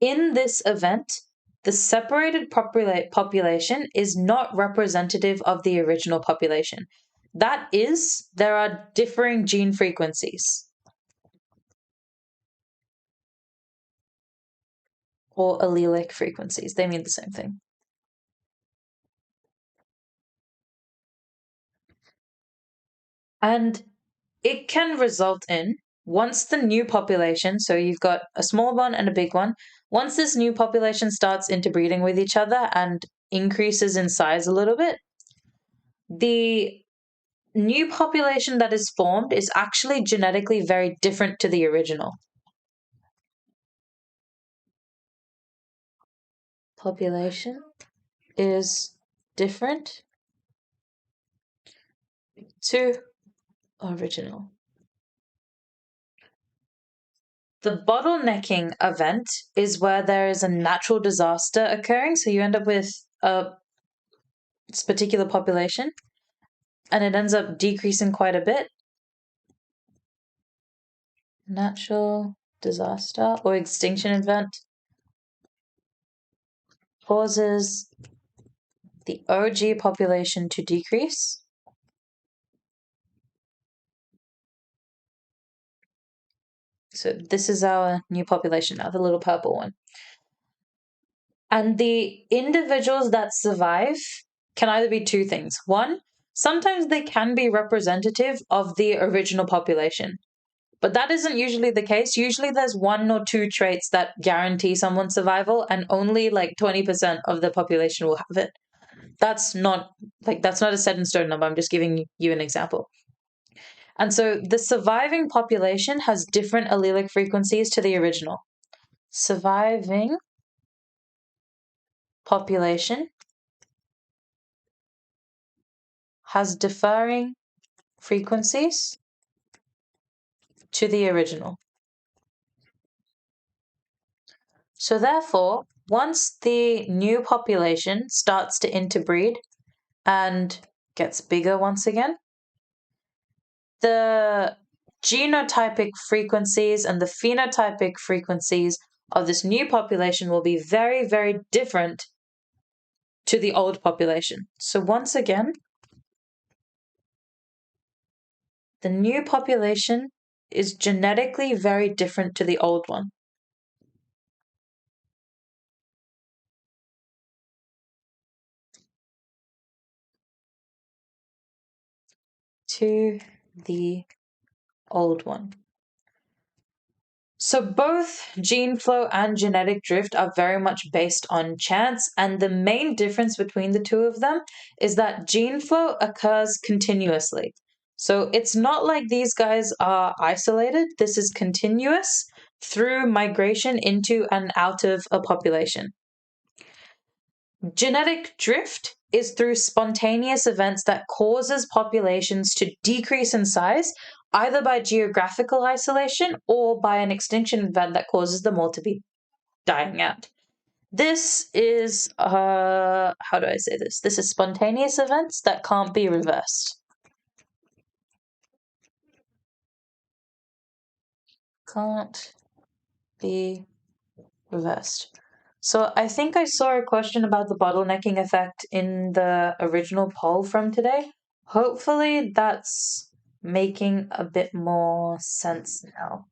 In this event, the separated population is not representative of the original population. That is, there are differing gene frequencies. Or allelic frequencies. They mean the same thing. And it can result in, once the new population, so you've got a small one and a big one, once this new population starts interbreeding with each other and increases in size a little bit, the new population that is formed is actually genetically very different to the original. Population is different to original. The bottlenecking event is where there is a natural disaster occurring. So you end up with a particular population and it ends up decreasing quite a bit. Natural disaster or extinction event causes the OG population to decrease. So this is our new population now, the little purple one. And the individuals that survive can either be two things. One, sometimes they can be representative of the original population, but that isn't usually the case. Usually there's 1 or 2 traits that guarantee someone's survival, and only like 20% of the population will have it. That's not a set in stone number. I'm just giving you an example. And so the surviving population has different allelic frequencies to the original. Surviving population has differing frequencies to the original. So therefore, once the new population starts to interbreed and gets bigger once again, the genotypic frequencies and the phenotypic frequencies of this new population will be very, very different to the old population. So once again, the new population is genetically very different to the old one. To the old one. So both gene flow and genetic drift are very much based on chance, and the main difference between the two of them is that gene flow occurs continuously. So it's not like these guys are isolated. This is continuous through migration into and out of a population. Genetic drift is through spontaneous events that causes populations to decrease in size, either by geographical isolation or by an extinction event that causes them all to be dying out. This is, how do I say this? This is spontaneous events that can't be reversed. Can't be reversed. So I think I saw a question about the bottlenecking effect in the original poll from today. Hopefully that's making a bit more sense now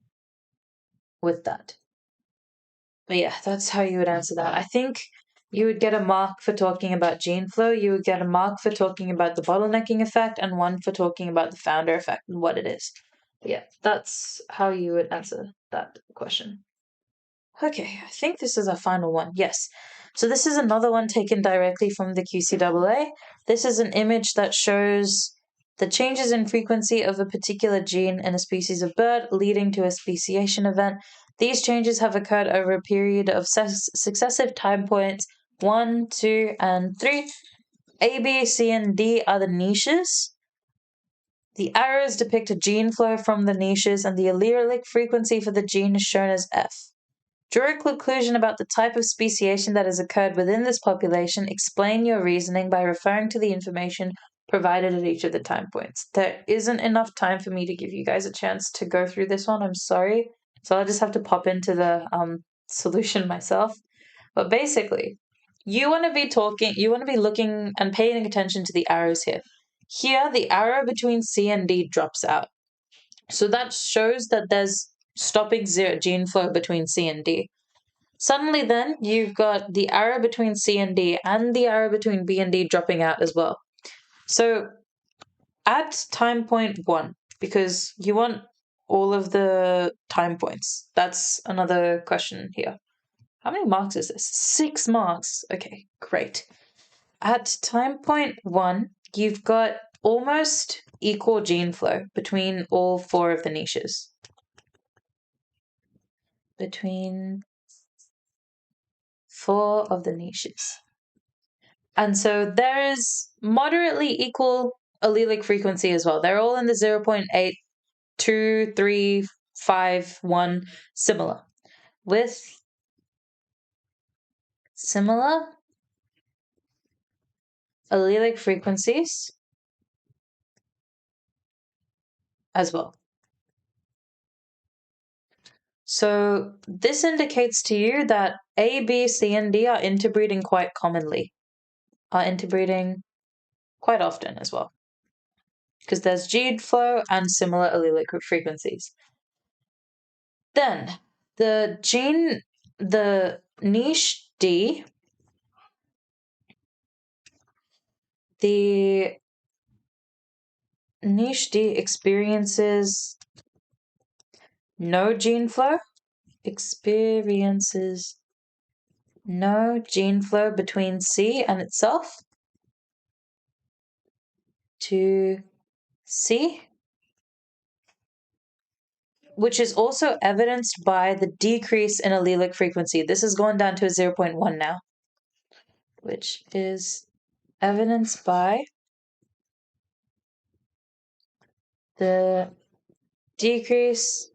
with that. But yeah, that's how you would answer that. I think you would get a mark for talking about gene flow, you would get a mark for talking about the bottlenecking effect, and 1 for talking about the founder effect and what it is. But yeah, that's how you would answer that question. Okay, I think this is our final one. Yes. So this is another one taken directly from the QCEE. This is an image that shows the changes in frequency of a particular gene in a species of bird leading to a speciation event. These changes have occurred over a period of successive time points 1, 2, and 3. A, B, C, and D are the niches. The arrows depict a gene flow from the niches, and the allelic frequency for the gene is shown as F. Draw a conclusion about the type of speciation that has occurred within this population. Explain your reasoning by referring to the information provided at each of the time points. There isn't enough time for me to give you guys a chance to go through this one. I'm sorry. So I'll just have to pop into the solution myself. But basically, you want to be looking and paying attention to the arrows here. Here, the arrow between C and D drops out. So that shows that there's stopping gene flow between C and D. Suddenly then, you've got the arrow between C and D and the arrow between B and D dropping out as well. So at time point 1, because you want all of the time points. That's another question here. How many marks is this? 6 marks. Okay, great. At time point 1, you've got almost equal gene flow between all 4 of the niches. Between 4 of the niches. And so there is moderately equal allelic frequency as well. They're all in the 0.8, 2, 3, 5, 1, similar. With similar allelic frequencies as well. So this indicates to you that A, B, C, and D are interbreeding quite commonly, are interbreeding quite often as well, because there's gene flow and similar allelic frequencies. Then the niche D, the niche D experiences no gene flow, between C and itself to C, which is also evidenced by the decrease in allelic frequency. This has gone down to a 0.1 now, which is evidenced by the decrease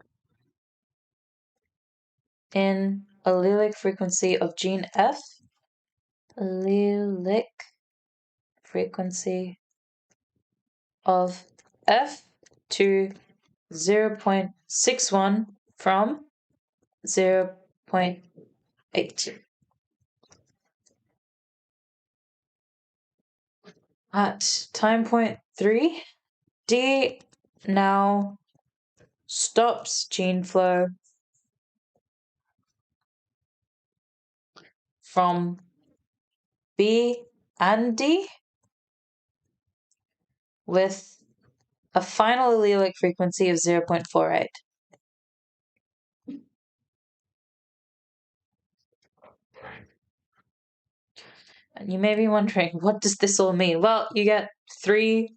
in allelic frequency of gene F, allelic frequency of F to 0.61 from 0.8. At time point 3, D now stops gene flow from B and D with a final allelic frequency of 0.48. And you may be wondering, what does this all mean? Well, you get 3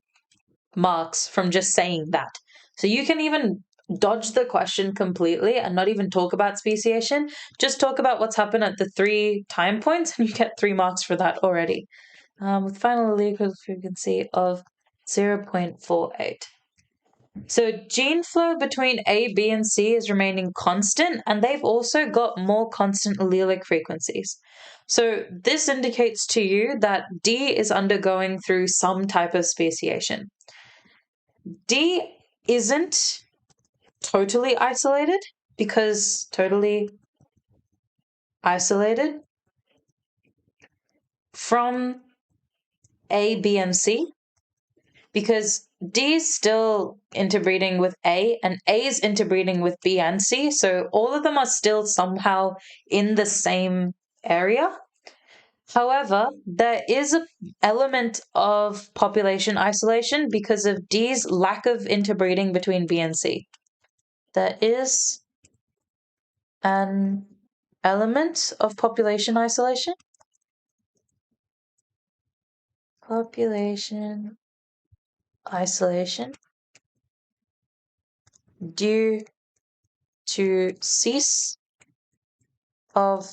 marks from just saying that. So you can even dodge the question completely and not even talk about speciation. Just talk about what's happened at the 3 time points and you get 3 marks for that already. With final allelic frequency of 0.48. So gene flow between A, B, and C is remaining constant, and they've also got more constant allelic frequencies. So this indicates to you that D is undergoing through some type of speciation. D isn't totally isolated, because totally isolated from A, B, and C, because D is still interbreeding with A, and A is interbreeding with B and C, so all of them are still somehow in the same area. However, there is an element of population isolation because of D's lack of interbreeding between B and C. There is an element of population isolation. Population isolation. Due to cease of,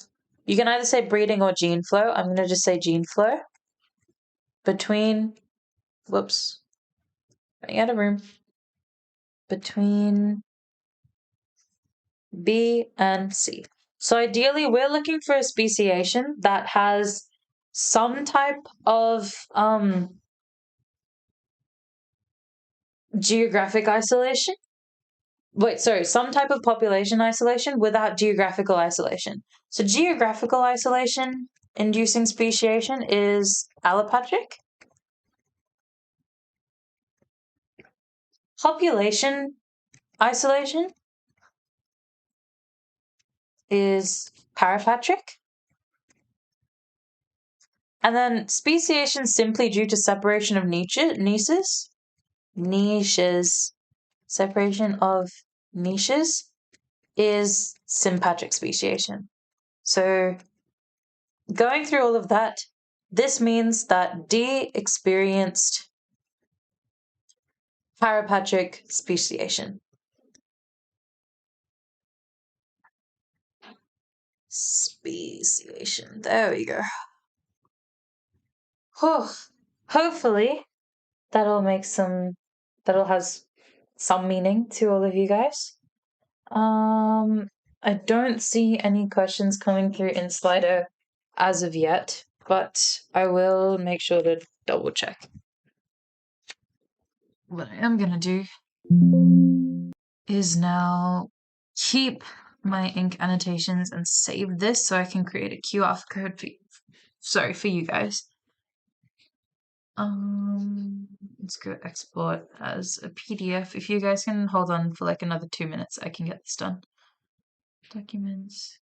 you can either say breeding or gene flow. I'm going to just say gene flow between, whoops, running out of room, between B and C. So ideally, we're looking for a speciation that has some type of geographic isolation. Wait, sorry, some type of population isolation without geographical isolation. So geographical isolation inducing speciation is allopatric. Population isolation is parapatric. And then speciation simply due to separation of niches, separation of niches is sympatric speciation. So going through all of that, this means that D experienced parapatric speciation. Speciation. There we go. Hopefully that'll has some meaning to all of you guys. I don't see any questions coming through in Slido as of yet, but I will make sure to double check. What I am gonna do is now keep my ink annotations and save this so I can create a QR code for you guys. Let's go export as a PDF. If you guys can hold on for like another 2 minutes, I can get this done. Documents.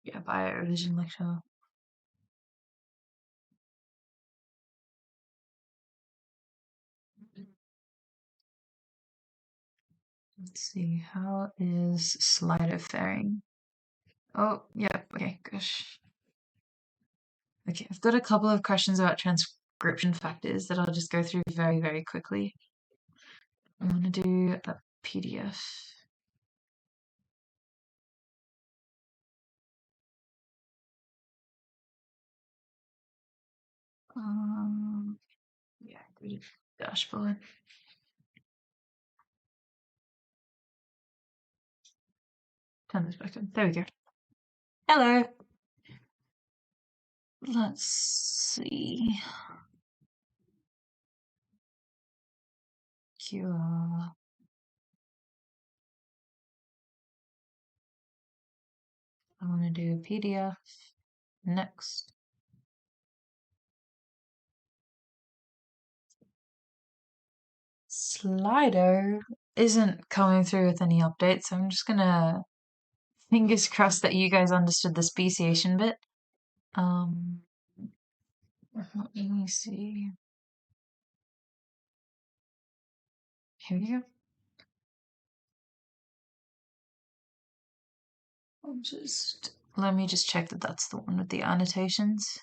Yeah, bio revision lecture. Let's see, how is Slido faring? Oh, yeah, okay, gosh. Okay, I've got a couple of questions about transcription factors that I'll just go through very, very quickly. I'm going to do a PDF. Yeah, dashboard. Turn this back on. There we go. Hello. Let's see. QR. I want to do a PDF. Next. Slido isn't coming through with any updates, so I'm just gonna fingers crossed that you guys understood the speciation bit. Let me see. Here we go. Let me just check that that's the one with the annotations.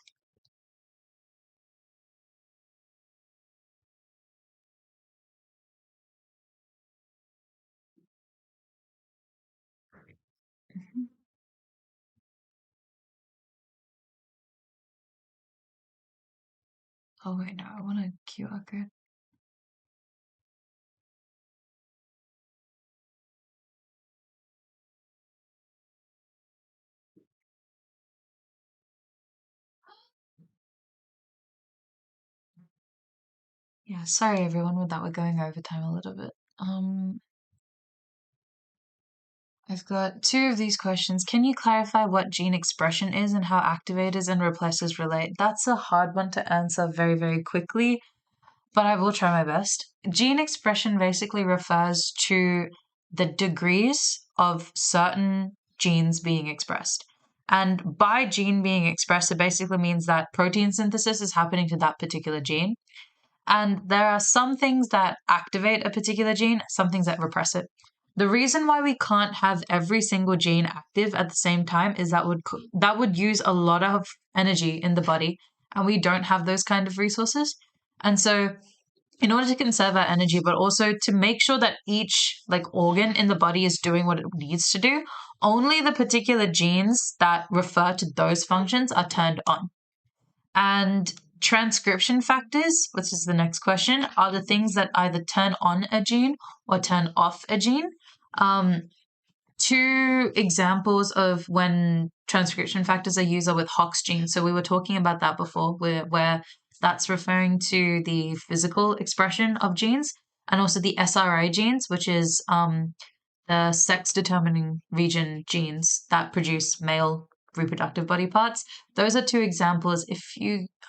Oh wait, no, I want a QR code. Yeah, sorry everyone with that, we're going overtime a little bit. I've got 2 of these questions. Can you clarify what gene expression is and how activators and repressors relate? That's a hard one to answer very, very quickly, but I will try my best. Gene expression basically refers to the degrees of certain genes being expressed. And by gene being expressed, it basically means that protein synthesis is happening to that particular gene. And there are some things that activate a particular gene, some things that repress it. The reason why we can't have every single gene active at the same time is that would use a lot of energy in the body, and we don't have those kind of resources. And so in order to conserve our energy, but also to make sure that each organ in the body is doing what it needs to do, only the particular genes that refer to those functions are turned on. And transcription factors, which is the next question, are the things that either turn on a gene or turn off a gene. Two examples of when transcription factors are used are with Hox genes. So we were talking about that before, where that's referring to the physical expression of genes, and also the SRA genes, which is the sex determining region genes that produce male reproductive body parts. Those are two examples.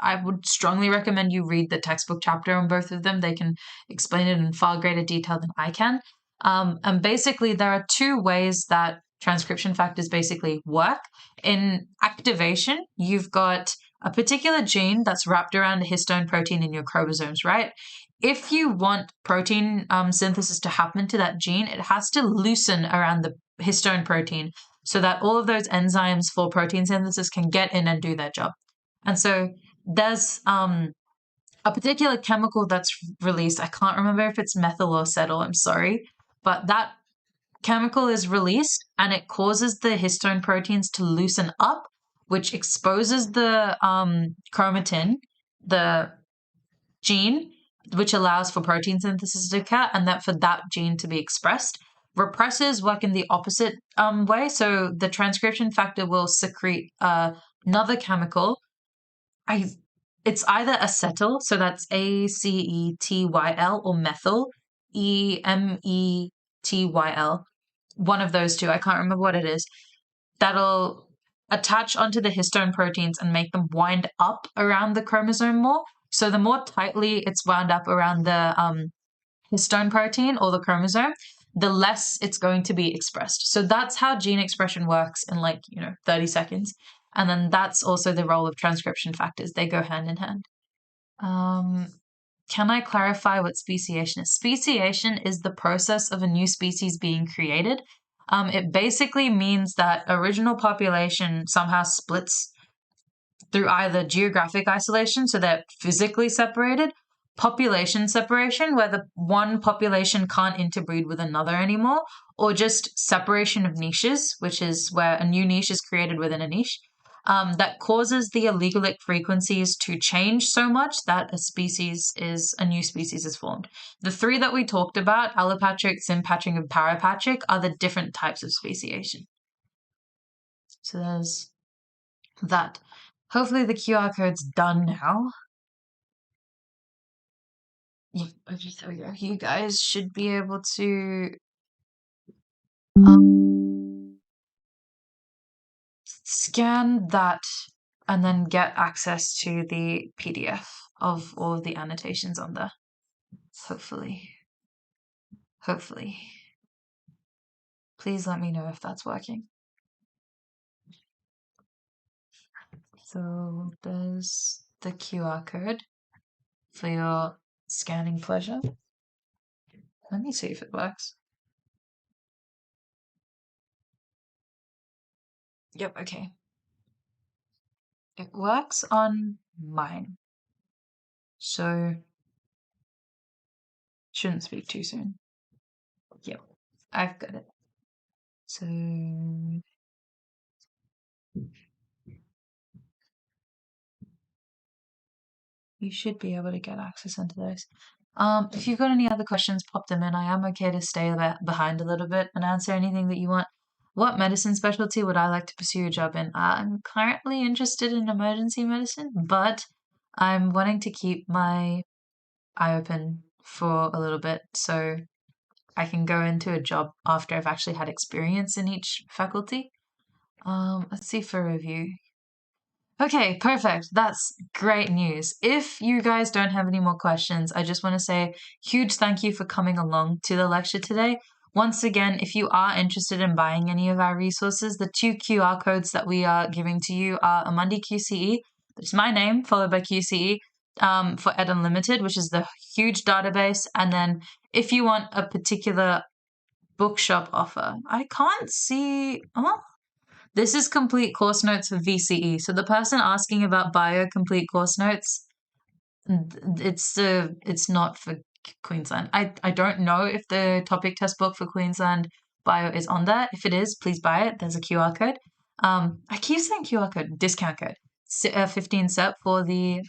I would strongly recommend you read the textbook chapter on both of them. They can explain it in far greater detail than I can. And basically, there are two ways that transcription factors basically work. In activation, you've got a particular gene that's wrapped around a histone protein in your chromosomes, right? If you want protein synthesis to happen to that gene, it has to loosen around the histone protein so that all of those enzymes for protein synthesis can get in and do their job. And so there's a particular chemical that's released. I can't remember if it's methyl or acetyl, I'm sorry, but that chemical is released and it causes the histone proteins to loosen up, which exposes the chromatin, the gene, which allows for protein synthesis to occur, and that for that gene to be expressed. Repressors work in the opposite way. So the transcription factor will secrete another chemical. It's either acetyl, so that's ACETYL, or methyl, EMETYL. One of those two, I can't remember what it is. That'll attach onto the histone proteins and make them wind up around the chromosome more. So the more tightly it's wound up around the histone protein or the chromosome, the less it's going to be expressed. So that's how gene expression works in 30 seconds. And then that's also the role of transcription factors. They go hand in hand. Can I clarify what speciation is? Speciation is the process of a new species being created. It basically means that original population somehow splits through either geographic isolation, so they're physically separated, population separation, where the one population can't interbreed with another anymore, or just separation of niches, which is where a new niche is created within a niche, that causes the allelic frequencies to change so much that a new species is formed. The three that we talked about, allopatric, sympatric, and parapatric, are the different types of speciation. So there's that. Hopefully the QR code's done now. Yeah, okay, there we go. You guys should be able to scan that and then get access to the PDF of all of the annotations on there. Hopefully. Please let me know if that's working. So there's the QR code for your scanning pleasure. Let me see if it works. Yep, okay. It works on mine. So shouldn't speak too soon. Yep, I've got it. So you should be able to get access into those. If you've got any other questions, pop them in. I am okay to stay behind a little bit and answer anything that you want. What medicine specialty would I like to pursue a job in? I'm currently interested in emergency medicine, but I'm wanting to keep my eye open for a little bit so I can go into a job after I've actually had experience in each faculty. Let's see for review. Okay, perfect. That's great news. If you guys don't have any more questions, I just want to say huge thank you for coming along to the lecture today. Once again, if you are interested in buying any of our resources, the 2 QR codes that we are giving to you are Amundi QCE, that's my name, followed by QCE, for Ed Unlimited, which is the huge database. And then if you want a particular bookshop offer, I can't see... This is complete course notes for VCE. So the person asking about bio complete course notes, It's not for Queensland. I don't know if the topic test book for Queensland bio is on there. If it is, please buy it. There's a QR code. I keep saying QR code, discount code. 15 cent for the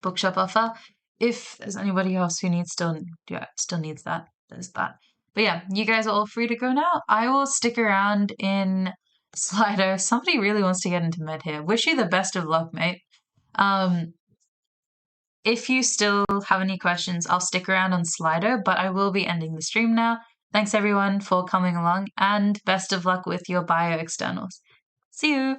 bookshop offer. If there's anybody else who still needs that, there's that. But yeah, you guys are all free to go now. I will stick around in Slido. Somebody really wants to get into med here. Wish you the best of luck, mate. If you still have any questions, I'll stick around on Slido, but I will be ending the stream now. Thanks everyone for coming along, and best of luck with your bio externals. See you!